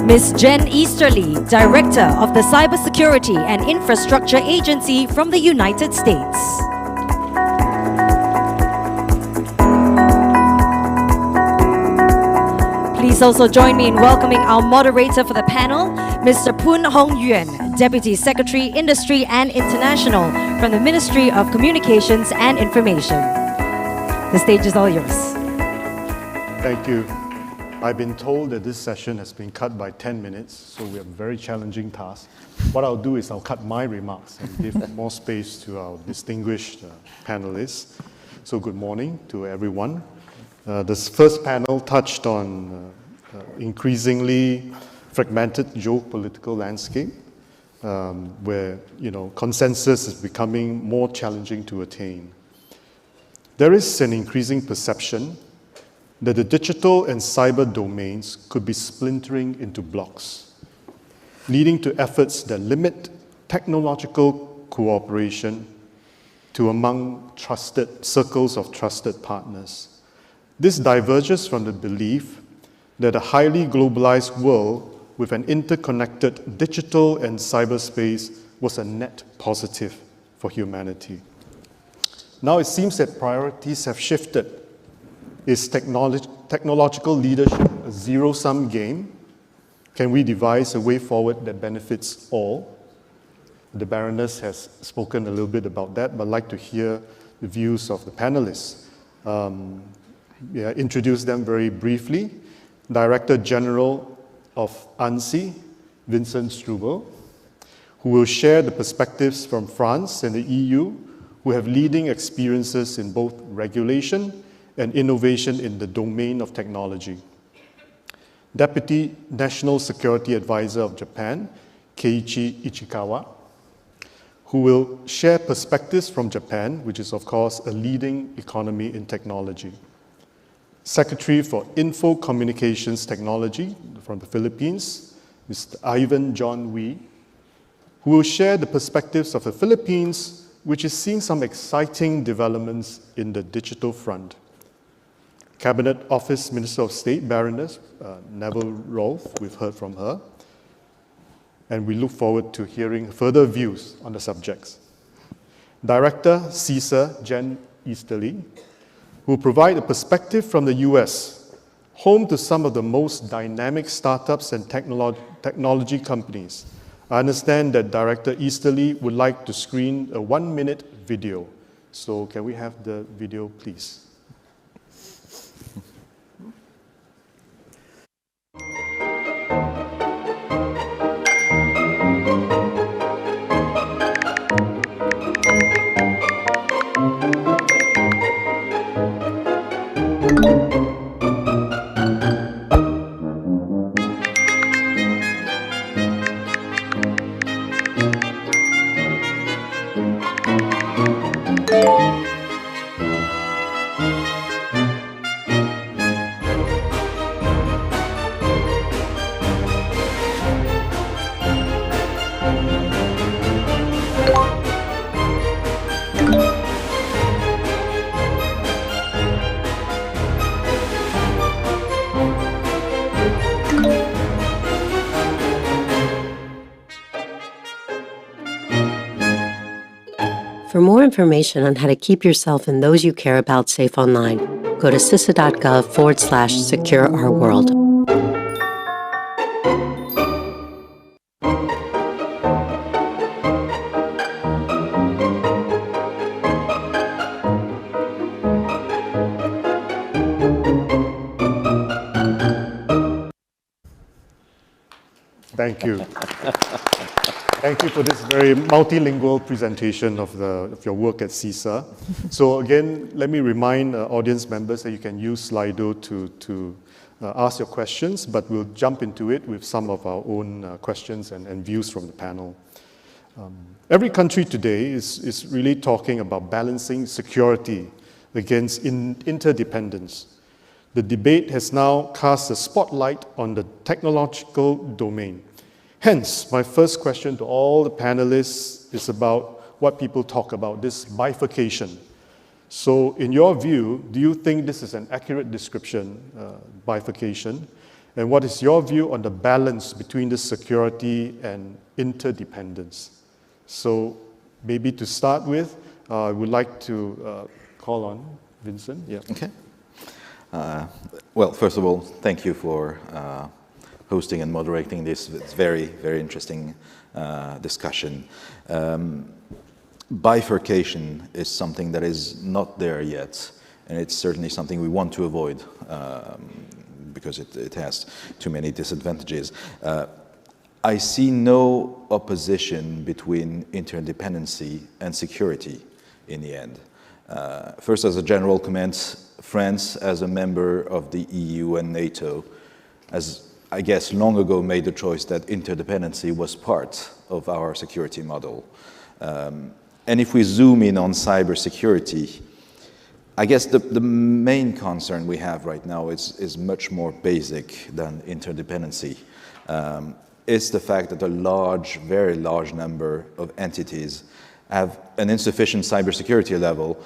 Ms. Jen Easterly, Director of the Cybersecurity and Infrastructure Agency from the United States. Please also join me in welcoming our moderator for the panel, Mr. Poon Hong Yuan, Deputy Secretary, Industry and International from the Ministry of Communications and Information. The stage is all yours. Thank you. I've been told that this session has been cut by 10 minutes, so we have a very challenging task. What I'll do is I'll cut my remarks and give more space to our distinguished panelists. So good morning to everyone. This first panel touched on increasingly fragmented geopolitical landscape, where consensus is becoming more challenging to attain. There is an increasing perception that the digital and cyber domains could be splintering into blocks, leading to efforts that limit technological cooperation to among trusted circles of trusted partners. This diverges from the belief that a highly globalized world with an interconnected digital and cyberspace was a net positive for humanity. Now it seems that priorities have shifted. Is technological leadership a zero-sum game? Can we devise a way forward that benefits all? The Baroness has spoken a little bit about that, but I'd like to hear the views of the panelists. Introduce them very briefly. Director General of ANSI, Vincent Strubel, who will share the perspectives from France and the EU, who have leading experiences in both regulation and innovation in the domain of technology. Deputy National Security Advisor of Japan, Keiichi Ichikawa, who will share perspectives from Japan, which is of course a leading economy in technology. Secretary for Info Communications Technology from the Philippines, Mr. Ivan John Wee, who will share the perspectives of the Philippines, which is seeing some exciting developments in the digital front. Cabinet Office Minister of State, Baroness Neville Rolfe, we've heard from her, and we look forward to hearing further views on the subjects. Director CISA, Jen Easterly, who will provide a perspective from the US, home to some of the most dynamic startups and technology companies. I understand that Director Easterly would like to screen a 1-minute video. So can we have the video, please? For more information on how to keep yourself and those you care about safe online, go to cisa.gov/secure our world. Thank you. Thank you for this very multilingual presentation of your work at CISA. So again, let me remind audience members that you can use Slido to ask your questions, but we'll jump into it with some of our own questions and views from the panel. Every country today is really talking about balancing security against interdependence. The debate has now cast a spotlight on the technological domain. Hence, my first question to all the panelists is about what people talk about, this bifurcation. So in your view, do you think this is an accurate description, bifurcation? And what is your view on the balance between the security and interdependence? So maybe to start with, I would like to call on Vincent. Yeah. Okay. Well, first of all, thank you for hosting and moderating this very, very interesting discussion. Bifurcation is something that is not there yet And it's certainly something we want to avoid because it has too many disadvantages. I see no opposition between interdependency and security in the end. First, as a general comment, France, as a member of the EU and NATO, has, I guess, long ago made the choice that interdependency was part of our security model. And if we zoom in on cybersecurity, I guess the main concern we have right now is much more basic than interdependency. It's the fact that a large, very large number of entities have an insufficient cybersecurity level,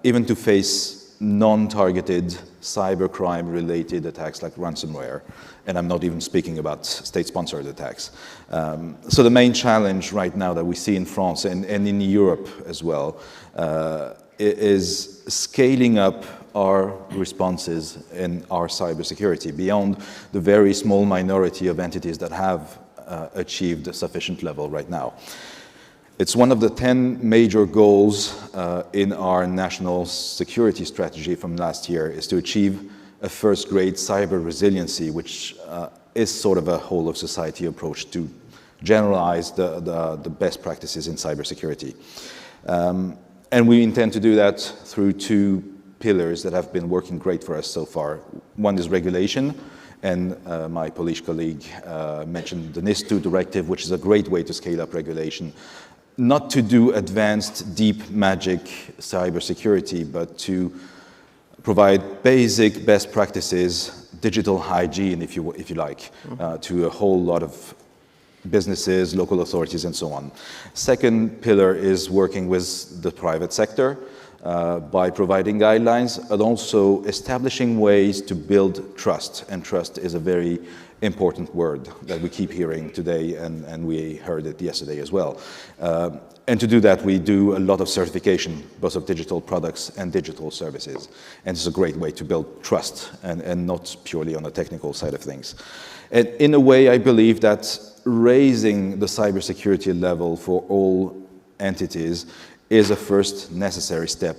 even to face non-targeted cybercrime-related attacks like ransomware. And I'm not even speaking about state-sponsored attacks. So the main challenge right now that we see in France and in Europe as well is scaling up our responses in our cybersecurity beyond the very small minority of entities that have achieved a sufficient level right now. It's one of the 10 major goals in our national security strategy from last year is to achieve a first-grade cyber resiliency, which is sort of a whole-of-society approach to generalize the best practices in cybersecurity. And we intend to do that through two pillars that have been working great for us so far. One is regulation, and my Polish colleague mentioned the NIS2 directive, which is a great way to scale up regulation. Not to do advanced, deep magic cybersecurity, but to provide basic best practices, digital hygiene, if you like, to a whole lot of businesses, local authorities, and so on. Second pillar is working with the private sector by providing guidelines and also establishing ways to build trust. And trust is a very important word that we keep hearing today, and we heard it yesterday as well. And to do that, we do a lot of certification, both of digital products and digital services. And it's a great way to build trust and not purely on the technical side of things. And in a way, I believe that raising the cybersecurity level for all entities is a first necessary step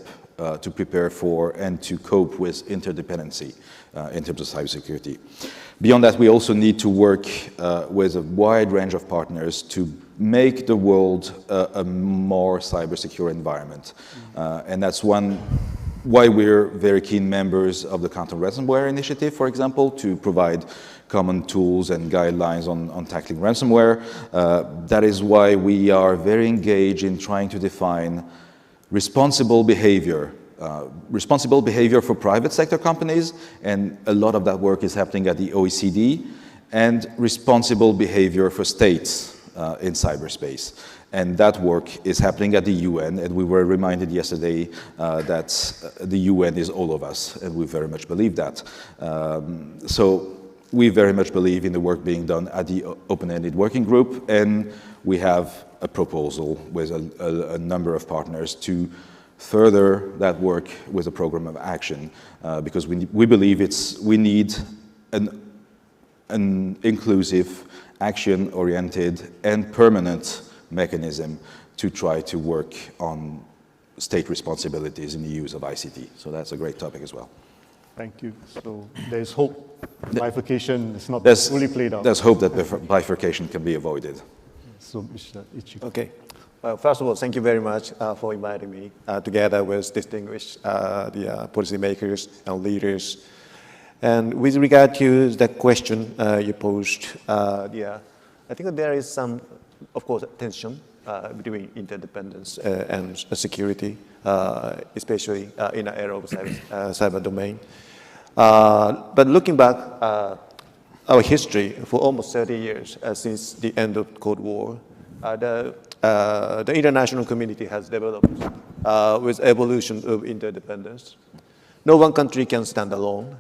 to prepare for and to cope with interdependency in terms of cybersecurity. Beyond that, we also need to work with a wide range of partners to make the world a more cybersecure environment. And that's why we're very keen members of the Counter-Ransomware Initiative, for example, to provide common tools and guidelines on tackling ransomware. That is why we are very engaged in trying to define responsible behavior for private sector companies, and a lot of that work is happening at the OECD, and responsible behavior for states in cyberspace. And that work is happening at the UN, and we were reminded yesterday that the UN is all of us, and we very much believe that. So we very much believe in the work being done at the open-ended working group, and we have a proposal with a number of partners to further that work with a program of action, because we believe we need an inclusive, action-oriented, and permanent mechanism to try to work on state responsibilities in the use of ICT. So that's a great topic as well. Thank you. So there's hope. Bifurcation is not fully played out. There's hope that bifurcation can be avoided. So, Mr. Ichiko. Okay. Well, first of all, thank you very much for inviting me together with distinguished policymakers and leaders. And with regard to the question you posed, I think that there is some, of course, tension between interdependence and security, especially in the era of cyber domain. But looking back, our history for almost 30 years since the end of the Cold War, the international community has developed with evolution of interdependence. No one country can stand alone.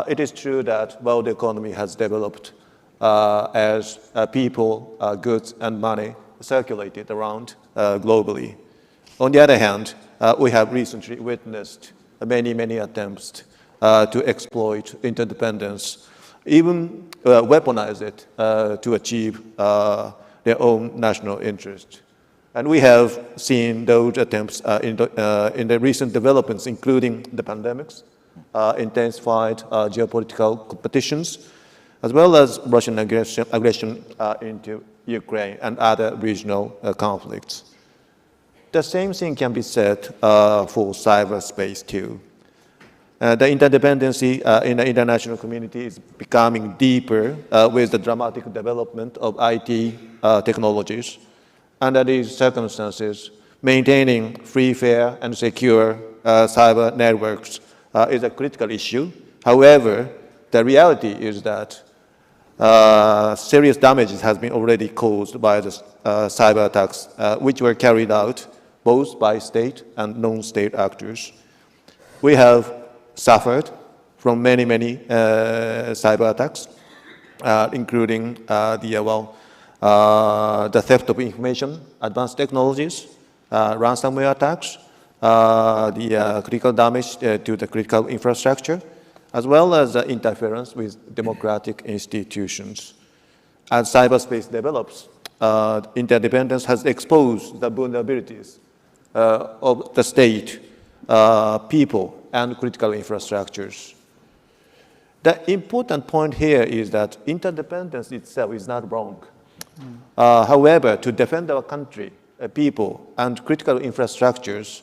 It is true that world economy has developed as people, goods, and money circulated around globally. On the other hand, we have recently witnessed many attempts to exploit interdependence, even weaponize it to achieve their own national interest. And we have seen those attempts in the recent developments, including the pandemics, intensified geopolitical competitions, as well as Russian aggression into Ukraine and other regional conflicts. The same thing can be said for cyberspace too. The interdependency in the international community is becoming deeper with the dramatic development of IT technologies. Under these circumstances, maintaining free, fair, and secure cyber networks is a critical issue. However, the reality is that serious damages has been already caused by the cyber attacks, which were carried out both by state and non-state actors. We have suffered from many cyber attacks, including the theft of information, advanced technologies, ransomware attacks, the critical damage to the critical infrastructure, as well as interference with democratic institutions. As cyberspace develops, interdependence has exposed the vulnerabilities of the state, people, and critical infrastructures. The important point here is that interdependence itself is not wrong. However, to defend our country, people, and critical infrastructures,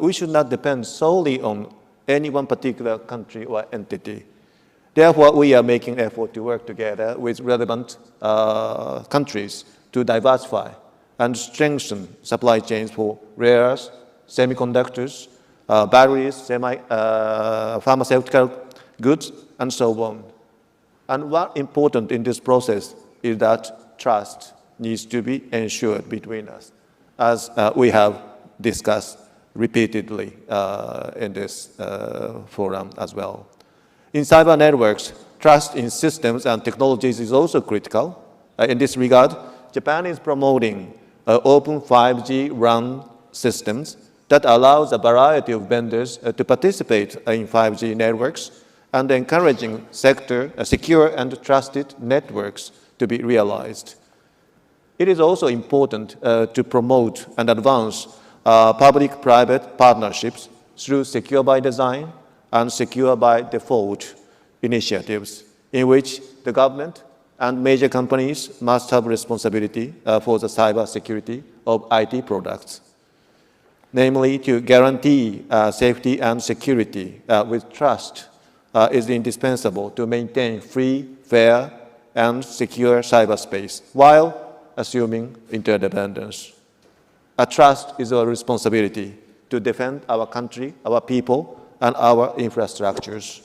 we should not depend solely on any one particular country or entity. Therefore, we are making effort to work together with relevant countries to diversify and strengthen supply chains for rare earths, semiconductors, batteries, pharmaceutical goods, and so on. And what's important in this process is that trust needs to be ensured between us, as we have discussed repeatedly in this forum as well. In cyber networks, trust in systems and technologies is also critical. In this regard, Japan is promoting open 5G RAN systems that allows a variety of vendors to participate in 5G networks and encouraging secure and trusted networks to be realized. It is also important to promote and advance public-private partnerships through secure by design and secure by default initiatives, in which the government and major companies must have responsibility for the cyber security of IT products, namely to guarantee safety and security with trust is indispensable to maintain free, fair, and secure cyberspace while assuming interdependence. A trust is our responsibility to defend our country, our people, and our infrastructures.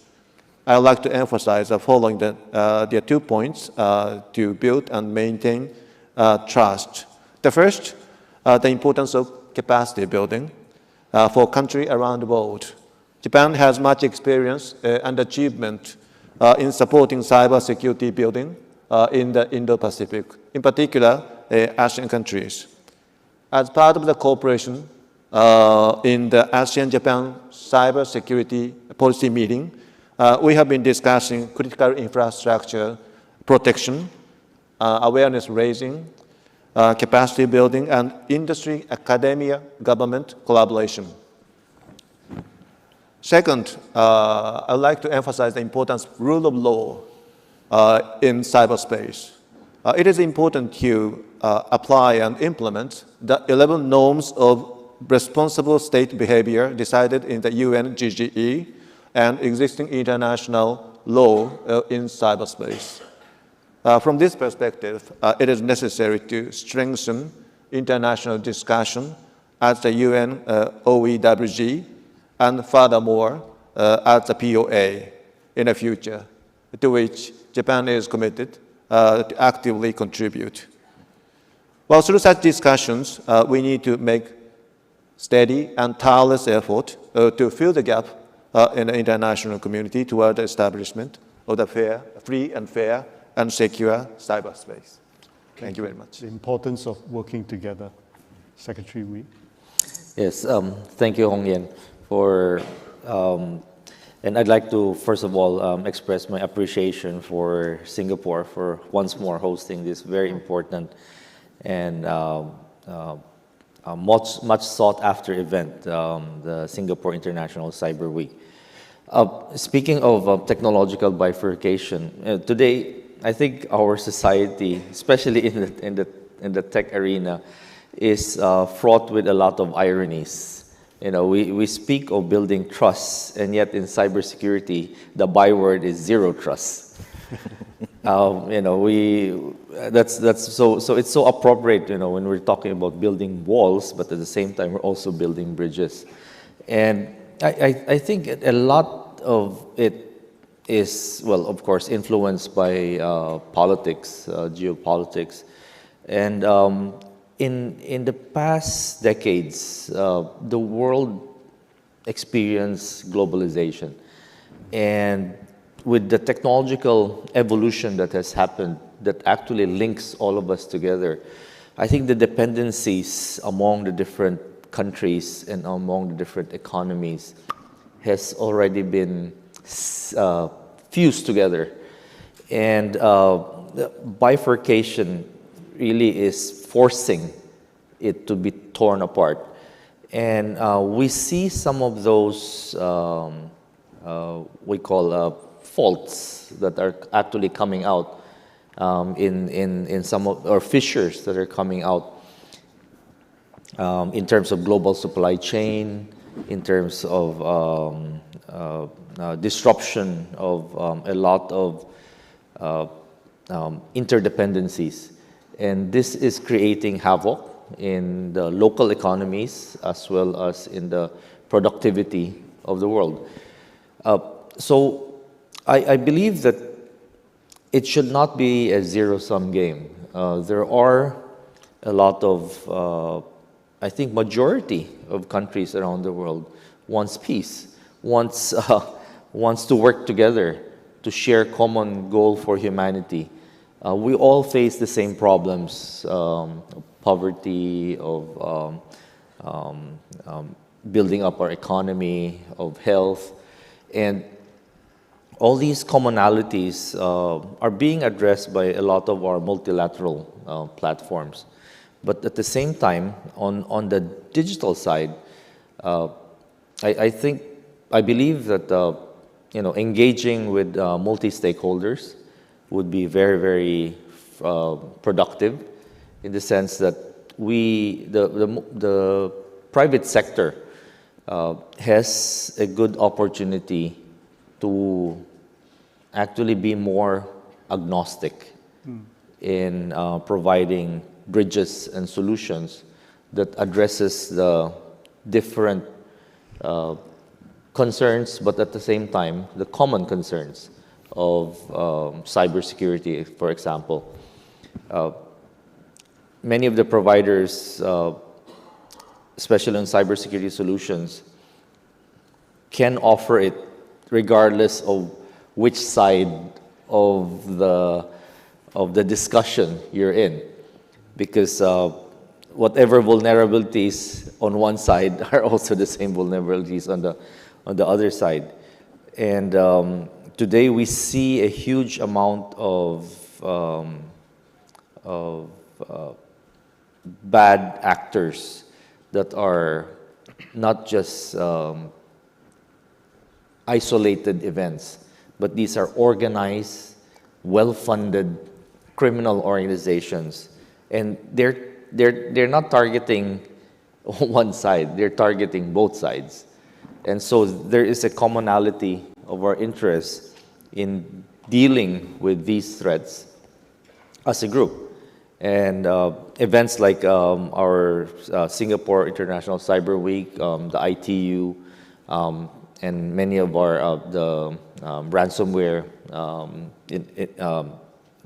I would like to emphasize the following: there are 2 points to build and maintain trust. The first, the importance of capacity building for countries around the world. Japan has much experience and achievement in supporting cyber security building in the Indo-Pacific, in particular ASEAN countries. As part of the cooperation in the ASEAN-Japan Cyber Security Policy Meeting, we have been discussing critical infrastructure protection, awareness raising, capacity building, and industry, academia, government collaboration. Second, I'd like to emphasize the importance of rule of law in cyberspace. It is important to apply and implement the 11 norms of responsible state behavior decided in the UN GGE and existing international law in cyberspace. From this perspective, it is necessary to strengthen international discussion at the UN OEWG and furthermore at the POA in the future, to which Japan is committed to actively contribute. Well, through such discussions, we need to make steady and tireless effort to fill the gap in the international community toward the establishment of the free and fair and secure cyberspace. Thank you very much. The importance of working together. Secretary Wee. Yes, thank you, Hong Yen, for, and I'd like to, first of all, express my appreciation for Singapore for once more hosting this very important and much sought after event, the Singapore International Cyber Week. Speaking of technological bifurcation, today I think our society, especially in the tech arena, is fraught with a lot of ironies. We speak of building trust, and yet in cybersecurity, the byword is zero trust. That's so it's so appropriate, when we're talking about building walls, but at the same time, we're also building bridges. And I think a lot of it is, well, of course, influenced by politics, geopolitics. And in the past decades, the world experienced globalization. And with the technological evolution that has happened, that actually links all of us together, I think the dependencies among the different countries and among the different economies has already been fused together. And the bifurcation really is forcing it to be torn apart. And we see some of those we call faults that are actually coming out in some of, or fissures that are coming out in terms of global supply chain, in terms of disruption of a lot of interdependencies. And this is creating havoc in the local economies as well as in the productivity of the world. So I believe that it should not be a zero-sum game. There are a lot of, I think, majority of countries around the world wants peace, wants to work together to share common goal for humanity. We all face the same problems, poverty, of building up our economy, of health, and all these commonalities are being addressed by a lot of our multilateral platforms. But at the same time, on the digital side, I believe that engaging with multi-stakeholders would be very, very productive, in the sense that the private sector has a good opportunity to actually be more agnostic in providing bridges and solutions that addresses the different concerns, but at the same time, the common concerns of cybersecurity, for example. Many of the providers, especially in cybersecurity solutions, can offer it regardless of which side of the discussion you're in, because whatever vulnerabilities on one side are also the same vulnerabilities on the other side. And today we see a huge amount of bad actors that are not just isolated events, but these are organized, well-funded criminal organizations, and they're not targeting one side; they're targeting both sides. And so there is a commonality of our interests in dealing with these threats as a group. And events like our Singapore International Cyber Week, the ITU, and many of our the ransomware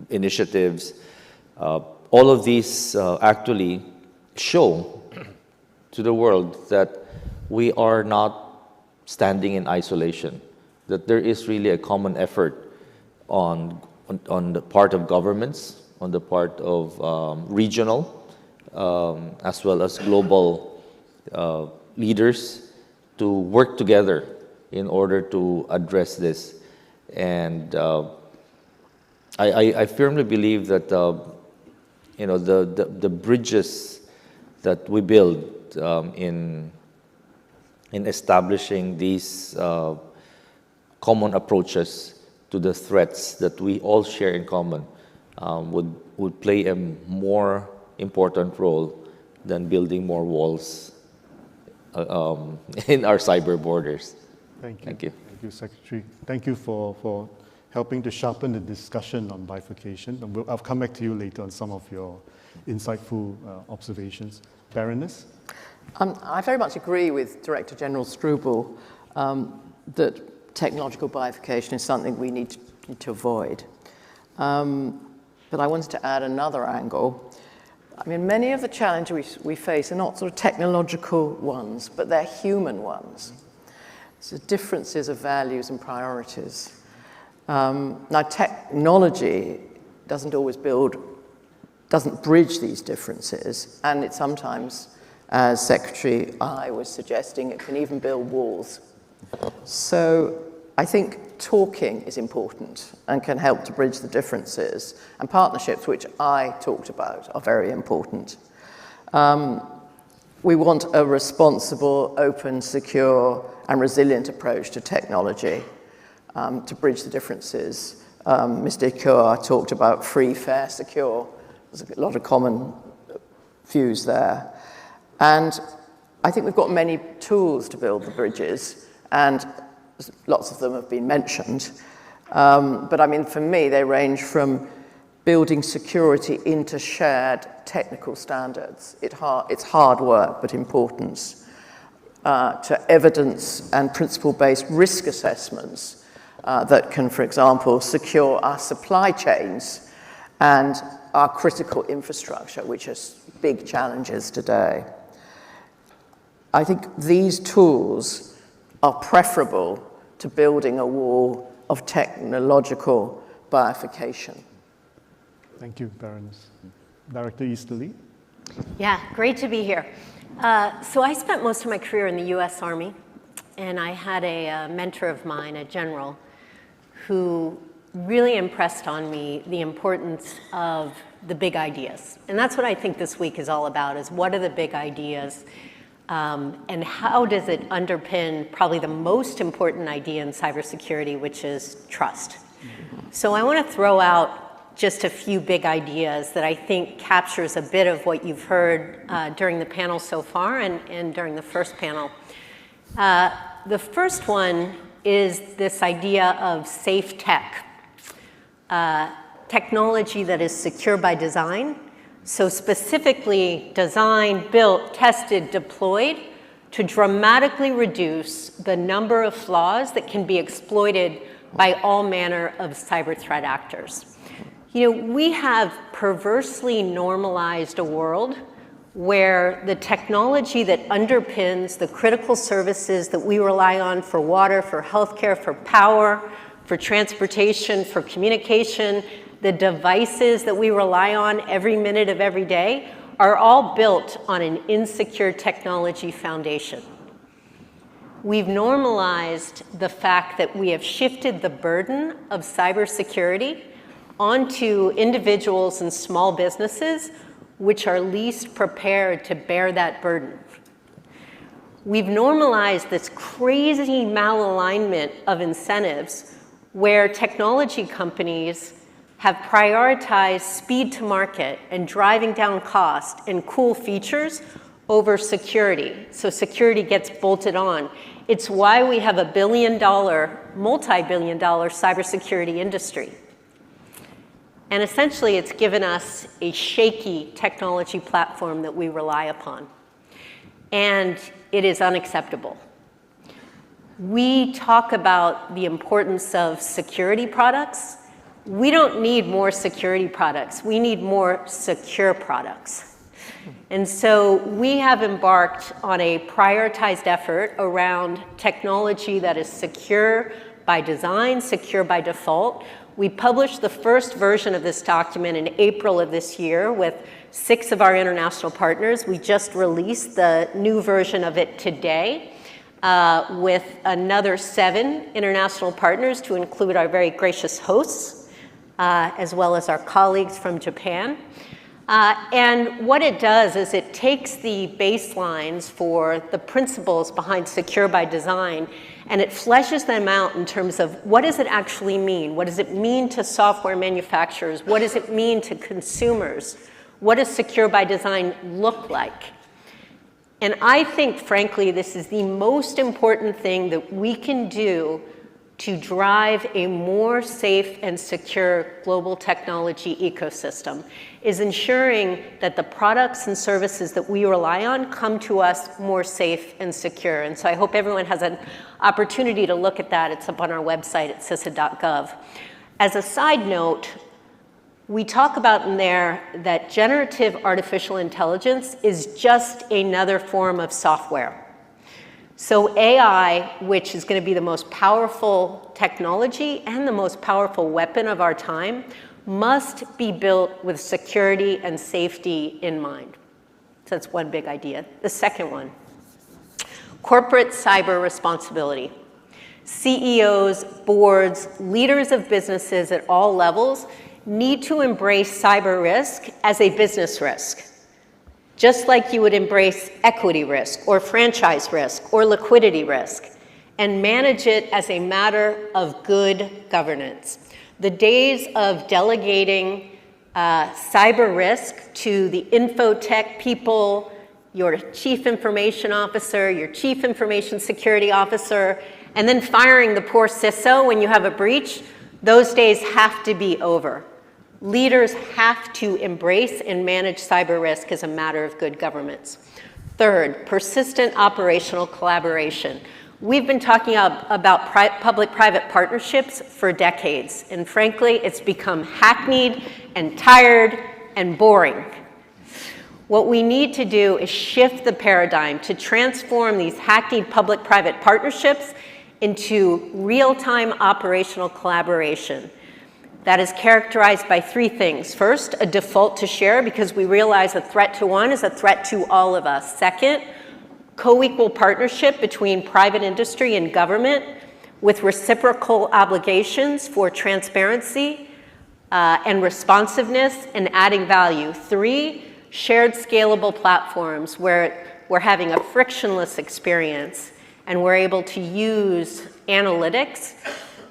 initiatives, all of these actually show to the world that we are not standing in isolation, that there is really a common effort on the part of governments, on the part of regional as well as global leaders to work together in order to address this. And I firmly believe that the bridges that we build in establishing these common approaches to the threats that we all share in common would play a more important role than building more walls in our cyber borders. Thank you. Thank you. Thank you, Secretary. Thank you for helping to sharpen the discussion on bifurcation. I'll come back to you later on some of your insightful observations. Baroness? I very much agree with Director General Struble that technological bifurcation is something we need to avoid. But I wanted to add another angle. I mean, many of the challenges we face are not sort of technological ones, but they're human ones. So differences of values and priorities. Now, technology doesn't bridge these differences, and it sometimes, as Secretary I was suggesting, it can even build walls. So I think talking is important and can help to bridge the differences, and partnerships, which I talked about, are very important. We want a responsible, open, secure, and resilient approach to technology to bridge the differences. Mr. Keat talked about free, fair, secure. There's a lot of common views there. And I think we've got many tools to build the bridges, and lots of them have been mentioned. But I mean, for me, they range from building security into shared technical standards. It's hard work, but important. To evidence and principle-based risk assessments that can, for example, secure our supply chains and our critical infrastructure, which is big challenges today. I think these tools are preferable to building a wall of technological bifurcation. Thank you, Baroness. Director Easterly? Yeah, great to be here. So I spent most of my career in the US Army, and I had a mentor of mine, a general, who really impressed on me the importance of the big ideas. And that's what I think this week is all about, is what are the big ideas, and how does it underpin probably the most important idea in cybersecurity, which is trust. So I want to throw out just a few big ideas that I think captures a bit of what you've heard during the panel so far and during the first panel. The first one is this idea of safe tech. Technology that is secure by design. So specifically designed, built, tested, deployed to dramatically reduce the number of flaws that can be exploited by all manner of cyber threat actors. You know, we have perversely normalized a world where the technology that underpins the critical services that we rely on for water, for healthcare, for power, for transportation, for communication, the devices that we rely on every minute of every day are all built on an insecure technology foundation. We've normalized the fact that we have shifted the burden of cybersecurity onto individuals and small businesses which are least prepared to bear that burden. We've normalized this crazy malalignment of incentives where technology companies have prioritized speed to market and driving down cost and cool features over security. So security gets bolted on. It's why we have a multi-billion-dollar cybersecurity industry. And essentially, it's given us a shaky technology platform that we rely upon. And it is unacceptable. We talk about the importance of security products. We don't need more security products. We need more secure products. And so we have embarked on a prioritized effort around technology that is secure by design, secure by default. We published the first version of this document in April of this year with 6 of our international partners. We just released the new version of it today with another 7 international partners to include our very gracious hosts, as well as our colleagues from Japan. And what it does is it takes the baselines for the principles behind secure by design and it fleshes them out in terms of what does it actually mean? What does it mean to software manufacturers? What does it mean to consumers? What does secure by design look like? And I think, frankly, this is the most important thing that we can do to drive a more safe and secure global technology ecosystem, is ensuring that the products and services that we rely on come to us more safe and secure. And so I hope everyone has an opportunity to look at that. It's up on our website at CISA.gov. As a side note, we talk about in there that generative artificial intelligence is just another form of software. So AI, which is going to be the most powerful technology and the most powerful weapon of our time, must be built with security and safety in mind. So that's one big idea. The second one, corporate cyber responsibility. CEOs, boards, leaders of businesses at all levels need to embrace cyber risk as a business risk, just like you would embrace equity risk or franchise risk or liquidity risk, and manage it as a matter of good governance. The days of delegating cyber risk to the infotech people, your chief information officer, your chief information security officer, and then firing the poor CISO when you have a breach, those days have to be over. Leaders have to embrace and manage cyber risk as a matter of good governance. Third, persistent operational collaboration. We've been talking about public-private partnerships for decades, and frankly, it's become hackneyed and tired and boring. What we need to do is shift the paradigm to transform these hackneyed public-private partnerships into real-time operational collaboration. That is characterized by three things. First, a default to share, because we realize a threat to one is a threat to all of us. Second, co-equal partnership between private industry and government with reciprocal obligations for transparency and responsiveness and adding value. Three, shared scalable platforms where we're having a frictionless experience and we're able to use analytics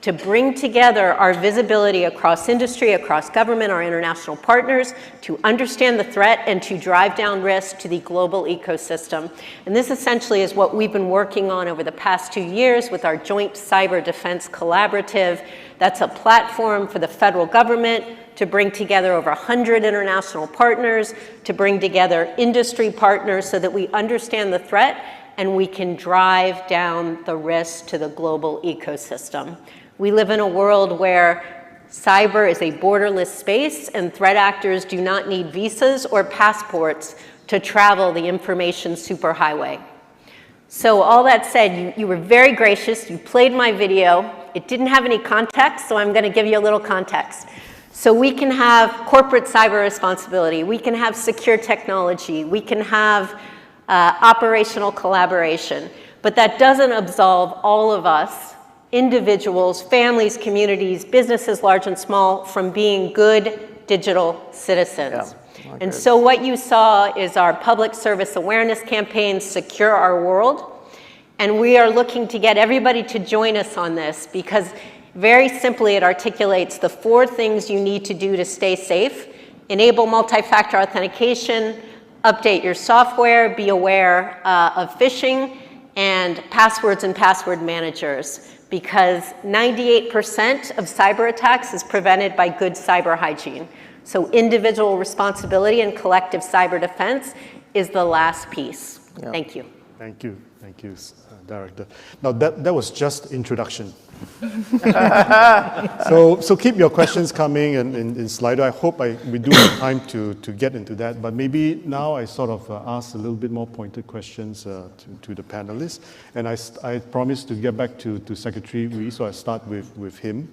to bring together our visibility across industry, across government, our international partners, to understand the threat and to drive down risk to the global ecosystem. And this essentially is what we've been working on over the past 2 years with our Joint Cyber Defense Collaborative. That's a platform for the federal government to bring together over 100 international partners, to bring together industry partners so that we understand the threat and we can drive down the risk to the global ecosystem. We live in a world where cyber is a borderless space and threat actors do not need visas or passports to travel the information superhighway. So all that said, you were very gracious. You played my video. It didn't have any context, so I'm going to give you a little context. So we can have corporate cyber responsibility. We can have secure technology. We can have operational collaboration. But that doesn't absolve all of us, individuals, families, communities, businesses large and small, from being good digital citizens. Yeah, and so what you saw is our public service awareness campaign, Secure Our World. And we are looking to get everybody to join us on this because very simply it articulates the 4 things you need to do to stay safe: enable multi-factor authentication, update your software, be aware of phishing, and passwords and password managers. Because 98% of cyber attacks is prevented by good cyber hygiene. So individual responsibility and collective cyber defense is the last piece. Yeah. Thank you. Thank you, Director. Now that was just introduction. so keep your questions coming in Slido. I hope we do have time to get into that, but maybe now I sort of ask a little bit more pointed questions to the panelists, and I promised to get back to Secretary Wee, so I start with him.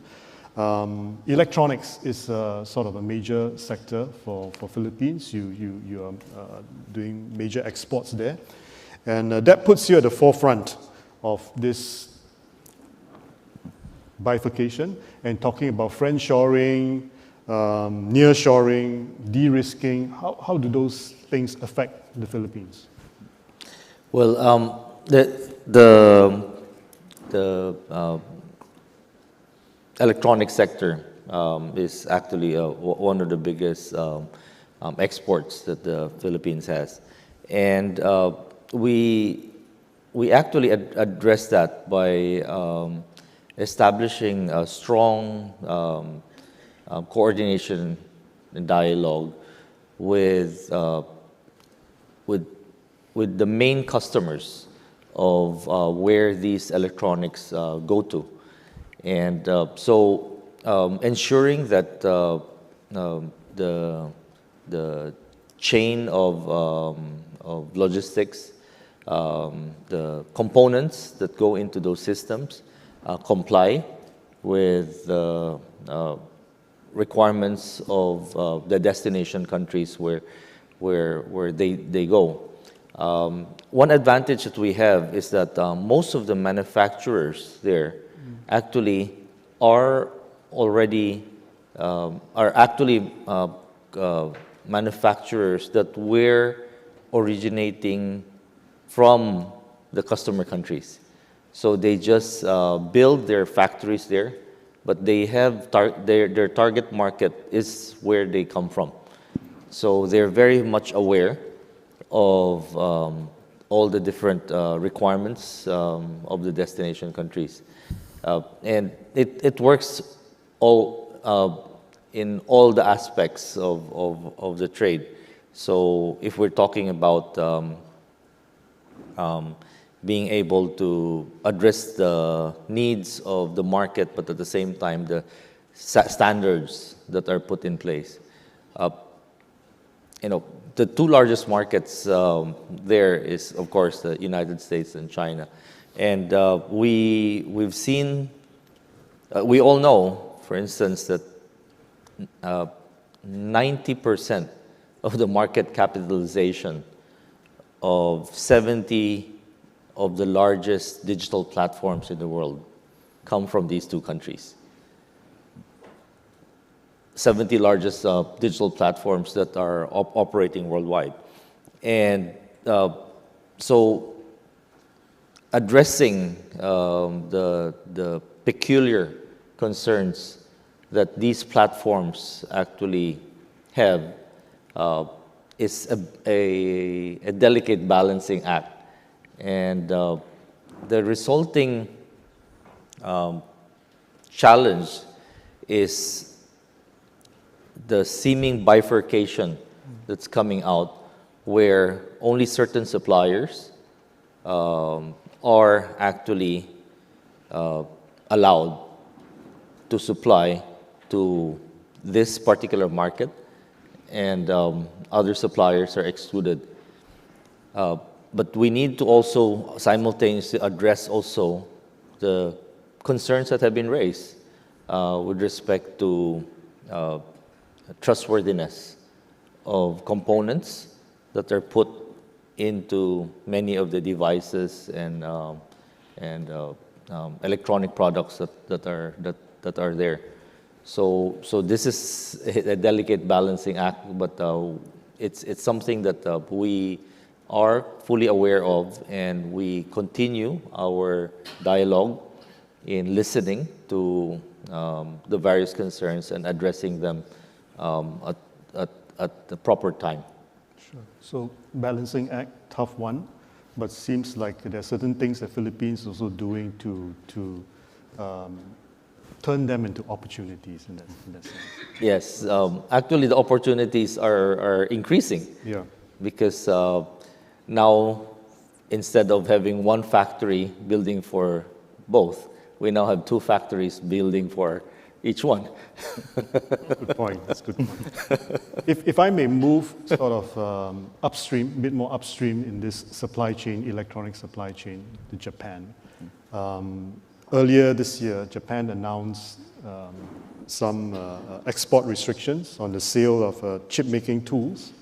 Electronics is sort of a major sector for Philippines. You are doing major exports there, and that puts you at the forefront of this bifurcation and talking about friendshoring, nearshoring, de-risking? How do those things affect the Philippines? Well, the electronic sector is actually one of the biggest exports that the Philippines has. And we actually address that by establishing a strong coordination and dialogue with the main customers of where these electronics go to. And so ensuring that the chain of logistics, the components that go into those systems comply with the requirements of the destination countries where they go. One advantage that we have is that most of the manufacturers there actually are already manufacturers that were originating from the customer countries. So they just build their factories there, but they have their target market is where they come from. So they're very much aware of all the different requirements of the destination countries. And it works in all the aspects of the trade. So if we're talking about being able to address the needs of the market, but at the same time the standards that are put in place. The two largest markets there is, of course, the United States and China. And we've seen, we all know, for instance, that 90% of the market capitalization of 70 of the largest digital platforms in the world come from these two countries. 70 largest digital platforms that are operating worldwide. And so addressing the peculiar concerns that these platforms actually have is a delicate balancing act. And the resulting challenge is the seeming bifurcation that's coming out, where only certain suppliers are actually allowed to supply to this particular market, and other suppliers are excluded. But we need to also simultaneously address also the concerns that have been raised with respect to trustworthiness of components that are put into many of the devices and electronic products that are there. So this is a delicate balancing act, but it's something that we are fully aware of, and we continue our dialogue in listening to the various concerns and addressing them at the proper time. Sure. So balancing act, tough one, but seems like there are certain things the Philippines is also doing to turn them into opportunities in that sense. Yes, actually the opportunities are increasing. Yeah. Because now, instead of having one factory building for both, we now have two factories building for each one. Good point. That's a good point. If I may move sort of upstream, a bit more upstream in this supply chain, electronic supply chain, to Japan. Earlier this year, Japan announced some export restrictions on the sale of chip-making tools.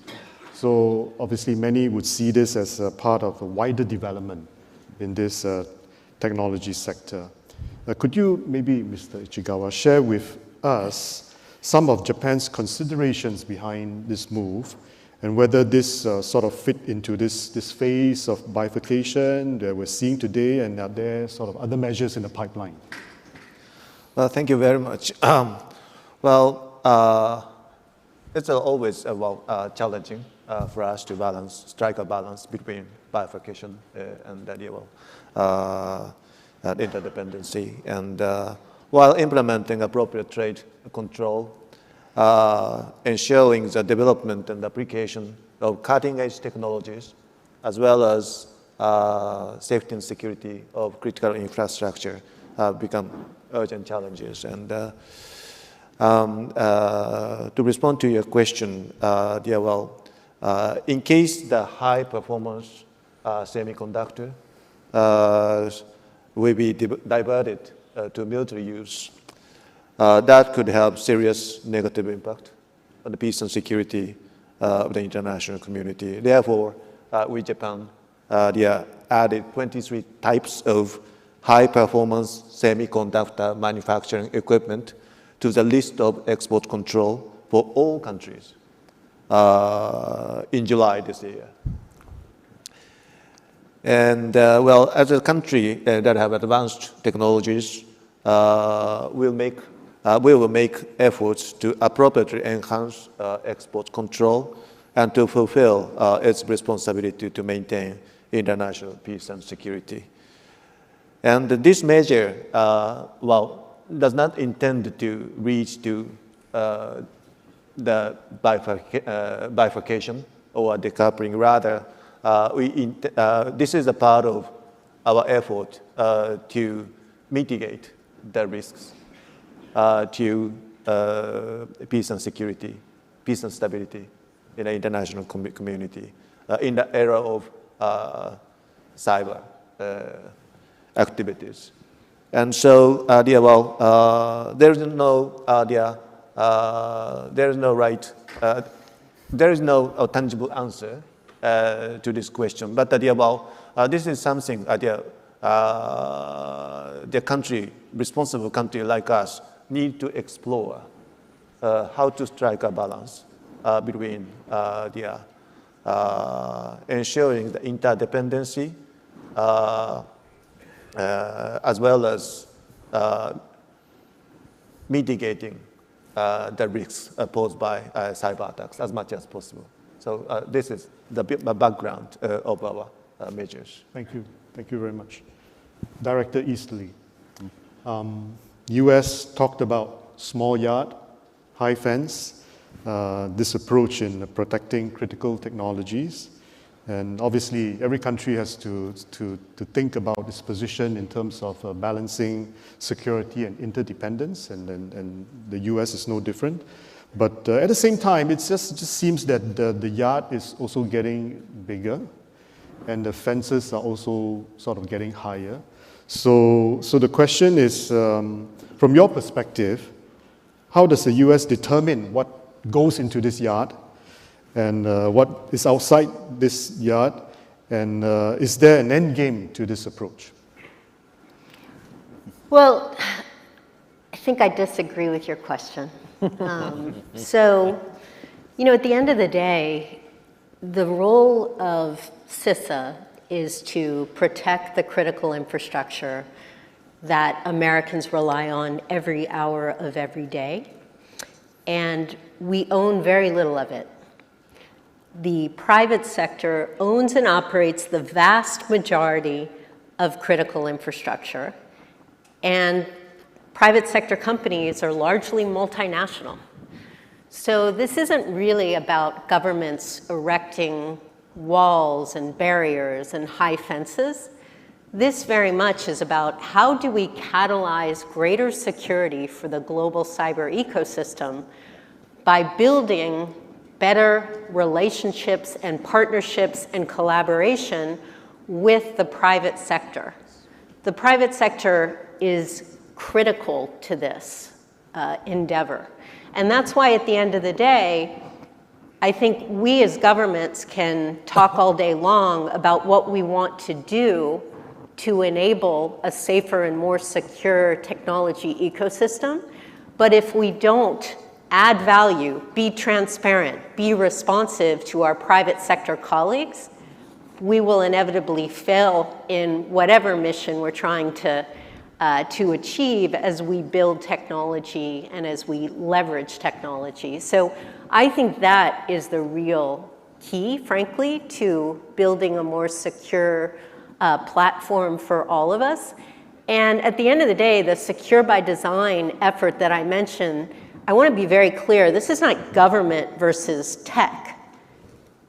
So obviously many would see this as a part of a wider development in this technology sector. Could you maybe, Mr. Ichigawa, share with us some of Japan's considerations behind this move, and whether this sort of fit into this phase of bifurcation that we're seeing today, and are there sort of other measures in the pipeline? Well, thank you very much. It's always challenging for us to strike a balance between bifurcation and interdependency. And while implementing appropriate trade control, ensuring the development and application of cutting-edge technologies, as well as safety and security of critical infrastructure become urgent challenges. And to respond to your question, in case the high-performance semiconductor will be diverted to military use, that could have serious negative impact on the peace and security of the international community. Therefore, we, Japan, added 23 types of high-performance semiconductor manufacturing equipment to the list of export control for all countries in July this year. And as a country that have advanced technologies, we will make efforts to appropriately enhance export control and to fulfill its responsibility to maintain international peace and security. And this measure, does not intend to reach to the bifurcation or decoupling. Rather, this is a part of our effort to mitigate the risks to peace and security, peace and stability in the international community in the era of cyber activities. And so, there is no tangible answer to this question. But this is something the country, responsible country like us, need to explore how to strike a balance between ensuring the interdependency as well as mitigating the risks posed by cyber attacks as much as possible. So this is the background of our measures. Thank you. Thank you very much. Director Easterly. US talked about small yard, high fence, this approach in protecting critical technologies. And obviously, every country has to think about its position in terms of balancing security and interdependence, and the US is no different. But at the same time, it just seems that the yard is also getting bigger, and the fences are also sort of getting higher. So the question is, from your perspective, how does the US determine what goes into this yard and what is outside this yard? And is there an end game to this approach? Well, I think I disagree with your question. So, at the end of the day, the role of CISA is to protect the critical infrastructure that Americans rely on every hour of every day. And we own very little of it. The private sector owns and operates the vast majority of critical infrastructure. And private sector companies are largely multinational. So this isn't really about governments erecting walls and barriers and high fences. This very much is about how do we catalyze greater security for the global cyber ecosystem by building better relationships and partnerships and collaboration with the private sector. The private sector is critical to this endeavor. And that's why at the end of the day, I think we as governments can talk all day long about what we want to do to enable a safer and more secure technology ecosystem. But if we don't add value, be transparent, be responsive to our private sector colleagues, we will inevitably fail in whatever mission we're trying to achieve as we build technology and as we leverage technology. So I think that is the real key, frankly, to building a more secure platform for all of us. And at the end of the day, the secure by design effort that I mentioned, I want to be very clear, this is not government versus tech.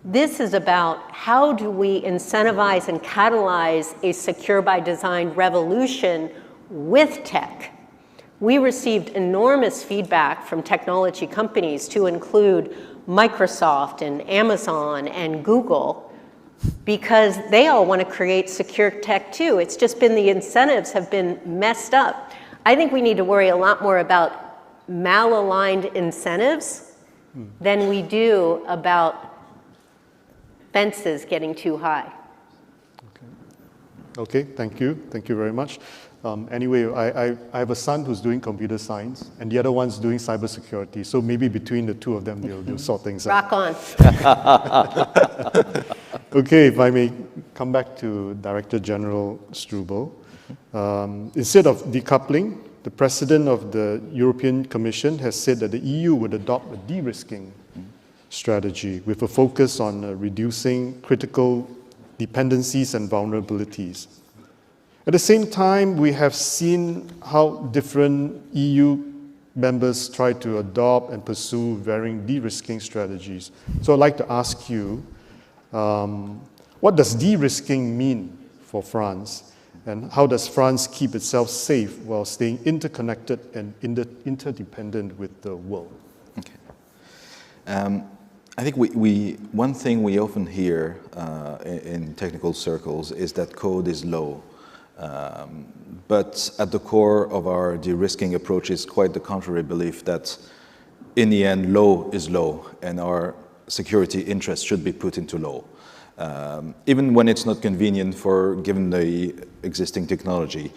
This is about how do we incentivize and catalyze a secure by design revolution with tech. We received enormous feedback from technology companies to include Microsoft and Amazon and Google, because they all want to create secure tech too. It's just been the incentives have been messed up. I think we need to worry a lot more about malaligned incentives than we do about fences getting too high. Okay, thank you. Thank you very much. Anyway, I have a son who's doing computer science, and the other one's doing cybersecurity. So maybe between the two of them, they'll sort things out. Rock on. Okay, if I may come back to Director General Struble. Instead of decoupling, the President of the European Commission has said that the EU would adopt a de-risking strategy with a focus on reducing critical dependencies and vulnerabilities. At the same time, we have seen how different EU members try to adopt and pursue varying de-risking strategies. So I'd like to ask you, what does de-risking mean for France? And how does France keep itself safe while staying interconnected and interdependent with the world? Okay. I think one thing we often hear in technical circles is that code is low. But at the core of our de-risking approach is quite the contrary belief that in the end, low is low, and our security interests should be put into low. Even when it's not convenient given the existing technology.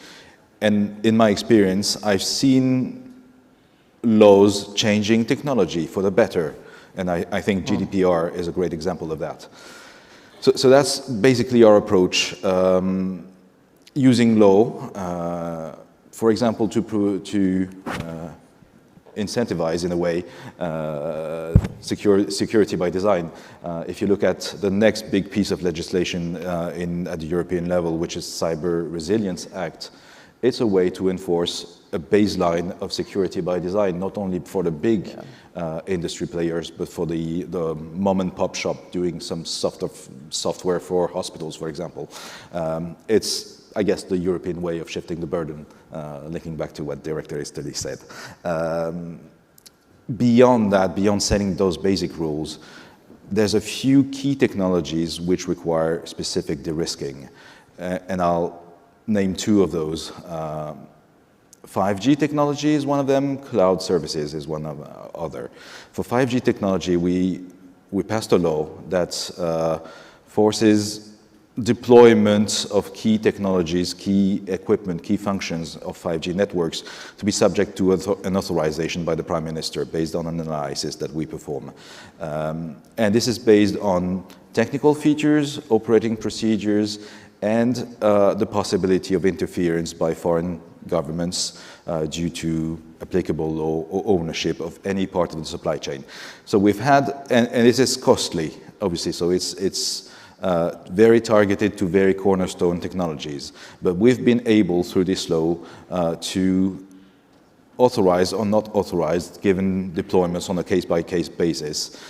And in my experience, I've seen laws changing technology for the better. And I think GDPR is a great example of that. So that's basically our approach. Using law, for example, to incentivize, in a way, security by design. If you look at the next big piece of legislation at the European level, which is Cyber Resilience Act, it's a way to enforce a baseline of security by design, not only for the big industry players, but for the mom and pop shop doing some software for hospitals, for example. It's, I guess, the European way of shifting the burden, linking back to what Director Easterly said. Beyond that, beyond setting those basic rules, there's a few key technologies which require specific de-risking. And I'll name two of those. 5G technology is one of them, cloud services is one of other. For 5G technology, we passed a law that forces deployment of key technologies, key equipment, key functions of 5G networks to be subject to an authorization by the Prime Minister based on an analysis that we perform. And this is based on technical features, operating procedures, and the possibility of interference by foreign governments due to applicable law or ownership of any part of the supply chain. So we've had, and this is costly, obviously, so it's very targeted to very cornerstone technologies. But we've been able, through this law, to authorize or not authorize, given deployments on a case-by-case basis,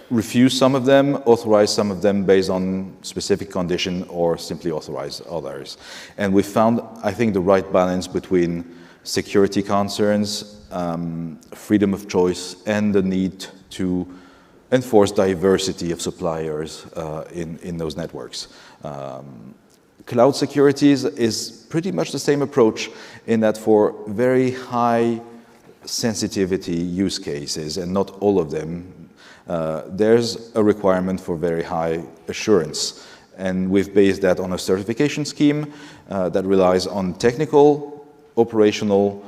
refuse some of them, authorize some of them based on specific condition, or simply authorize others. And we found, I think, the right balance between security concerns, freedom of choice, and the need to enforce diversity of suppliers in those networks. Cloud security is pretty much the same approach in that for very high sensitivity use cases, and not all of them, there's a requirement for very high assurance. And we've based that on a certification scheme that relies on technical, operational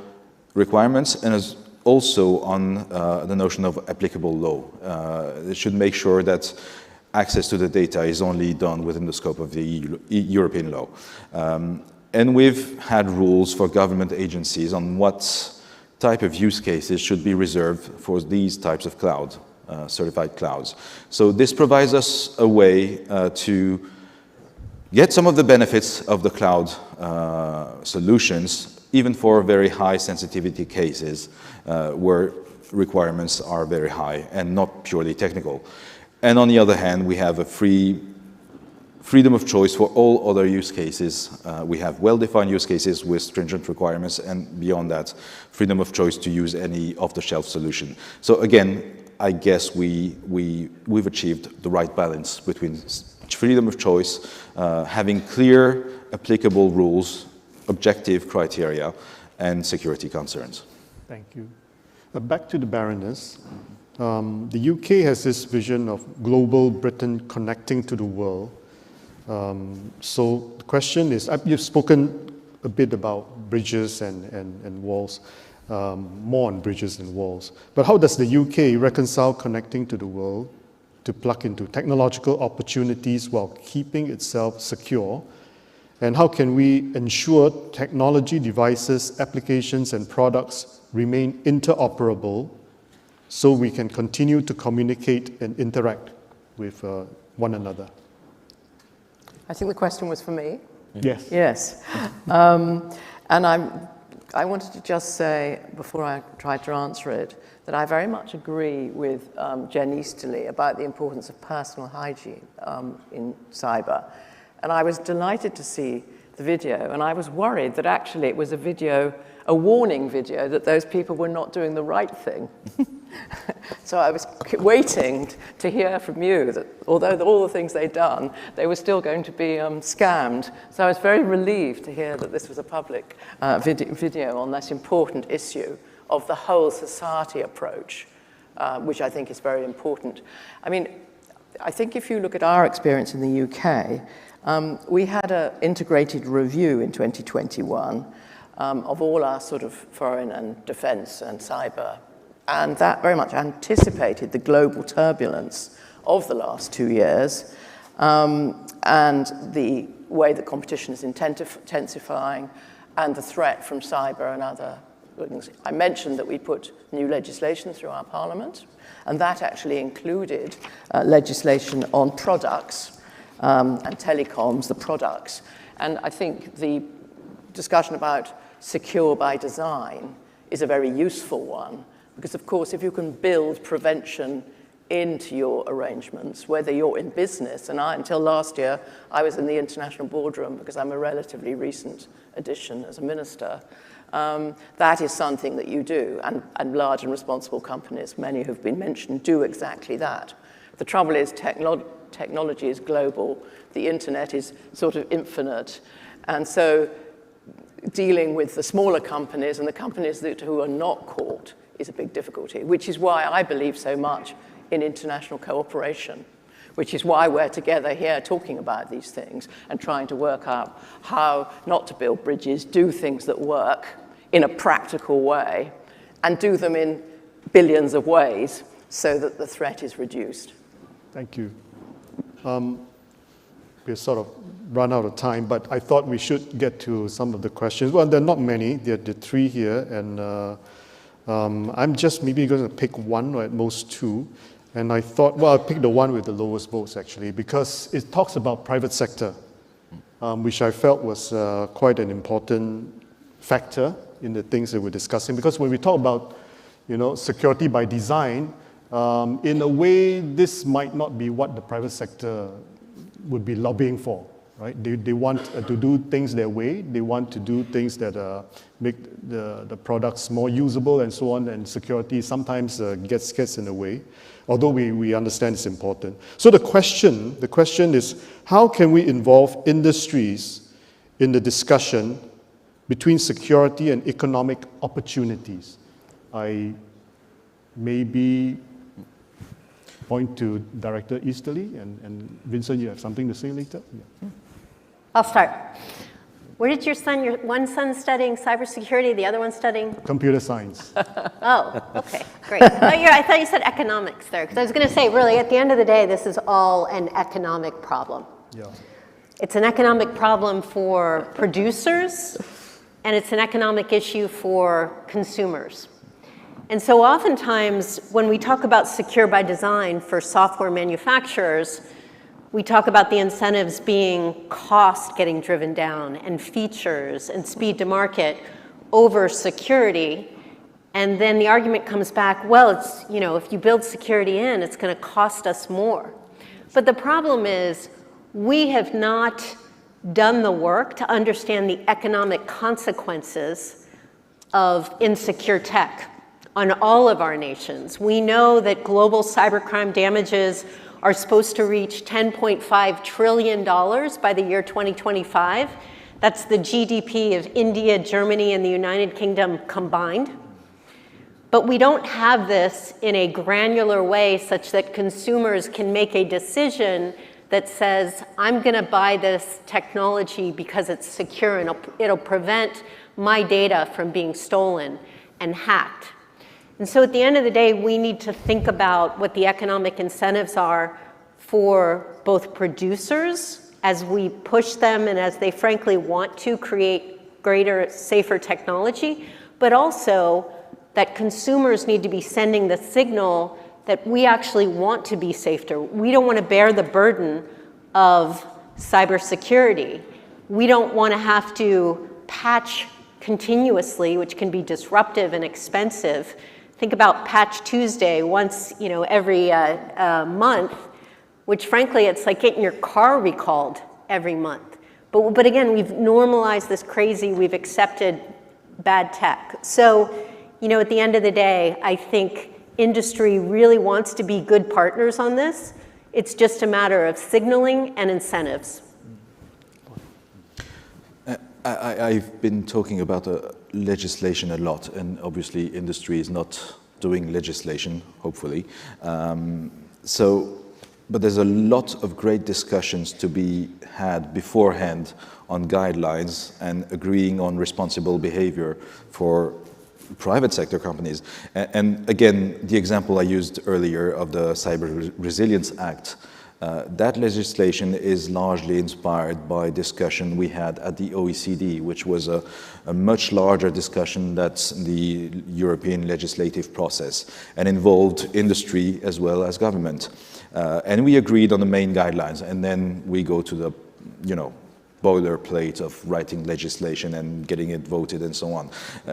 requirements, and also on the notion of applicable law. It should make sure that access to the data is only done within the scope of the European law. And we've had rules for government agencies on what type of use cases should be reserved for these types of cloud, certified clouds. So this provides us a way to get some of the benefits of the cloud solutions, even for very high sensitivity cases where requirements are very high and not purely technical. And on the other hand, we have a freedom of choice for all other use cases. We have well-defined use cases with stringent requirements, and beyond that, freedom of choice to use any off-the-shelf solution. So again, I guess we've achieved the right balance between freedom of choice, having clear, applicable rules, objective criteria, and security concerns. Thank you. Back to the Baroness. The UK has this vision of global Britain connecting to the world. So the question is, you've spoken a bit about bridges and walls, more on bridges and walls. But how does the UK reconcile connecting to the world to plug into technological opportunities while keeping itself secure? And how can we ensure technology devices, applications, and products remain interoperable so we can continue to communicate and interact with one another? I think the question was for me. Yes. Yes. And I wanted to just say, before I try to answer it, that I very much agree with Jen Easterly about the importance of personal hygiene in cyber. And I was delighted to see the video, and I was worried that actually it was a video, a warning video, that those people were not doing the right thing. So I was waiting to hear from you that although all the things they'd done, they were still going to be scammed. So I was very relieved to hear that this was a public video on this important issue of the whole society approach, which I think is very important. I mean, I think if you look at our experience in the UK, we had an integrated review in 2021 of all our sort of foreign and defense and cyber. And that very much anticipated the global turbulence of the last 2 years and the way the competition is intensifying and the threat from cyber and other things. I mentioned that we put new legislation through our parliament, and that actually included legislation on products and telecoms, the products. And I think the discussion about secure by design is a very useful one. Because, of course, if you can build prevention into your arrangements, whether you're in business, and until last year, I was in the international boardroom because I'm a relatively recent addition as a minister, that is something that you do. And large and responsible companies, many who've been mentioned, do exactly that. The trouble is technology is global. The internet is sort of infinite. And so dealing with the smaller companies and the companies who are not caught is a big difficulty, which is why I believe so much in international cooperation, which is why we're together here talking about these things and trying to work out how not to build bridges, do things that work in a practical way, and do them in billions of ways so that the threat is reduced. Thank you. We've sort of run out of time, but I thought we should get to some of the questions. Well, there are not many. There are 3 here, and I'm just maybe going to pick one or at most 2. And I thought, well, I'll pick the one with the lowest votes, actually, because it talks about private sector, which I felt was quite an important factor in the things that we're discussing. Because when we talk about, security by design, in a way, this might not be what the private sector would be lobbying for. Right? They want to do things their way. They want to do things that make the products more usable and so on, and security sometimes gets in the way, although we understand it's important. So the question is, how can we involve industries in the discussion between security and economic opportunities? I maybe point to Director Easterly, and Vincent, you have something to say later? Yeah. I'll start. Where did your one son studying cybersecurity, the other one studying? Computer science. Oh, okay, great. I thought you said economics there, because I was going to say, really, at the end of the day, this is all an economic problem. Yeah. It's an economic problem for producers, and it's an economic issue for consumers. And so oftentimes, when we talk about secure by design for software manufacturers, we talk about the incentives being cost getting driven down and features and speed to market over security. And then the argument comes back, well, it's, if you build security in, it's going to cost us more. But the problem is we have not done the work to understand the economic consequences of insecure tech on all of our nations. We know that global cybercrime damages are supposed to reach $10.5 trillion by the year 2025. That's the GDP of India, Germany, and the United Kingdom combined. But we don't have this in a granular way such that consumers can make a decision that says, I'm going to buy this technology because it's secure and it'll prevent my data from being stolen and hacked. And so at the end of the day, we need to think about what the economic incentives are for both producers as we push them and as they frankly want to create greater, safer technology, but also that consumers need to be sending the signal that we actually want to be safer. We don't want to bear the burden of cybersecurity. We don't want to have to patch continuously, which can be disruptive and expensive. Think about Patch Tuesday once, every month, which frankly, it's like getting your car recalled every month. But again, we've normalized this crazy, we've accepted bad tech. So, at the end of the day, I think industry really wants to be good partners on this. It's just a matter of signaling and incentives. I've been talking about legislation a lot, and obviously industry is not doing legislation, hopefully. But there's a lot of great discussions to be had beforehand on guidelines and agreeing on responsible behavior for private sector companies. And again, the example I used earlier of the Cyber Resilience Act, that legislation is largely inspired by discussion we had at the OECD, which was a much larger discussion than the European legislative process and involved industry as well as government. And we agreed on the main guidelines, and then we go to the, boilerplate of writing legislation and getting it voted and so on.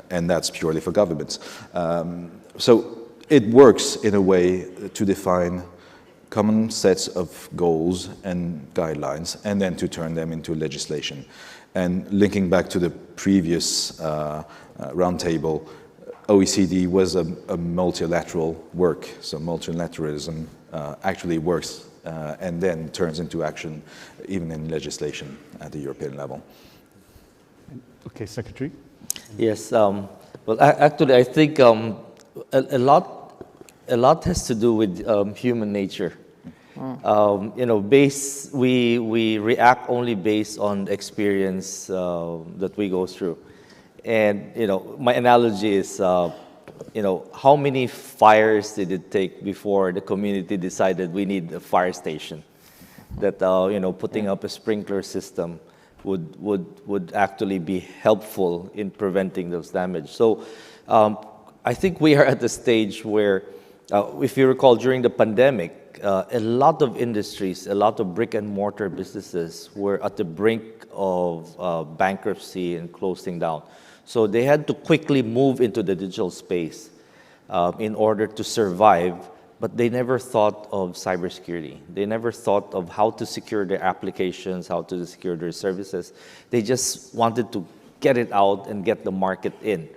And that's purely for governments. So it works in a way to define common sets of goals and guidelines, and then to turn them into legislation. And linking back to the previous roundtable, OECD was a multilateral work, so multilateralism actually works and then turns into action, even in legislation at the European level. Okay, Secretary. Yes. Well, actually, I think a lot has to do with human nature. We react only based on the experience that we go through. And, my analogy is, how many fires did it take before the community decided we need a fire station? That, putting up a sprinkler system would actually be helpful in preventing those damage. So I think we are at the stage where, if you recall, during the pandemic, a lot of industries, a lot of brick and mortar businesses were at the brink of bankruptcy and closing down. So they had to quickly move into the digital space in order to survive, but they never thought of cybersecurity. They never thought of how to secure their applications, how to secure their services. They just wanted to get it out and get the market in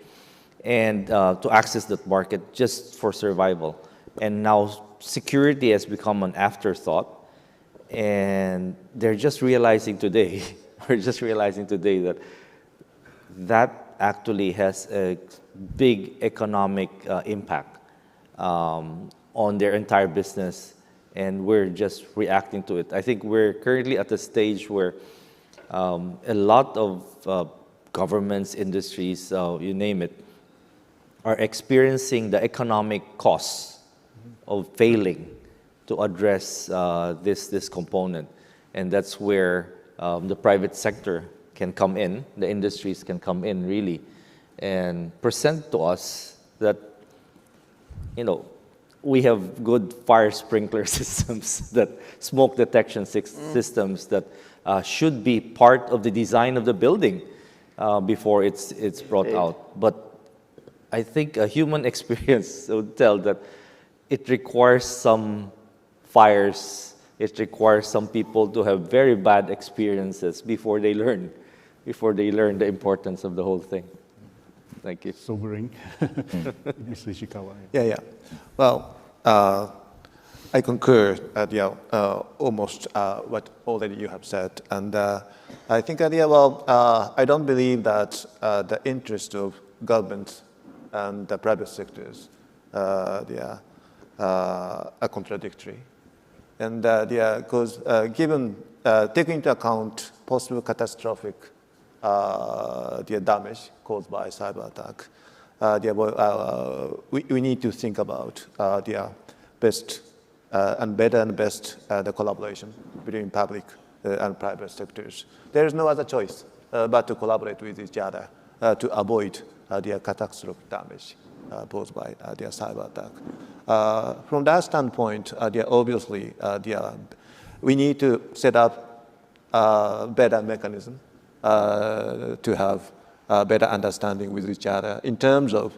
and to access that market just for survival. And now security has become an afterthought, and they're just realizing today, that actually has a big economic impact on their entire business, and we're just reacting to it. I think we're currently at the stage where A lot of governments, industries, you name it, are experiencing the economic costs of failing to address this component. And that's where the private sector can come in, the industries can come in really, and present to us that, we have good fire sprinkler systems, that smoke detection systems that should be part of the design of the building before it's brought out. But I think a human experience would tell that it requires some fires, it requires some people to have very bad experiences before they learn the importance of the whole thing. Thank you. Sobering. Mr. Ishikawa. Yeah. Well, I concur almost what already you have said. And I think, I don't believe that the interest of government and the private sectors are contradictory. And because given, taking into account possible catastrophic damage caused by cyber attack, we need to think about the best and better and best the collaboration between public and private sectors. There is no other choice but to collaborate with each other to avoid the catastrophic damage posed by the cyber attack. From that standpoint, obviously, we need to set up a better mechanism to have better understanding with each other in terms of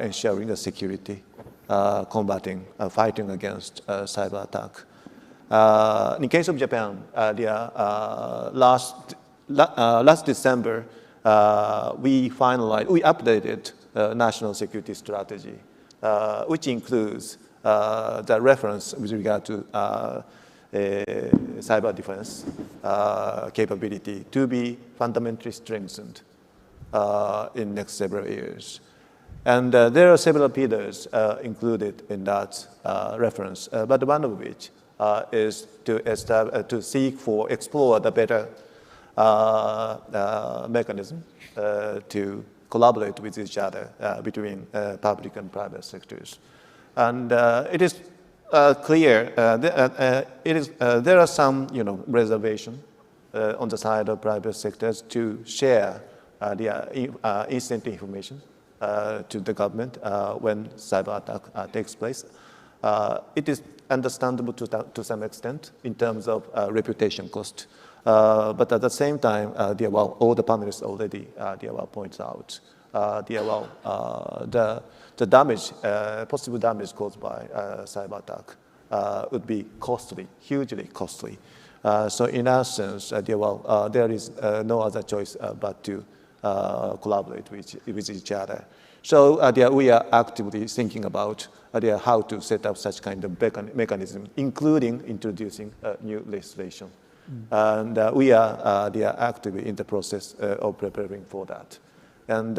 ensuring the security, combating, fighting against cyber attack. In case of Japan, last December, we updated national security strategy, which includes the reference with regard to cyber defense capability to be fundamentally strengthened in next several years. And there are several pillars included in that reference, but one of which is to explore the better mechanism to collaborate with each other between public and private sectors. And it is clear there are some reservation on the side of private sectors to share the instant information to the government when cyber attack takes place. It is understandable to some extent in terms of reputation cost. But at the same time, all the panelists already points out the damage, possible damage caused by cyber attack would be costly, hugely costly. So in that sense, there is no other choice but to collaborate with each other. So we are actively thinking about how to set up such kind of mechanism, including introducing new legislation. And we are actively in the process of preparing for that. And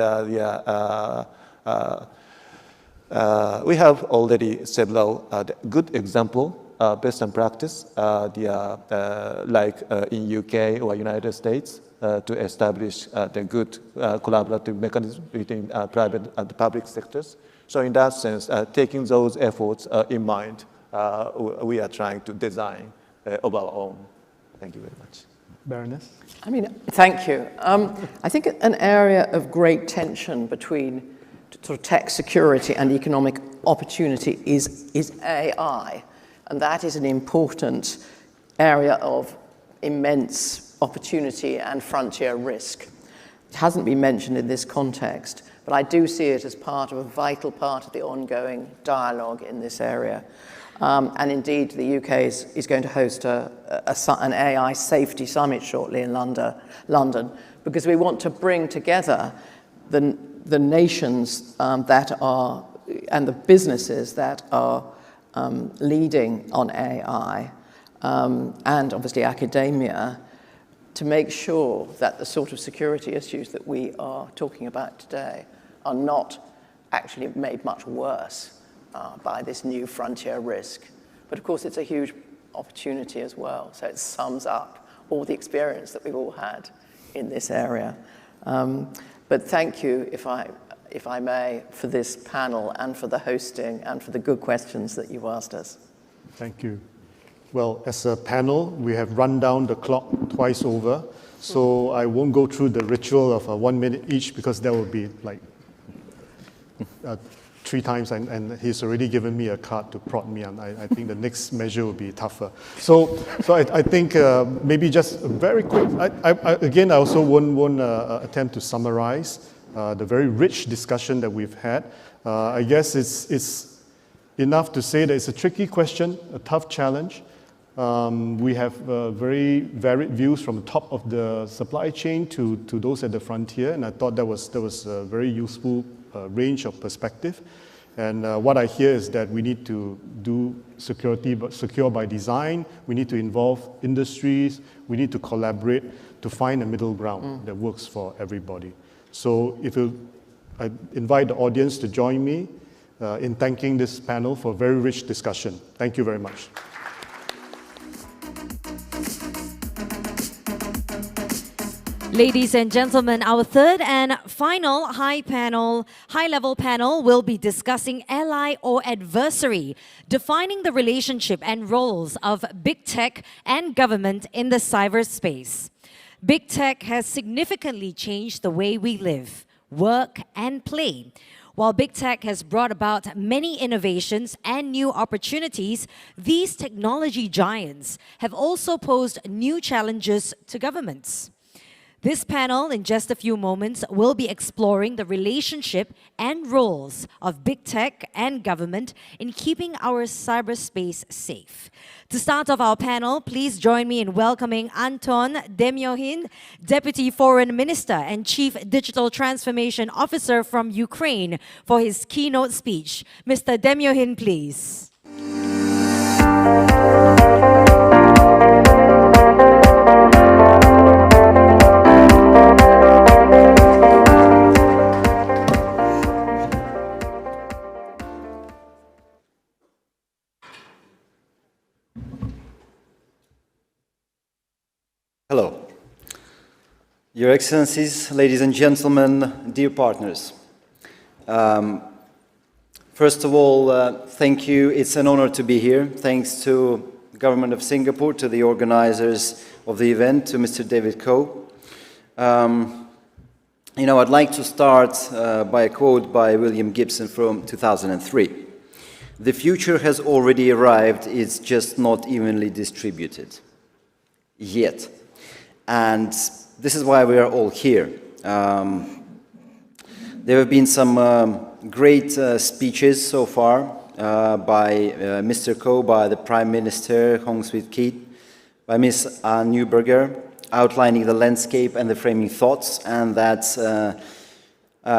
we have already several good example, best and practice, like in UK or United States, to establish the good collaborative mechanism between private and public sectors. So in that sense, taking those efforts in mind, we are trying to design of our own. Thank you very much. Baroness? Thank you. I think an area of great tension between sort of tech security and economic opportunity is AI. And that is an important area of immense opportunity and frontier risk. It hasn't been mentioned in this context, but I do see it as part of a vital part of the ongoing dialogue in this area. And indeed, the UK is going to host an AI safety summit shortly in London, because we want to bring together the nations that are, and the businesses that are leading on AI, and obviously academia, to make sure that the sort of security issues that we are talking about today are not actually made much worse by this new frontier risk. But of course, it's a huge opportunity as well. So it sums up all the experience that we've all had in this area. But thank you, if I may, for this panel and for the hosting and for the good questions that you've asked us. Thank you. Well, as a panel, we have run down the clock twice over, so I won't go through the ritual of 1 minute each because that would be like 3 times, and he's already given me a card to prod me, and I think the next measure will be tougher. So I think maybe just very quick. Again, I also won't attempt to summarize the very rich discussion that we've had. I guess it's enough to say that it's a tricky question, a tough challenge. We have very varied views from the top of the supply chain to those at the frontier, and I thought that was a very useful range of perspective. And what I hear is that we need to do security, but secure by design. We need to involve industries. We need to collaborate to find a middle ground that works for everybody. So I invite the audience to join me in thanking this panel for a very rich discussion. Thank you very much. Ladies and gentlemen, our third and final high-level panel will be discussing ally or adversary, defining the relationship and roles of big tech and government in the cyberspace. Big tech has significantly changed the way we live, work, and play. While big tech has brought about many innovations and new opportunities, these technology giants have also posed new challenges to governments. This panel, in just a few moments, will be exploring the relationship and roles of big tech and government in keeping our cyberspace safe. To start off our panel, please join me in welcoming Anton Demyohin, Deputy Foreign Minister and Chief Digital Transformation Officer from Ukraine, for his keynote speech. Mr. Demyohin, please. Hello. Your Excellencies, ladies and gentlemen, dear partners. First of all, thank you. It's an honor to be here. Thanks to the Government of Singapore, to the organizers of the event, to Mr. David Koh. I'd like to start by a quote by William Gibson from 2003. "The future has already arrived, it's just not evenly distributed. Yet." And this is why we are all here. There have been some great speeches so far by Mr. Koh, by the Prime Minister, Heng Keat, by Ms. Anne Neuberger, outlining the landscape and the framing thoughts, and that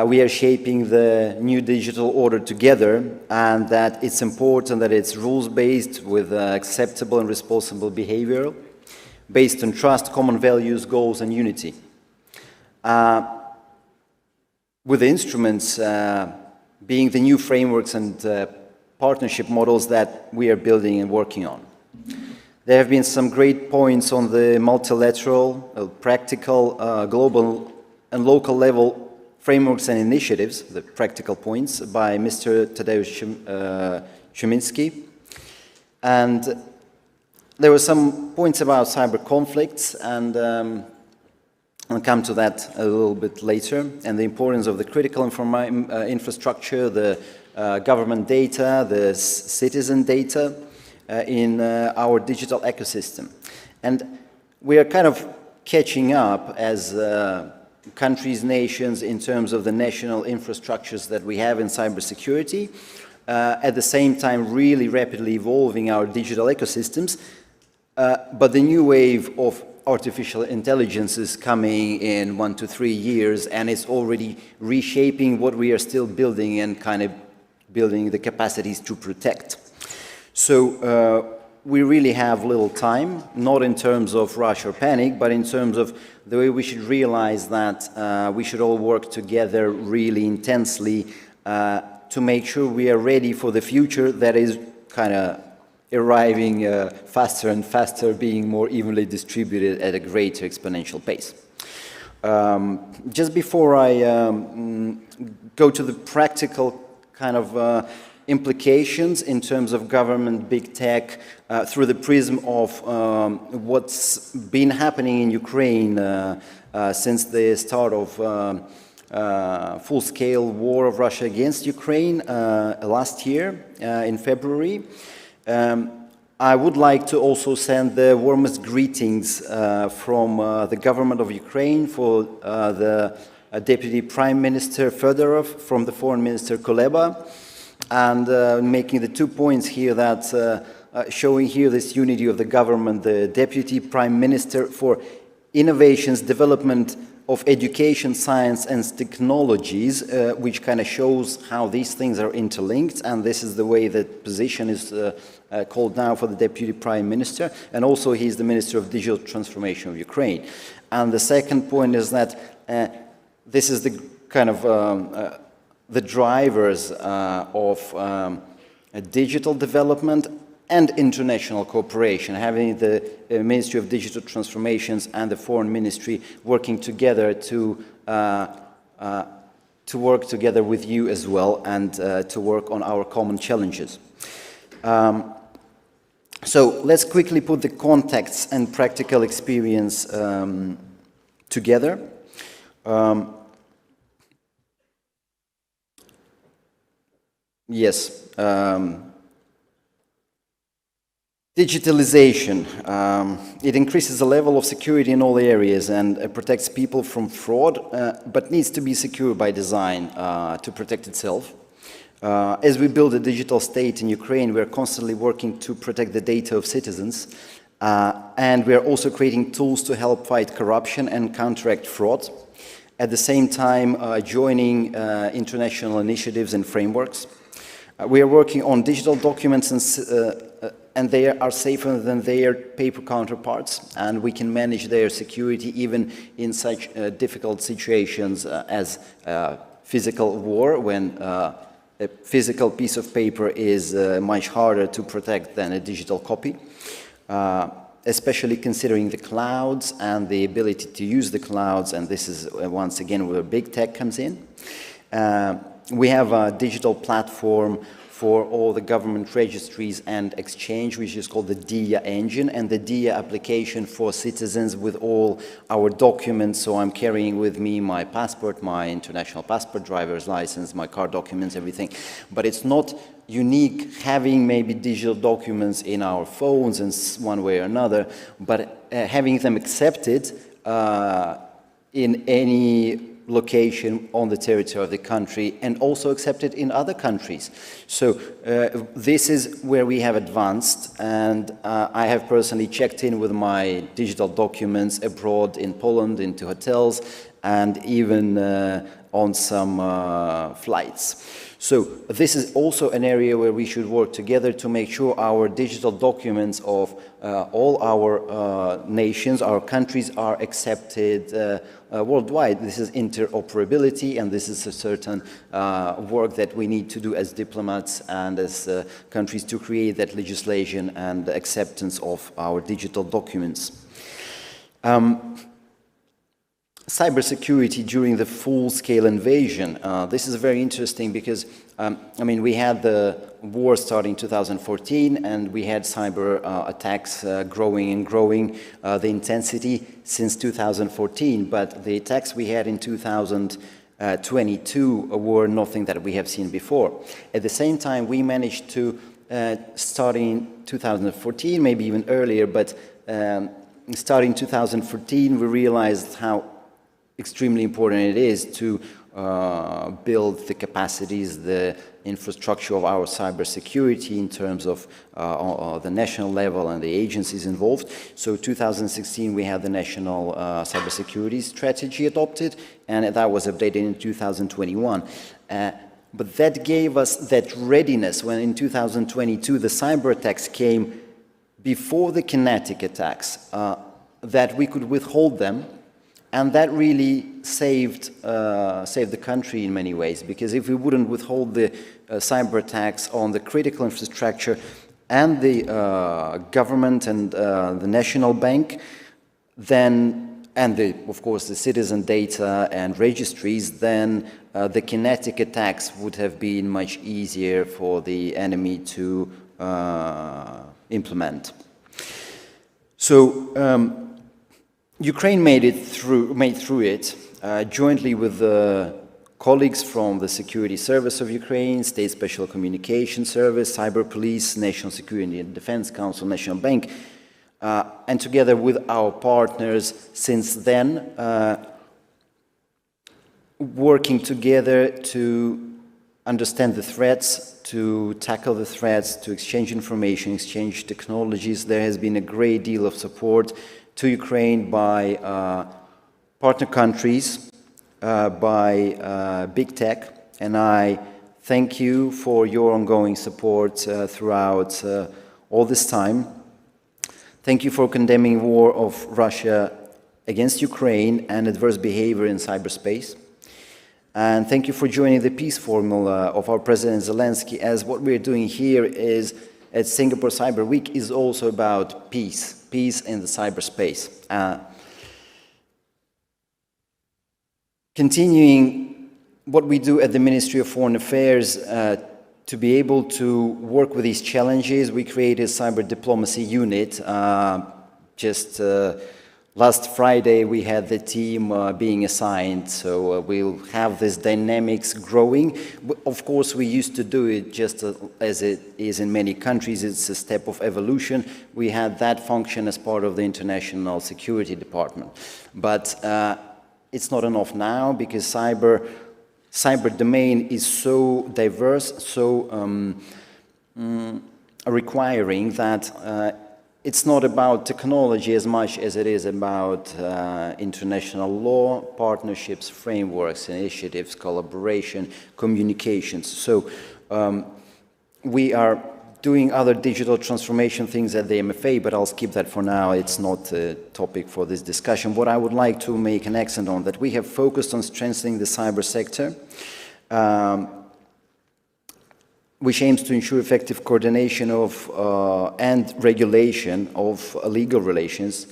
we are shaping the new digital order together, and that it's important that it's rules-based with acceptable and responsible behavior, based on trust, common values, goals, and unity. With the instruments being the new frameworks and partnership models that we are building and working on. There have been some great points on the multilateral, practical, global, and local level frameworks and initiatives, the practical points, by Mr. Tadeusz Szymiński. And there were some points about cyber conflicts, and I'll come to that a little bit later, and the importance of the critical infrastructure, the government data, the citizen data in our digital ecosystem. And we are kind of catching up as countries, nations, in terms of the national infrastructures that we have in cybersecurity, at the same time really rapidly evolving our digital ecosystems. But the new wave of artificial intelligence is coming in 1 to 3 years, and it's already reshaping what we are still building and kind of building the capacities to protect. So we really have little time, not in terms of rush or panic, but in terms of the way we should realize that we should all work together really intensely to make sure we are ready for the future that is kind of arriving faster and faster, being more evenly distributed at a greater exponential pace. Just before I go to the practical kind of implications in terms of government, big tech, through the prism of what's been happening in Ukraine since the start of full-scale war of Russia against Ukraine last year in February. I would like to also send the warmest greetings from the government of Ukraine for the Deputy Prime Minister Fedorov, from the Foreign Minister Kuleba, and making the 2 points here that showing here this unity of the government, the Deputy Prime Minister for Innovations, Development of Education, Science and Technologies, which kind of shows how these things are interlinked, and this is the way that position is called now for the Deputy Prime Minister, and also he's the Minister of Digital Transformation of Ukraine. And the second point is that this is the kind of the drivers of digital development and international cooperation, having the Ministry of Digital Transformations and the Foreign Ministry working together to work together with you as well, and to work on our common challenges. So let's quickly put the context and practical experience together. Yes. Digitalization, it increases the level of security in all areas and protects people from fraud, but needs to be secure by design to protect itself. As we build a digital state in Ukraine, we are constantly working to protect the data of citizens, and we are also creating tools to help fight corruption and counteract fraud. At the same time, joining international initiatives and frameworks. We are working on digital documents and they are safer than their paper counterparts, and we can manage their security even in such difficult situations as physical war, when a physical piece of paper is much harder to protect than a digital copy, especially considering the clouds and the ability to use the clouds, and this is once again where big tech comes in. We have a digital platform for all the government registries and exchange, which is called the DIA engine, and the DIA application for citizens with all our documents. So I'm carrying with me my passport, my international passport, driver's license, my car documents, everything. But it's not unique having maybe digital documents in our phones in one way or another, but having them accepted in any location on the territory of the country, and also accepted in other countries. So this is where we have advanced, and I have personally checked in with my digital documents abroad in Poland, into hotels, and even on some flights. So this is also an area where we should work together to make sure our digital documents of all our nations, our countries, are accepted worldwide. This is interoperability, and this is a certain work that we need to do as diplomats and as countries to create that legislation and acceptance of our digital documents. Cybersecurity during the full-scale invasion. This is very interesting because, I mean, we had the war starting in 2014, and we had cyber attacks growing and growing, the intensity since 2014, but the attacks we had in 2022 were nothing that we have seen before. At the same time, we managed to, starting in 2014, maybe even earlier, but starting in 2014, we realized how extremely important it is to build the capacities, the infrastructure of our cybersecurity in terms of the national level and the agencies involved. So 2016 we had the national cybersecurity strategy adopted, and that was updated in 2021. But that gave us that readiness when in 2022 the cyber attacks came before the kinetic attacks, that we could withhold them. And that really saved the country in many ways, because if we wouldn't withhold the cyber attacks on the critical infrastructure, and the government and the national bank, then, and of course the citizen data and registries, then the kinetic attacks would have been much easier for the enemy to implement. So Ukraine made through it jointly with the colleagues from the Security Service of Ukraine, State Special Communication Service, Cyber Police, National Security and Defense Council, National Bank, and together with our partners since then, working together to understand the threats, to tackle the threats, to exchange information, exchange technologies. There has been a great deal of support to Ukraine by partner countries, by big tech, and I thank you for your ongoing support throughout all this time. Thank you for condemning war of Russia against Ukraine and adverse behavior in cyberspace. And thank you for joining the peace formula of our President Zelensky, as what we're doing here is, at Singapore Cyber Week, is also about peace in the cyberspace. Continuing what we do at the Ministry of Foreign Affairs, to be able to work with these challenges, we created a cyber diplomacy unit. Just last Friday, we had the team being assigned, so we'll have this dynamics growing. Of course, we used to do it just as it is in many countries. It's a step of evolution. We had that function as part of the International Security Department. But it's not enough now, because cyber domain is so diverse, so requiring that it's not about technology as much as it is about international law, partnerships, frameworks, initiatives, collaboration, communications. So we are doing other digital transformation things at the MFA, but I'll skip that for now. It's not a topic for this discussion. What I would like to make an accent on, that we have focused on strengthening the cyber sector, which aims to ensure effective coordination of and regulation of legal relations.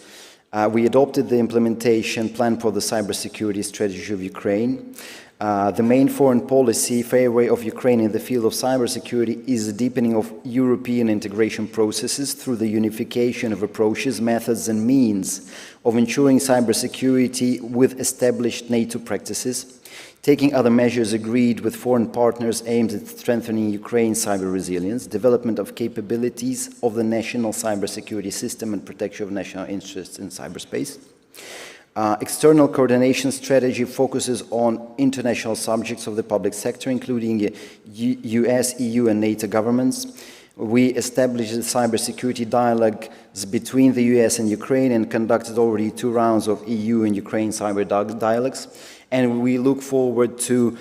We adopted the implementation plan for the cybersecurity strategy of Ukraine. The main foreign policy fairway of Ukraine in the field of cybersecurity is the deepening of European integration processes through the unification of approaches, methods, and means of ensuring cybersecurity with established NATO practices, taking other measures agreed with foreign partners aimed at strengthening Ukraine's cyber resilience, development of capabilities of the national cybersecurity system and protection of national interests in cyberspace. External coordination strategy focuses on international subjects of the public sector, including US, EU, and NATO governments. We established cybersecurity dialogues between the US and Ukraine and conducted already 2 rounds of EU and Ukraine cyber dialogues. And we look forward to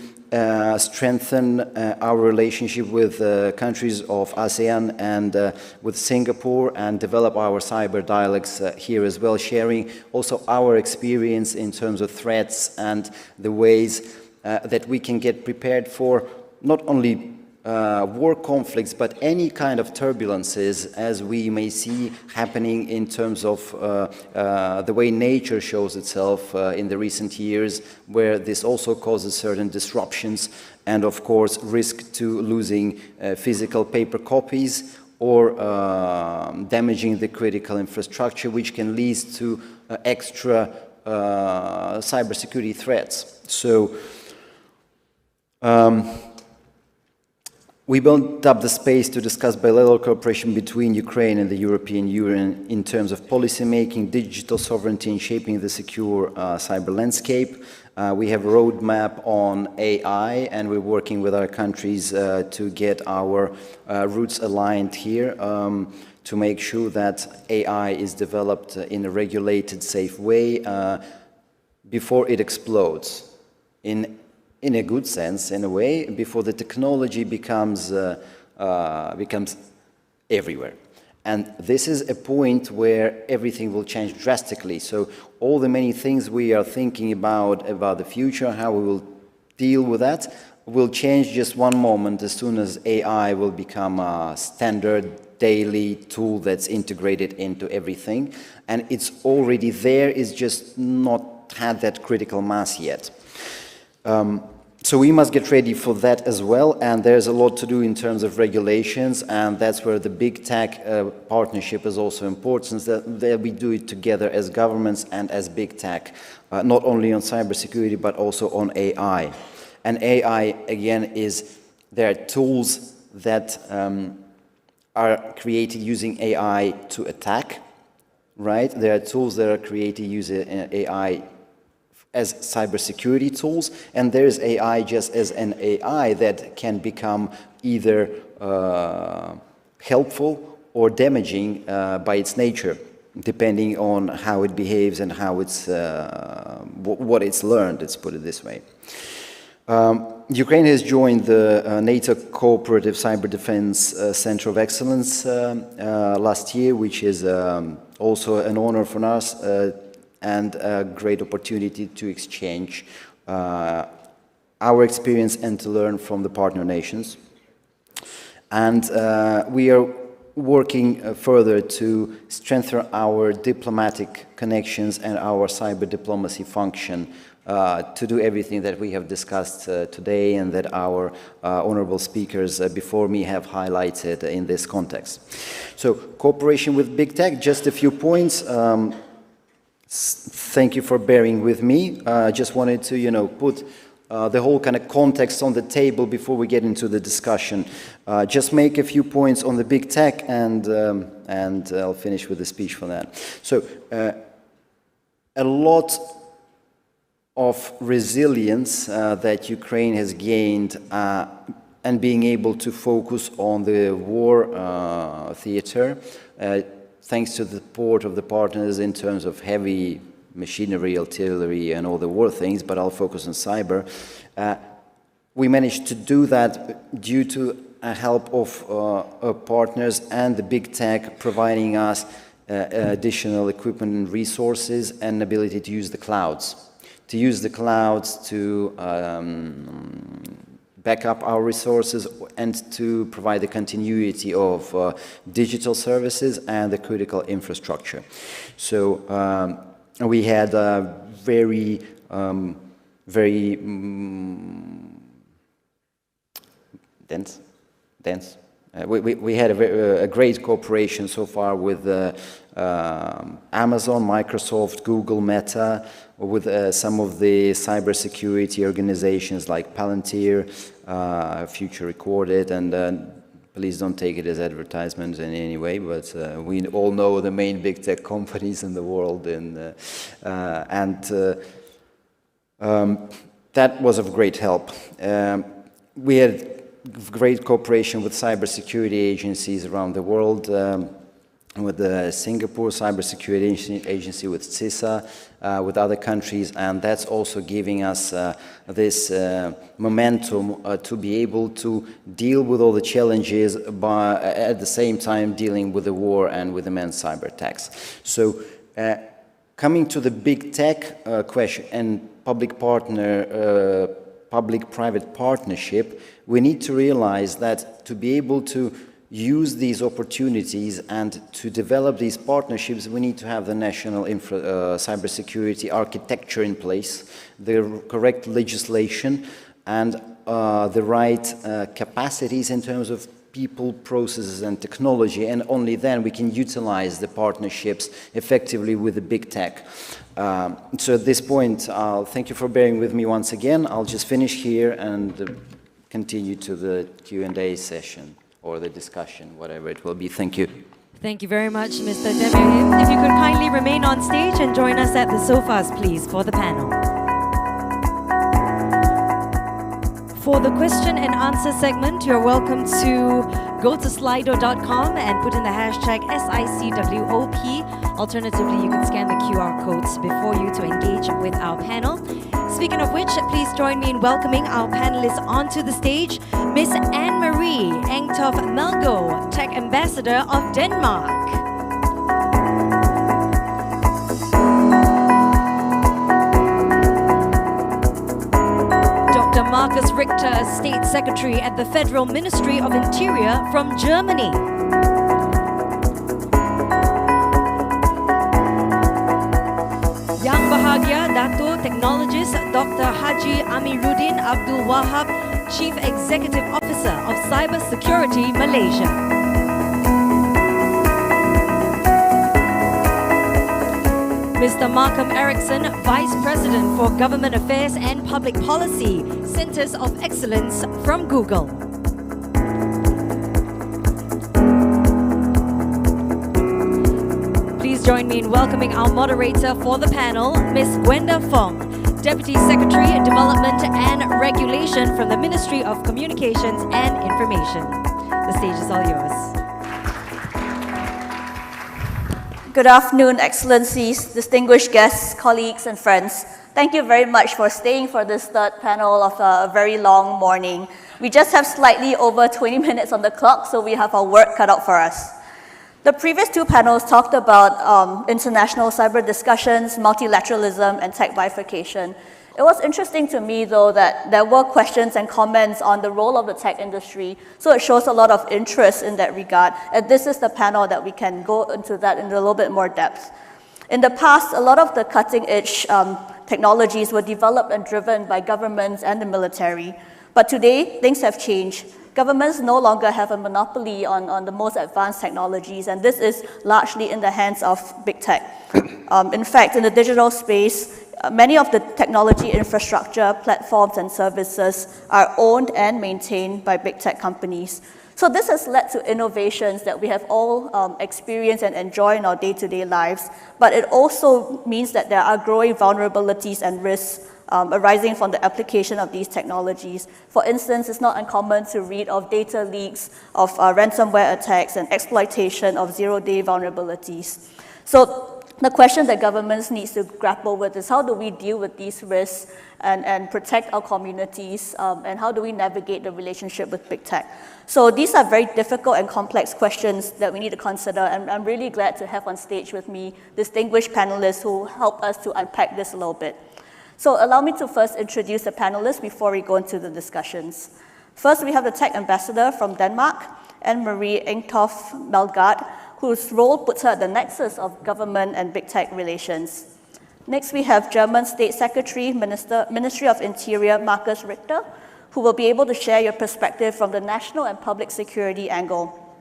strengthen our relationship with countries of ASEAN and with Singapore, and develop our cyber dialogues here as well, sharing also our experience in terms of threats and the ways that we can get prepared for not only war conflicts, but any kind of turbulences, as we may see happening in terms of the way nature shows itself in the recent years, where this also causes certain disruptions and, of course, risk to losing physical paper copies or damaging the critical infrastructure, which can lead to extra cybersecurity threats. So, we built up the space to discuss bilateral cooperation between Ukraine and the European Union in terms of policy making, digital sovereignty, and shaping the secure cyber landscape. We have a roadmap on AI, and we're working with our countries to get our roots aligned here to make sure that AI is developed in a regulated, safe way before it explodes. In a good sense, in a way, before the technology becomes everywhere. And this is a point where everything will change drastically. So all the many things we are thinking about the future, how we will deal with that, will change just one moment as soon as AI will become a standard daily tool that's integrated into everything. And it's already there, it's just not had that critical mass yet. So we must get ready for that as well, and there's a lot to do in terms of regulations, and that's where the big tech partnership is also important, that we do it together as governments and as big tech, not only on cybersecurity, but also on AI. And AI, again, there are tools that are created using AI to attack, right? There are tools that are created using AI as cybersecurity tools, and there's AI just as an AI that can become either helpful or damaging by its nature, depending on how it behaves and how it's what it's learned. Let's put it this way. Ukraine has joined the NATO Cooperative Cyber Defense Center of Excellence last year, which is also an honor for us. And a great opportunity to exchange our experience and to learn from the partner nations. And we are working further to strengthen our diplomatic connections and our cyber diplomacy function to do everything that we have discussed today and that our honorable speakers before me have highlighted in this context. So, cooperation with big tech, just a few points. Thank you for bearing with me. I just wanted to, put the whole kind of context on the table before we get into the discussion. Just make a few points on the big tech, and I'll finish with the speech for that. So, a lot of resilience that Ukraine has gained and being able to focus on the war theater, thanks to the support of the partners in terms of heavy machinery, artillery, and all the war things, but I'll focus on cyber. We managed to do that due to a help of partners and the big tech providing us additional equipment and resources and ability to use the clouds. To use the clouds to back up our resources and to provide the continuity of digital services and the critical infrastructure. So we had a very dense. We had a great cooperation so far with Amazon, Microsoft, Google, Meta, with some of the cybersecurity organizations like Palantir, Future Recorded, and please don't take it as advertisements in any way, but we all know the main big tech companies in the world, and that was of great help. We had great cooperation with cybersecurity agencies around the world, with the Singapore Cybersecurity Agency, with CISA, with other countries, and that's also giving us this momentum to be able to deal with all the challenges, by at the same time dealing with the war and with immense cyber attacks. So, coming to the big tech question and public-private partnership, we need to realize that to be able to use these opportunities and to develop these partnerships, we need to have the national cybersecurity architecture in place, the correct legislation, and the right capacities in terms of people, processes, and technology, and only then we can utilize the partnerships effectively with the big tech. So at this point, thank you for bearing with me once again. I'll just finish here and continue to the Q&A session, or the discussion, whatever it will be. Thank you. Thank you very much, Mr. Demirel. If you could kindly remain on stage and join us at the sofas, please, for the panel. For the question and answer segment, you're welcome to go to slido.com and put in the hashtag SICWOP. Alternatively, you can scan the QR codes before you to engage with our panel. Speaking of which, please join me in welcoming our panelists onto the stage. Miss Anne-Marie Engtoft Melgo, Tech Ambassador of Denmark. Dr. Markus Richter, State Secretary at the Federal Ministry of Interior from Germany. Yang Bahagia Dato Technologist Dr. Haji Amiruddin Abdul Wahab, Chief Executive Officer of Cybersecurity Malaysia. Mr. Malcolm Erickson, Vice President for Government Affairs and Public Policy, Centers of Excellence from Google. Please join me in welcoming our moderator for the panel, Ms. Gwenda Fong, Deputy Secretary, Development and Regulation from the Ministry of Communications and Information. The stage is all yours. Good afternoon, Excellencies, distinguished guests, colleagues, and friends. Thank you very much for staying for this third panel of a very long morning. We just have slightly over 20 minutes on the clock, so we have our work cut out for us. The previous two panels talked about international cyber discussions, multilateralism, and tech bifurcation. It was interesting to me, though, that there were questions and comments on the role of the tech industry, so it shows a lot of interest in that regard, and this is the panel that we can go into that in a little bit more depth. In the past, a lot of the cutting-edge technologies were developed and driven by governments and the military, but today, things have changed. Governments no longer have a monopoly on the most advanced technologies, and this is largely in the hands of big tech. In fact, in the digital space, many of the technology infrastructure, platforms, and services are owned and maintained by big tech companies. So this has led to innovations that we have all experienced and enjoy in our day-to-day lives, but it also means that there are growing vulnerabilities and risks arising from the application of these technologies. For instance, it's not uncommon to read of data leaks, of ransomware attacks, and exploitation of zero-day vulnerabilities. So the question that governments need to grapple with is how do we deal with these risks and protect our communities, and how do we navigate the relationship with big tech? So these are very difficult and complex questions that we need to consider, and I'm really glad to have on stage with me distinguished panelists who help us to unpack this a little bit. So allow me to first introduce the panelists before we go into the discussions. First, we have the Tech Ambassador from Denmark, Anne-Marie Engtoft Melgaard, whose role puts her at the nexus of government and big tech relations. Next, we have German State Secretary, Ministry of Interior, Markus Richter, who will be able to share your perspective from the national and public security angle.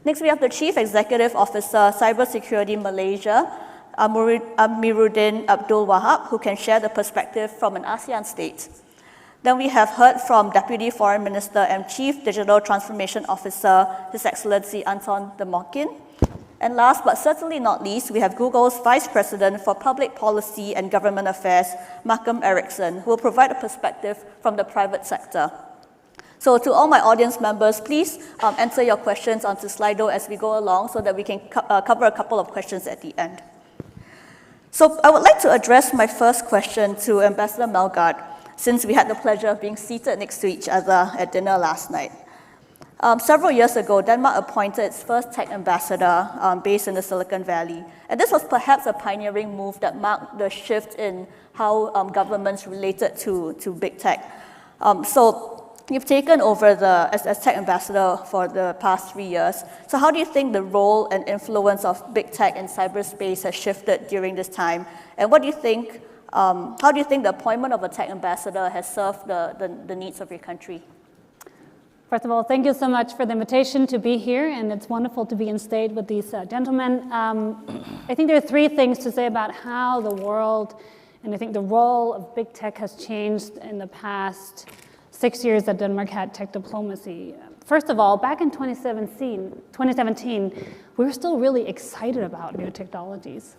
Next, we have the Chief Executive Officer, Cybersecurity Malaysia, Amiruddin Abdul Wahab, who can share the perspective from an ASEAN state. Then we have heard from Deputy Foreign Minister and Chief Digital Transformation Officer, His Excellency Anton de Mockin. And last but certainly not least, we have Google's Vice President for Public Policy and Government Affairs, Malcolm Erickson, who will provide a perspective from the private sector. So to all my audience members, please enter your questions onto Slido as we go along so that we can cover a couple of questions at the end. So I would like to address my first question to Ambassador Melgaard, since we had the pleasure of being seated next to each other at dinner last night. Several years ago, Denmark appointed its first tech ambassador based in the Silicon Valley. And this was perhaps a pioneering move that marked the shift in how governments related to big tech. So you've taken over as tech ambassador for the past 3 years. So how do you think the role and influence of big tech in cyberspace has shifted during this time? And what do you think, how do you think the appointment of a tech ambassador has served the needs of your country? First of all, thank you so much for the invitation to be here, and it's wonderful to be in state with these gentlemen. I think there are 3 things to say about how the world, and I think the role of big tech has changed in the past 6 years that Denmark had tech diplomacy. First of all, back in 2017, we were still really excited about new technologies.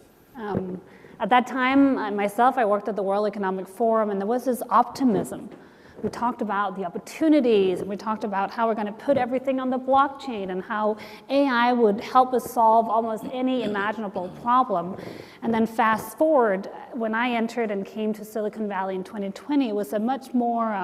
At that time, myself, I worked at the World Economic Forum, and there was this optimism. We talked about the opportunities, and we talked about how we're going to put everything on the blockchain and how AI would help us solve almost any imaginable problem. And then fast forward, when I entered and came to Silicon Valley in 2020, it was a much more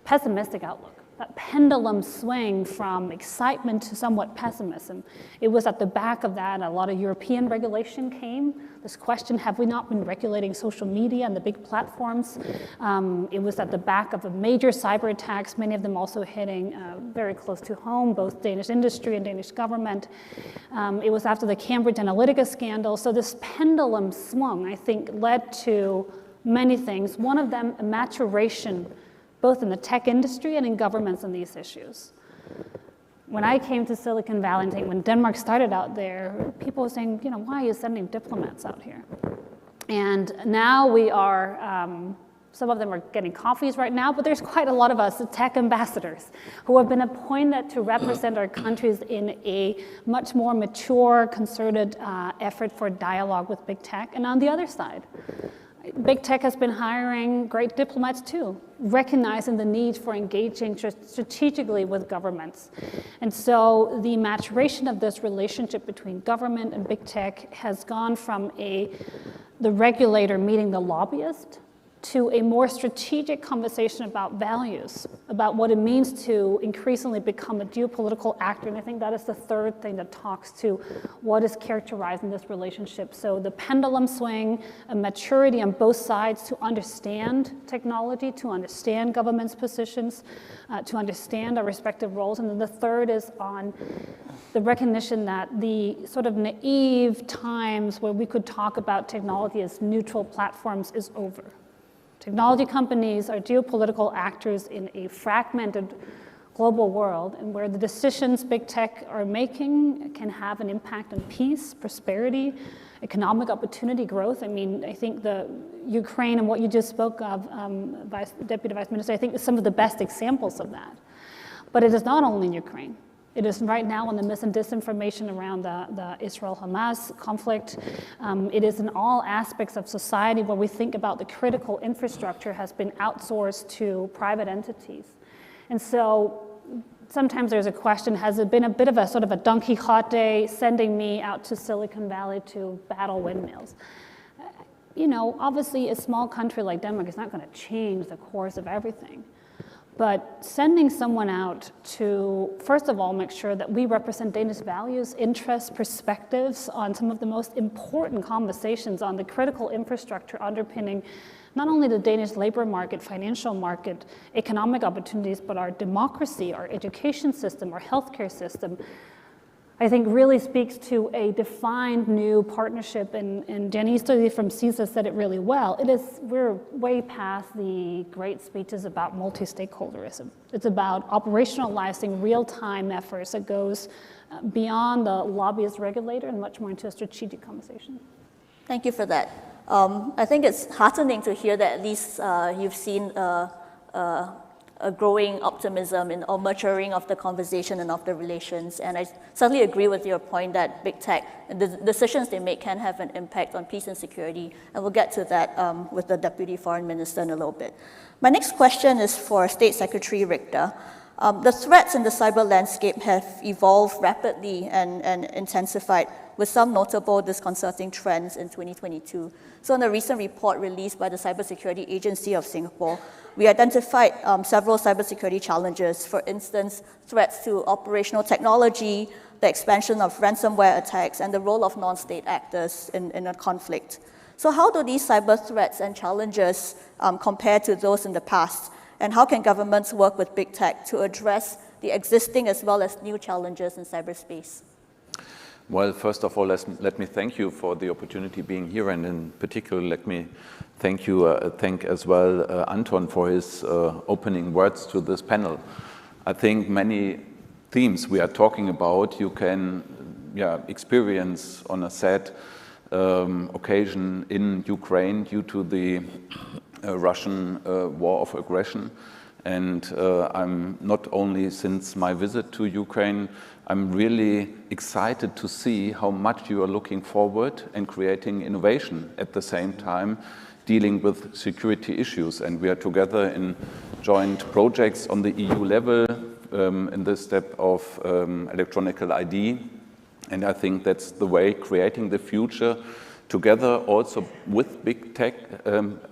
pessimistic outlook. that pendulum swing from excitement to somewhat pessimism. It was at the back of that a lot of European regulation came. This question, have we not been regulating social media and the big platforms? It was at the back of a major cyber attacks, many of them also hitting very close to home, both Danish industry and Danish government. It was after the Cambridge Analytica scandal. So this pendulum swung, I think, led to many things. One of them, a maturation both in the tech industry and in governments on these issues. When I came to Silicon Valley, and when Denmark started out there, people were saying, you know, why are you sending diplomats out here? And now we are, some of them are getting coffees right now, but there's quite a lot of us, tech ambassadors, who have been appointed to represent our countries in a much more mature, concerted effort for dialogue with big tech. And on the other side, big tech has been hiring great diplomats too, recognizing the need for engaging strategically with governments. And so the maturation of this relationship between government and big tech has gone from the regulator meeting the lobbyist to a more strategic conversation about values, about what it means to increasingly become a geopolitical actor. And I think that is the third thing that talks to what is characterizing this relationship. So the pendulum swing, a maturity on both sides to understand technology, to understand government's positions, to understand our respective roles. And then the third is on the recognition that the sort of naive times where we could talk about technology as neutral platforms is over. Technology companies are geopolitical actors in a fragmented global world, and where the decisions big tech are making can have an impact on peace, prosperity, economic opportunity, growth. I mean, I think the Ukraine and what you just spoke of, Deputy Vice Minister, I think is some of the best examples of that. But it is not only in Ukraine. It is right now on the mis and disinformation around the Israel-Hamas conflict. It is in all aspects of society where we think about the critical infrastructure has been outsourced to private entities. And so sometimes there's a question, has it been a bit of a sort of a Don Quixote sending me out to Silicon Valley to battle windmills? You know, obviously a small country like Denmark is not going to change the course of everything. But sending someone out to, first of all, make sure that we represent Danish values, interests, perspectives on some of the most important conversations on the critical infrastructure underpinning not only the Danish labor market, financial market, economic opportunities, but our democracy, our education system, our healthcare system, I think really speaks to a defined new partnership, and Jenny Easterly from CISA said it really well. We're way past the great speeches about multi-stakeholderism. It's about operationalizing real-time efforts that goes beyond the lobbyist regulator and much more into a strategic conversation. Thank you for that. I think it's heartening to hear that at least you've seen a growing optimism or maturing of the conversation and of the relations. And I certainly agree with your point that big tech and the decisions they make can have an impact on peace and security. And we'll get to that with the Deputy Foreign Minister in a little bit. My next question is for State Secretary Richter. The threats in the cyber landscape have evolved rapidly and intensified, with some notable disconcerting trends in 2022. So in a recent report released by the Cybersecurity Agency of Singapore, we identified several cybersecurity challenges, for instance, threats to operational technology, the expansion of ransomware attacks, and the role of non-state actors in a conflict. So how do these cyber threats and challenges compare to those in the past? And how can governments work with big tech to address the existing as well as new challenges in cyberspace? Well, first of all, let me thank you for the opportunity being here, and in particular, let me thank as well Anton for his opening words to this panel. I think many themes we are talking about you can experience on a sad occasion in Ukraine due to the Russian war of aggression. And I'm not only since my visit to Ukraine, I'm really excited to see how much you are looking forward and creating innovation at the same time, dealing with security issues. And we are together in joint projects on the EU level in this step of electronic ID. And I think that's the way, creating the future together also with big tech,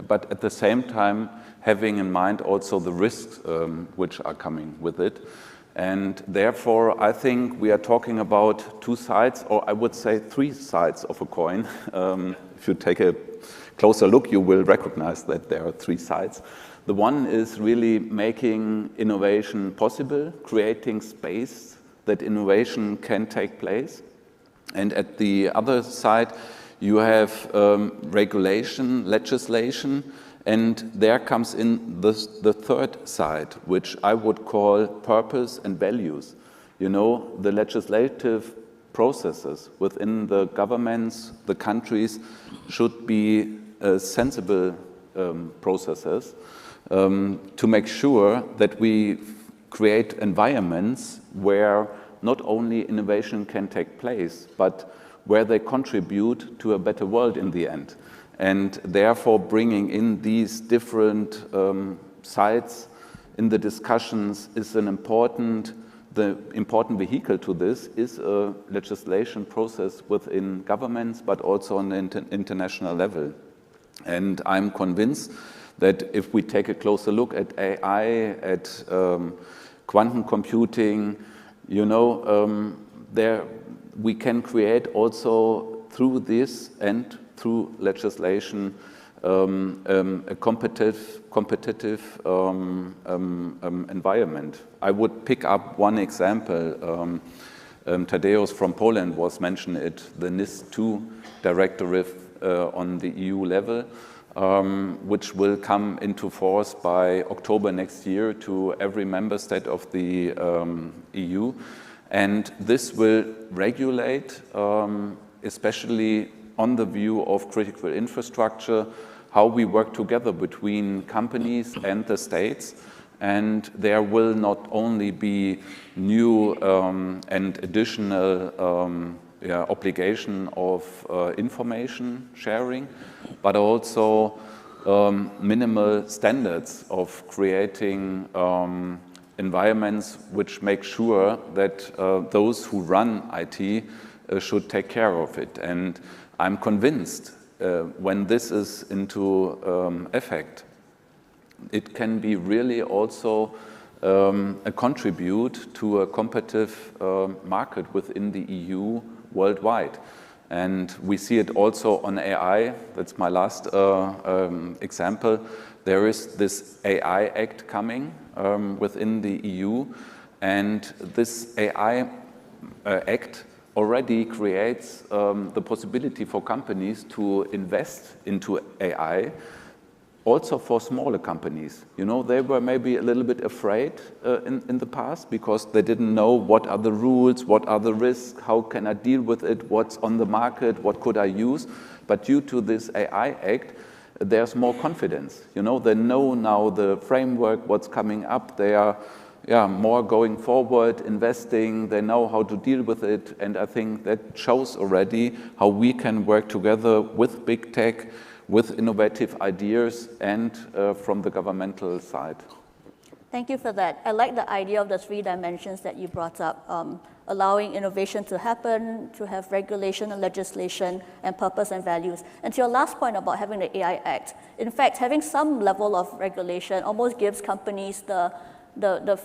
but at the same time having in mind also the risks which are coming with it. And therefore, I think we are talking about two sides, or I would say three sides of a coin. If you take a closer look, you will recognize that there are three sides. The one is really making innovation possible, creating space that innovation can take place. And at the other side, you have regulation, legislation, and there comes in the third side, which I would call purpose and values. You know, the legislative processes within the governments, the countries, should be sensible processes to make sure that we create environments where not only innovation can take place, but where they contribute to a better world in the end. And therefore bringing in these different sides in the discussions is the important vehicle to this is a legislation process within governments, but also on an international level. And I'm convinced that if we take a closer look at AI, at quantum computing, you know, there we can create also through this and through legislation a competitive environment. I would pick up one example. Tadeusz from Poland was mentioned it, the NIS2 directive on the EU level, which will come into force by October next year to every member state of the EU. And this will regulate, especially on the view of critical infrastructure, how we work together between companies and the states. And there will not only be new and additional obligation of information sharing, but also minimal standards of creating environments which make sure that those who run IT should take care of it. And I'm convinced when this is into effect, it can be really also a contribute to a competitive market within the EU worldwide. And we see it also on AI. That's my last example. There is this AI Act coming within the EU, and this AI Act already creates the possibility for companies to invest into AI, also for smaller companies. You know, they were maybe a little bit afraid in the past because they didn't know what are the rules, what are the risks, how can I deal with it, what's on the market, what could I use. But due to this AI Act, there's more confidence. You know, they know now the framework, what's coming up. They are more going forward, investing, they know how to deal with it, and I think that shows already how we can work together with big tech, with innovative ideas, and from the governmental side. Thank you for that. I like the idea of the three dimensions that you brought up, allowing innovation to happen, to have regulation and legislation, and purpose and values. And to your last point about having the AI Act, in fact, having some level of regulation almost gives companies the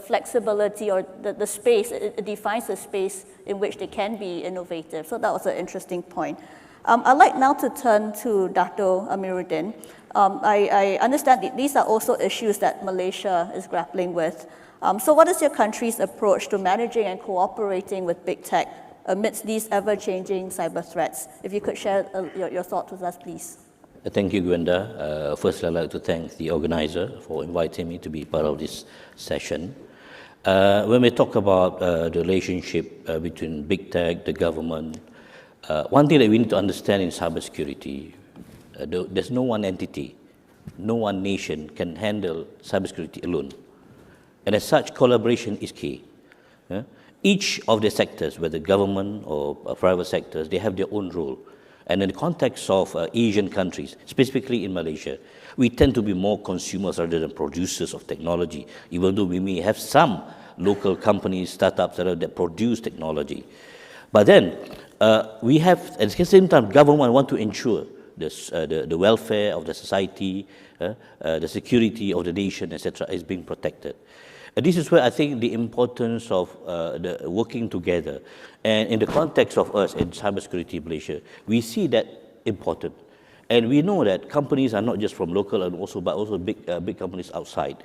flexibility or the space, it defines the space in which they can be innovative. So that was an interesting point. I'd like now to turn to Dr. Amiruddin. I understand that these are also issues that Malaysia is grappling with. So what is your country's approach to managing and cooperating with big tech amidst these ever-changing cyber threats? If you could share your thoughts with us, please. Thank you, Gwenda. First, I'd like to thank the organizer for inviting me to be part of this session. When we talk about the relationship between big tech, the government, one thing that we need to understand in cybersecurity, there's no one entity, no one nation can handle cybersecurity alone. And as such, collaboration is key. Each of the sectors, whether government or private sectors, they have their own role. And in the context of Asian countries, specifically in Malaysia, we tend to be more consumers rather than producers of technology, even though we may have some local companies, startups that produce technology. But then, we have, at the same time, government want to ensure the welfare of the society, the security of the nation, etc., is being protected. And this is where I think the importance of the working together, and in the context of us in cybersecurity Malaysia, we see that important. And we know that companies are not just from local and also, but also big companies outside.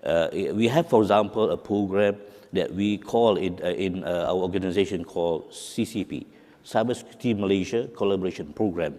We have, for example, a program that we call in our organization called CCP, Cybersecurity Malaysia Collaboration Program,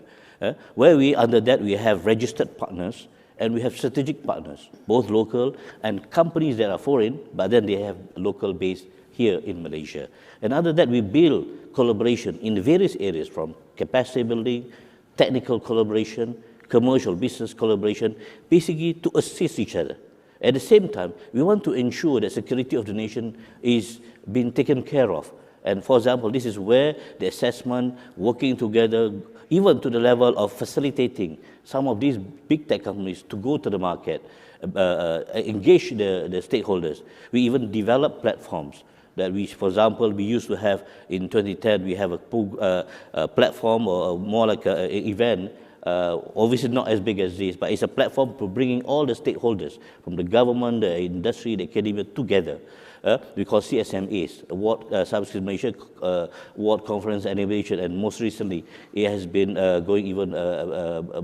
where under that we have registered partners and we have strategic partners, both local and companies that are foreign, but then they have local base here in Malaysia. And under that we build collaboration in various areas, from capacity building, technical collaboration, commercial business collaboration, basically to assist each other. At the same time, we want to ensure that security of the nation is being taken care of. And for example, this is where the assessment, working together, even to the level of facilitating some of these big tech companies to go to the market, engage the stakeholders. We even develop platforms that we, for example, we used to have in 2010, we have a platform or more like an event, obviously not as big as this, but it's a platform for bringing all the stakeholders from the government, the industry, the academia together. We call CSMAs, Cybersecurity Malaysia World Conference and Innovation, and most recently it has been going even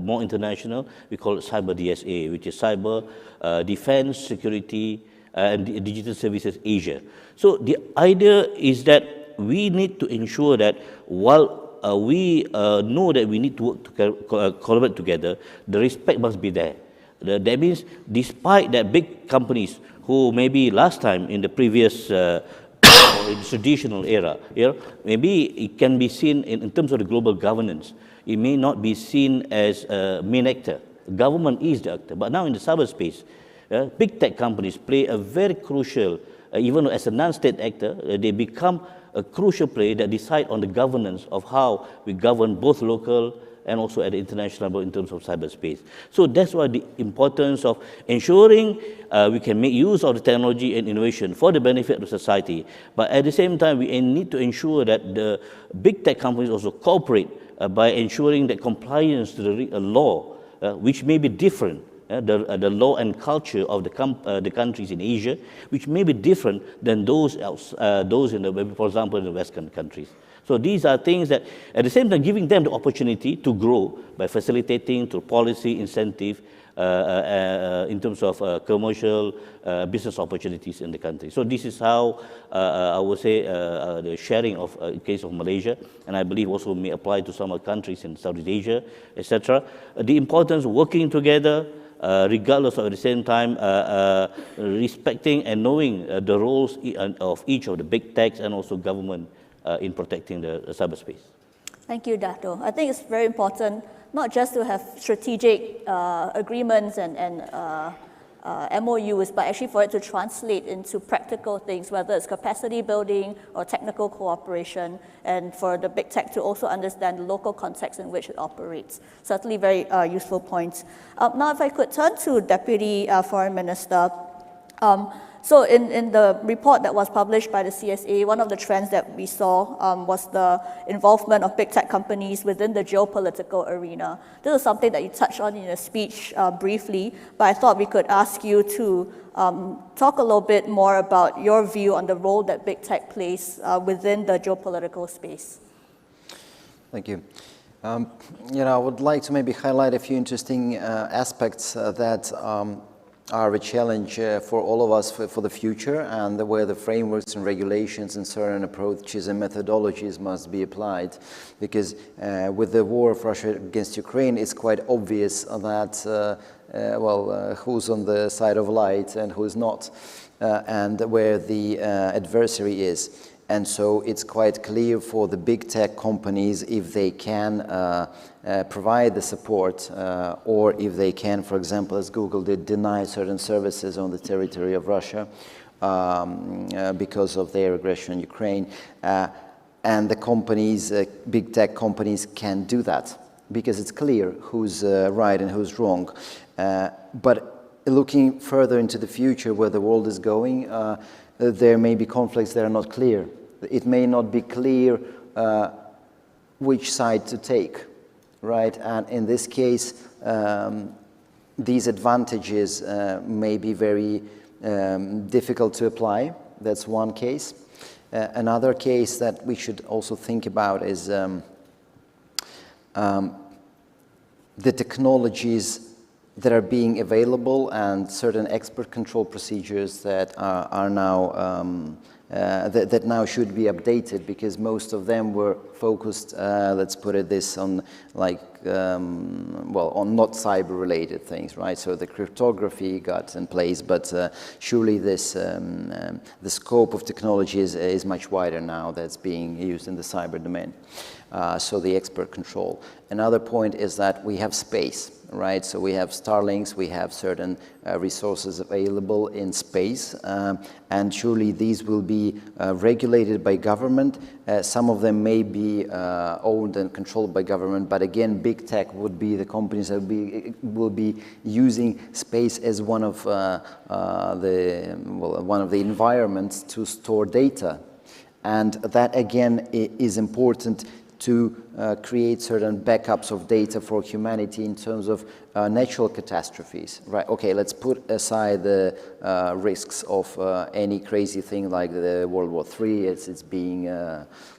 more international. We call it Cyber DSA, which is Cyber Defense, Security, and Digital Services Asia. So the idea is that we need to ensure that while we know that we need to work to collaborate together, the respect must be there. That means despite that big companies who maybe last time in the previous traditional era, maybe it can be seen in terms of the global governance, it may not be seen as a main actor. Government is the actor, but now in the cyberspace, big tech companies play a very crucial, even as a non-state actor, they become a crucial player that decide on the governance of how we govern both local and also at the international level in terms of cyberspace. So that's why the importance of ensuring we can make use of the technology and innovation for the benefit of society. But at the same time, we need to ensure that the big tech companies also cooperate by ensuring that compliance to the law, which may be different, the law and culture of the countries in Asia, which may be different than those in the, for example, in the Western countries. So these are things that, at the same time, giving them the opportunity to grow by facilitating through policy incentive in terms of commercial business opportunities in the country. So this is how I would say the sharing of in case of Malaysia, and I believe also may apply to some other countries in Southeast Asia, etc. The importance of working together, regardless of at the same time respecting and knowing the roles of each of the big techs and also government in protecting the cyberspace. Thank you, Dato. I think it's very important not just to have strategic agreements and MOUs, but actually for it to translate into practical things, whether it's capacity building or technical cooperation, and for the big tech to also understand the local context in which it operates. Certainly very useful points. Now, if I could turn to Deputy Foreign Minister. So in the report that was published by the CSA, one of the trends that we saw was the involvement of big tech companies within the geopolitical arena. This is something that you touched on in your speech briefly, but I thought we could ask you to talk a little bit more about your view on the role that big tech plays within the geopolitical space. Thank you. I would like to maybe highlight a few interesting aspects that are a challenge for all of us for the future, and where the frameworks and regulations and certain approaches and methodologies must be applied. Because with the war of Russia against Ukraine, it's quite obvious that, who's on the side of light and who's not, and where the adversary is. And so it's quite clear for the big tech companies if they can provide the support or if they can, for example, as Google did, deny certain services on the territory of Russia because of their aggression in Ukraine. And the companies, big tech companies, can do that because it's clear who's right and who's wrong. But looking further into the future where the world is going, there may be conflicts that are not clear. It may not be clear which side to take, right? And in this case, these advantages may be very difficult to apply. That's one case. Another case that we should also think about is the technologies that are being available and certain expert control procedures that are now that now should be updated, because most of them were focused, let's put it this, on like, well, on not cyber-related things, right? So the cryptography got in place, but surely this, the scope of technology is much wider now that's being used in the cyber domain. So the expert control. Another point is that we have space, right? So we have Starlinks, we have certain resources available in space, and surely these will be regulated by government. Some of them may be owned and controlled by government, but again, big tech would be the companies that will be using space as one of the environments to store data. And that again is important to create certain backups of data for humanity in terms of natural catastrophes, right? Okay, let's put aside the risks of any crazy thing like the World War III. It's being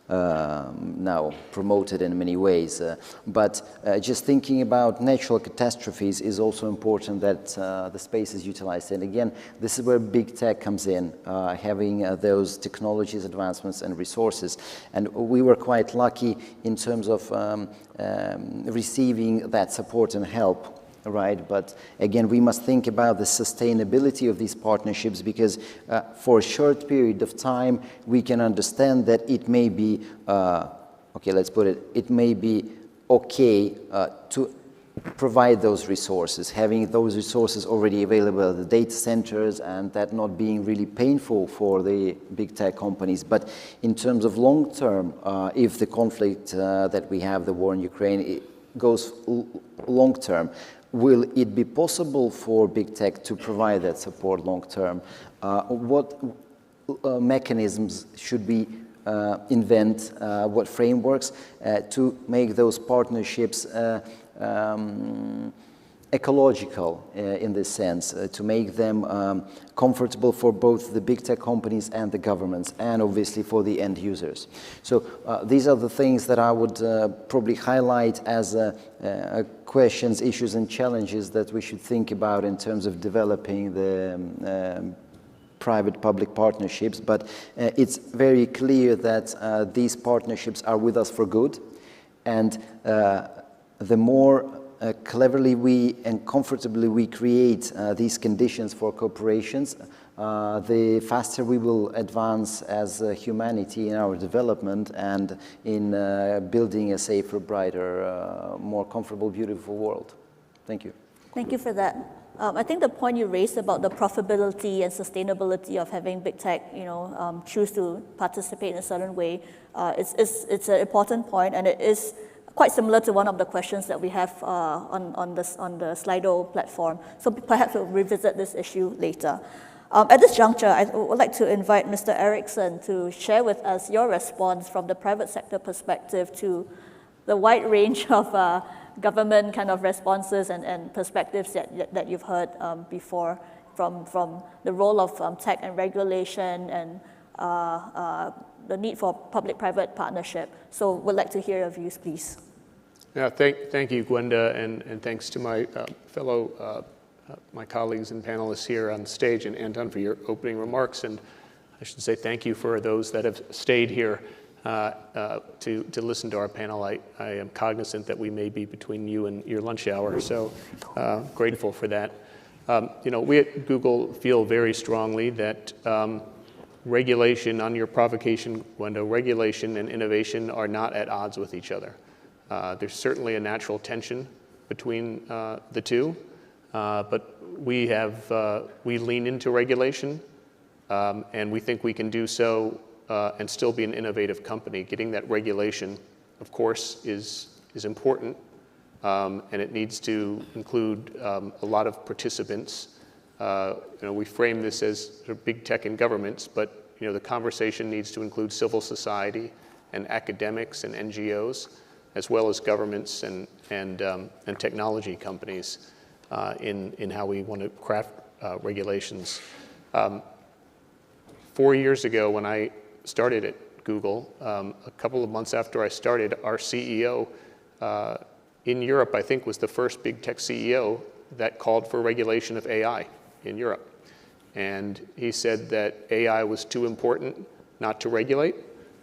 now promoted in many ways. But just thinking about natural catastrophes is also important, that the space is utilized. And again, this is where big tech comes in, having those technologies, advancements, and resources. And we were quite lucky in terms of receiving that support and help. Right, but again, we must think about the sustainability of these partnerships, because for a short period of time, we can understand that it may be, okay, let's put it, it may be okay to provide those resources, having those resources already available at the data centers, and that not being really painful for the big tech companies. But in terms of long term, if the conflict that we have, the war in Ukraine, it goes long term, will it be possible for big tech to provide that support long term? What mechanisms should we invent? What frameworks to make those partnerships ecological in this sense, to make them comfortable for both the big tech companies and the governments, and obviously for the end users. So these are the things that I would probably highlight as questions, issues, and challenges that we should think about in terms of developing the private-public partnerships. But it's very clear that these partnerships are with us for good, and the more cleverly we and comfortably we create these conditions for corporations, the faster we will advance as humanity in our development and in building a safer, brighter, more comfortable, beautiful world. Thank you. Thank you for that. I think the point you raised about the profitability and sustainability of having big tech, choose to participate in a certain way, it's an important point, and it is quite similar to one of the questions that we have on the Slido platform. So perhaps we'll revisit this issue later. At this juncture, I would like to invite Mr. Eriksson to share with us your response from the private sector perspective to the wide range of government kind of responses and perspectives that you've heard before, from the role of tech and regulation and the need for public-private partnership. So we'd like to hear your views, please. Yeah, thank you, Gwenda, and thanks to my fellow, my colleagues and panelists here on stage, and Anton for your opening remarks. And I should say thank you for those that have stayed here to listen to our panel. I am cognizant that we may be between you and your lunch hour, so grateful for that. We at Google feel very strongly that regulation, on your provocation, Gwenda, regulation and innovation are not at odds with each other. There's certainly a natural tension between the two, but we lean into regulation, and we think we can do so and still be an innovative company. Getting that regulation, of course, is important, and it needs to include a lot of participants. We frame this as sort of big tech and governments, but the conversation needs to include civil society and academics and NGOs, as well as governments and technology companies in how we want to craft regulations. 4 years ago, when I started at Google, a couple of months after I started, our CEO in Europe, I think, was the first big tech CEO that called for regulation of AI in Europe. And he said that AI was too important not to regulate,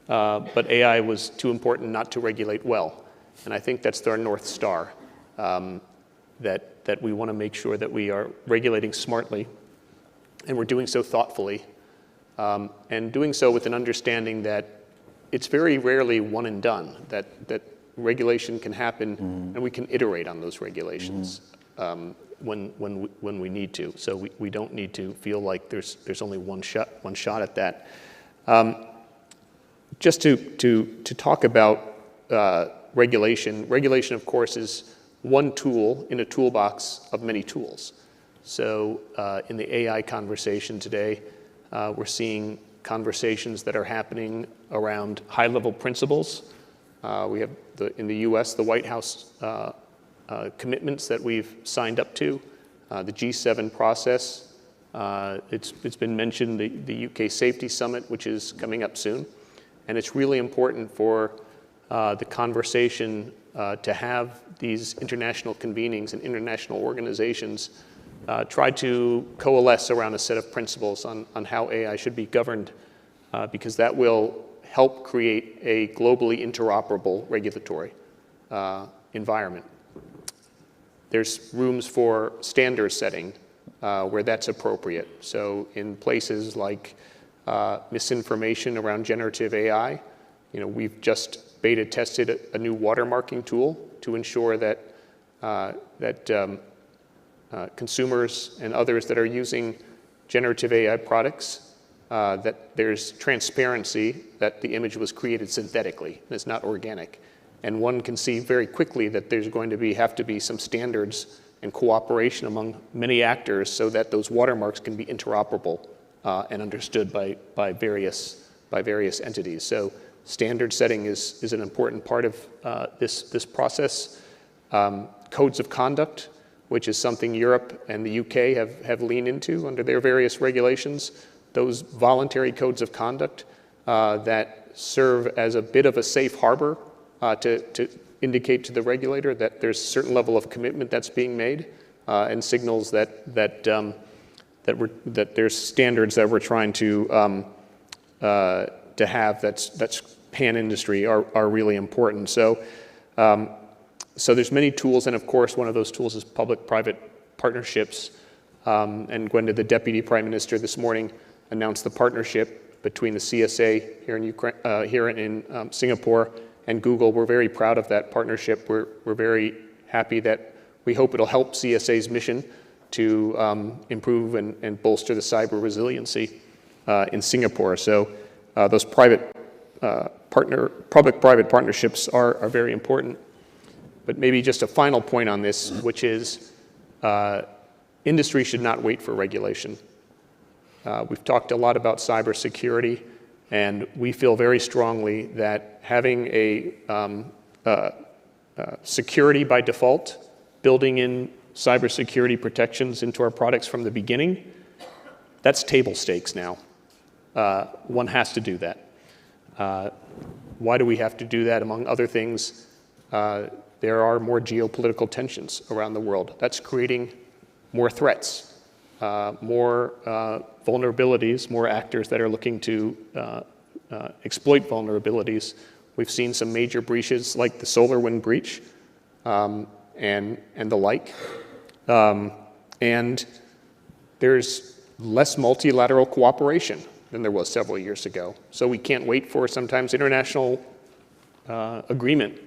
but AI was too important not to regulate well. And I think that's our North Star, that we want to make sure that we are regulating smartly, and we're doing so thoughtfully, and doing so with an understanding that it's very rarely one and done, that regulation can happen and we can iterate on those regulations when we need to. So we don't need to feel like there's only one shot at that. Just to talk about regulation, of course, is one tool in a toolbox of many tools. So in the AI conversation today, we're seeing conversations that are happening around high-level principles. We have, in the US, the White House commitments that we've signed up to, the G7 process. It's been mentioned, the UK Safety Summit, which is coming up soon. And it's really important for the conversation to have these international convenings and international organizations try to coalesce around a set of principles on how AI should be governed, because that will help create a globally interoperable regulatory environment. There's rooms for standard setting where that's appropriate. So in places like misinformation around generative AI, we've just beta tested a new watermarking tool to ensure that consumers and others that are using generative AI products, that there's transparency that the image was created synthetically, and it's not organic. And one can see very quickly that there's going to have to be some standards and cooperation among many actors so that those watermarks can be interoperable and understood by various entities. So standard setting is an important part of this process. Codes of conduct, which is something Europe and the UK have leaned into under their various regulations. Those voluntary codes of conduct that serve as a bit of a safe harbor to indicate to the regulator that there's a certain level of commitment that's being made, and signals that there's standards that we're trying to have that's pan-industry are really important. So there's many tools, and of course one of those tools is public-private partnerships. And Gwenda, the Deputy Prime Minister, this morning announced the partnership between the CSA here in Singapore and Google. We're very proud of that partnership. We're very happy that we hope it'll help CSA's mission to improve and bolster the cyber resiliency in Singapore. So those public-private partnerships are very important. But maybe just a final point on this, which is industry should not wait for regulation. We've talked a lot about cybersecurity, and we feel very strongly that having a security by default, building in cybersecurity protections into our products from the beginning, that's table stakes now. One has to do that. Why do we have to do that? Among other things, there are more geopolitical tensions around the world. That's creating more threats, more vulnerabilities, more actors that are looking to exploit vulnerabilities. We've seen some major breaches like the SolarWinds breach and the like. And there's less multilateral cooperation than there was several years ago. So we can't wait for sometimes international agreement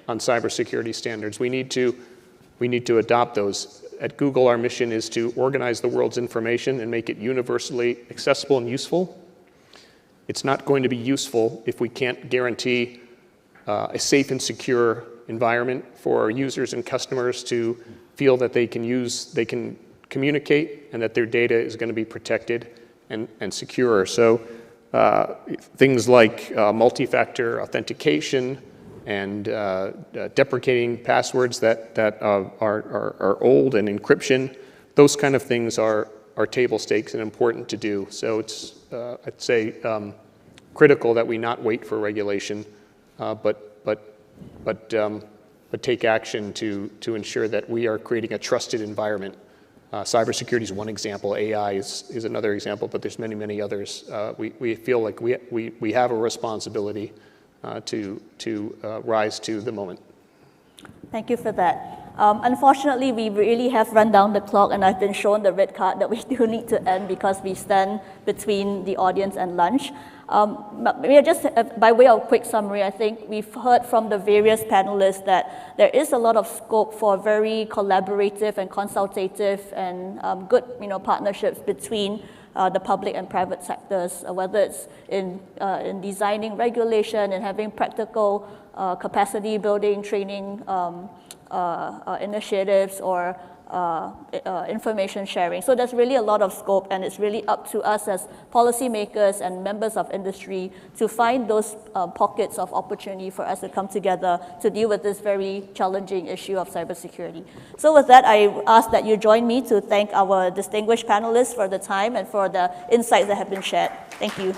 on cybersecurity standards. We need to adopt those. At Google, our mission is to organize the world's information and make it universally accessible and useful. It's not going to be useful if we can't guarantee a safe and secure environment for our users and customers to feel that they can communicate, and that their data is going to be protected and secure. So things like multi-factor authentication and deprecating passwords that are old, and encryption. Those kind of things are table stakes and important to do. So it's, I'd say, critical that we not wait for regulation, but take action to ensure that we are creating a trusted environment. Cybersecurity is one example. AI is another example, but there's many, many others. We feel like we have a responsibility to rise to the moment. Thank you for that. Unfortunately, we really have run down the clock, and I've been shown the red card that we do need to end because we stand between the audience and lunch. Maybe just by way of quick summary, I think we've heard from the various panelists that there is a lot of scope for very collaborative and consultative and good, partnerships between the public and private sectors, whether it's in designing regulation and having practical capacity building, training initiatives, or information sharing. So there's really a lot of scope, and it's really up to us as policymakers and members of industry to find those pockets of opportunity for us to come together to deal with this very challenging issue of cybersecurity. So with that, I ask that you join me to thank our distinguished panelists for the time and for the insights that have been shared. Thank you.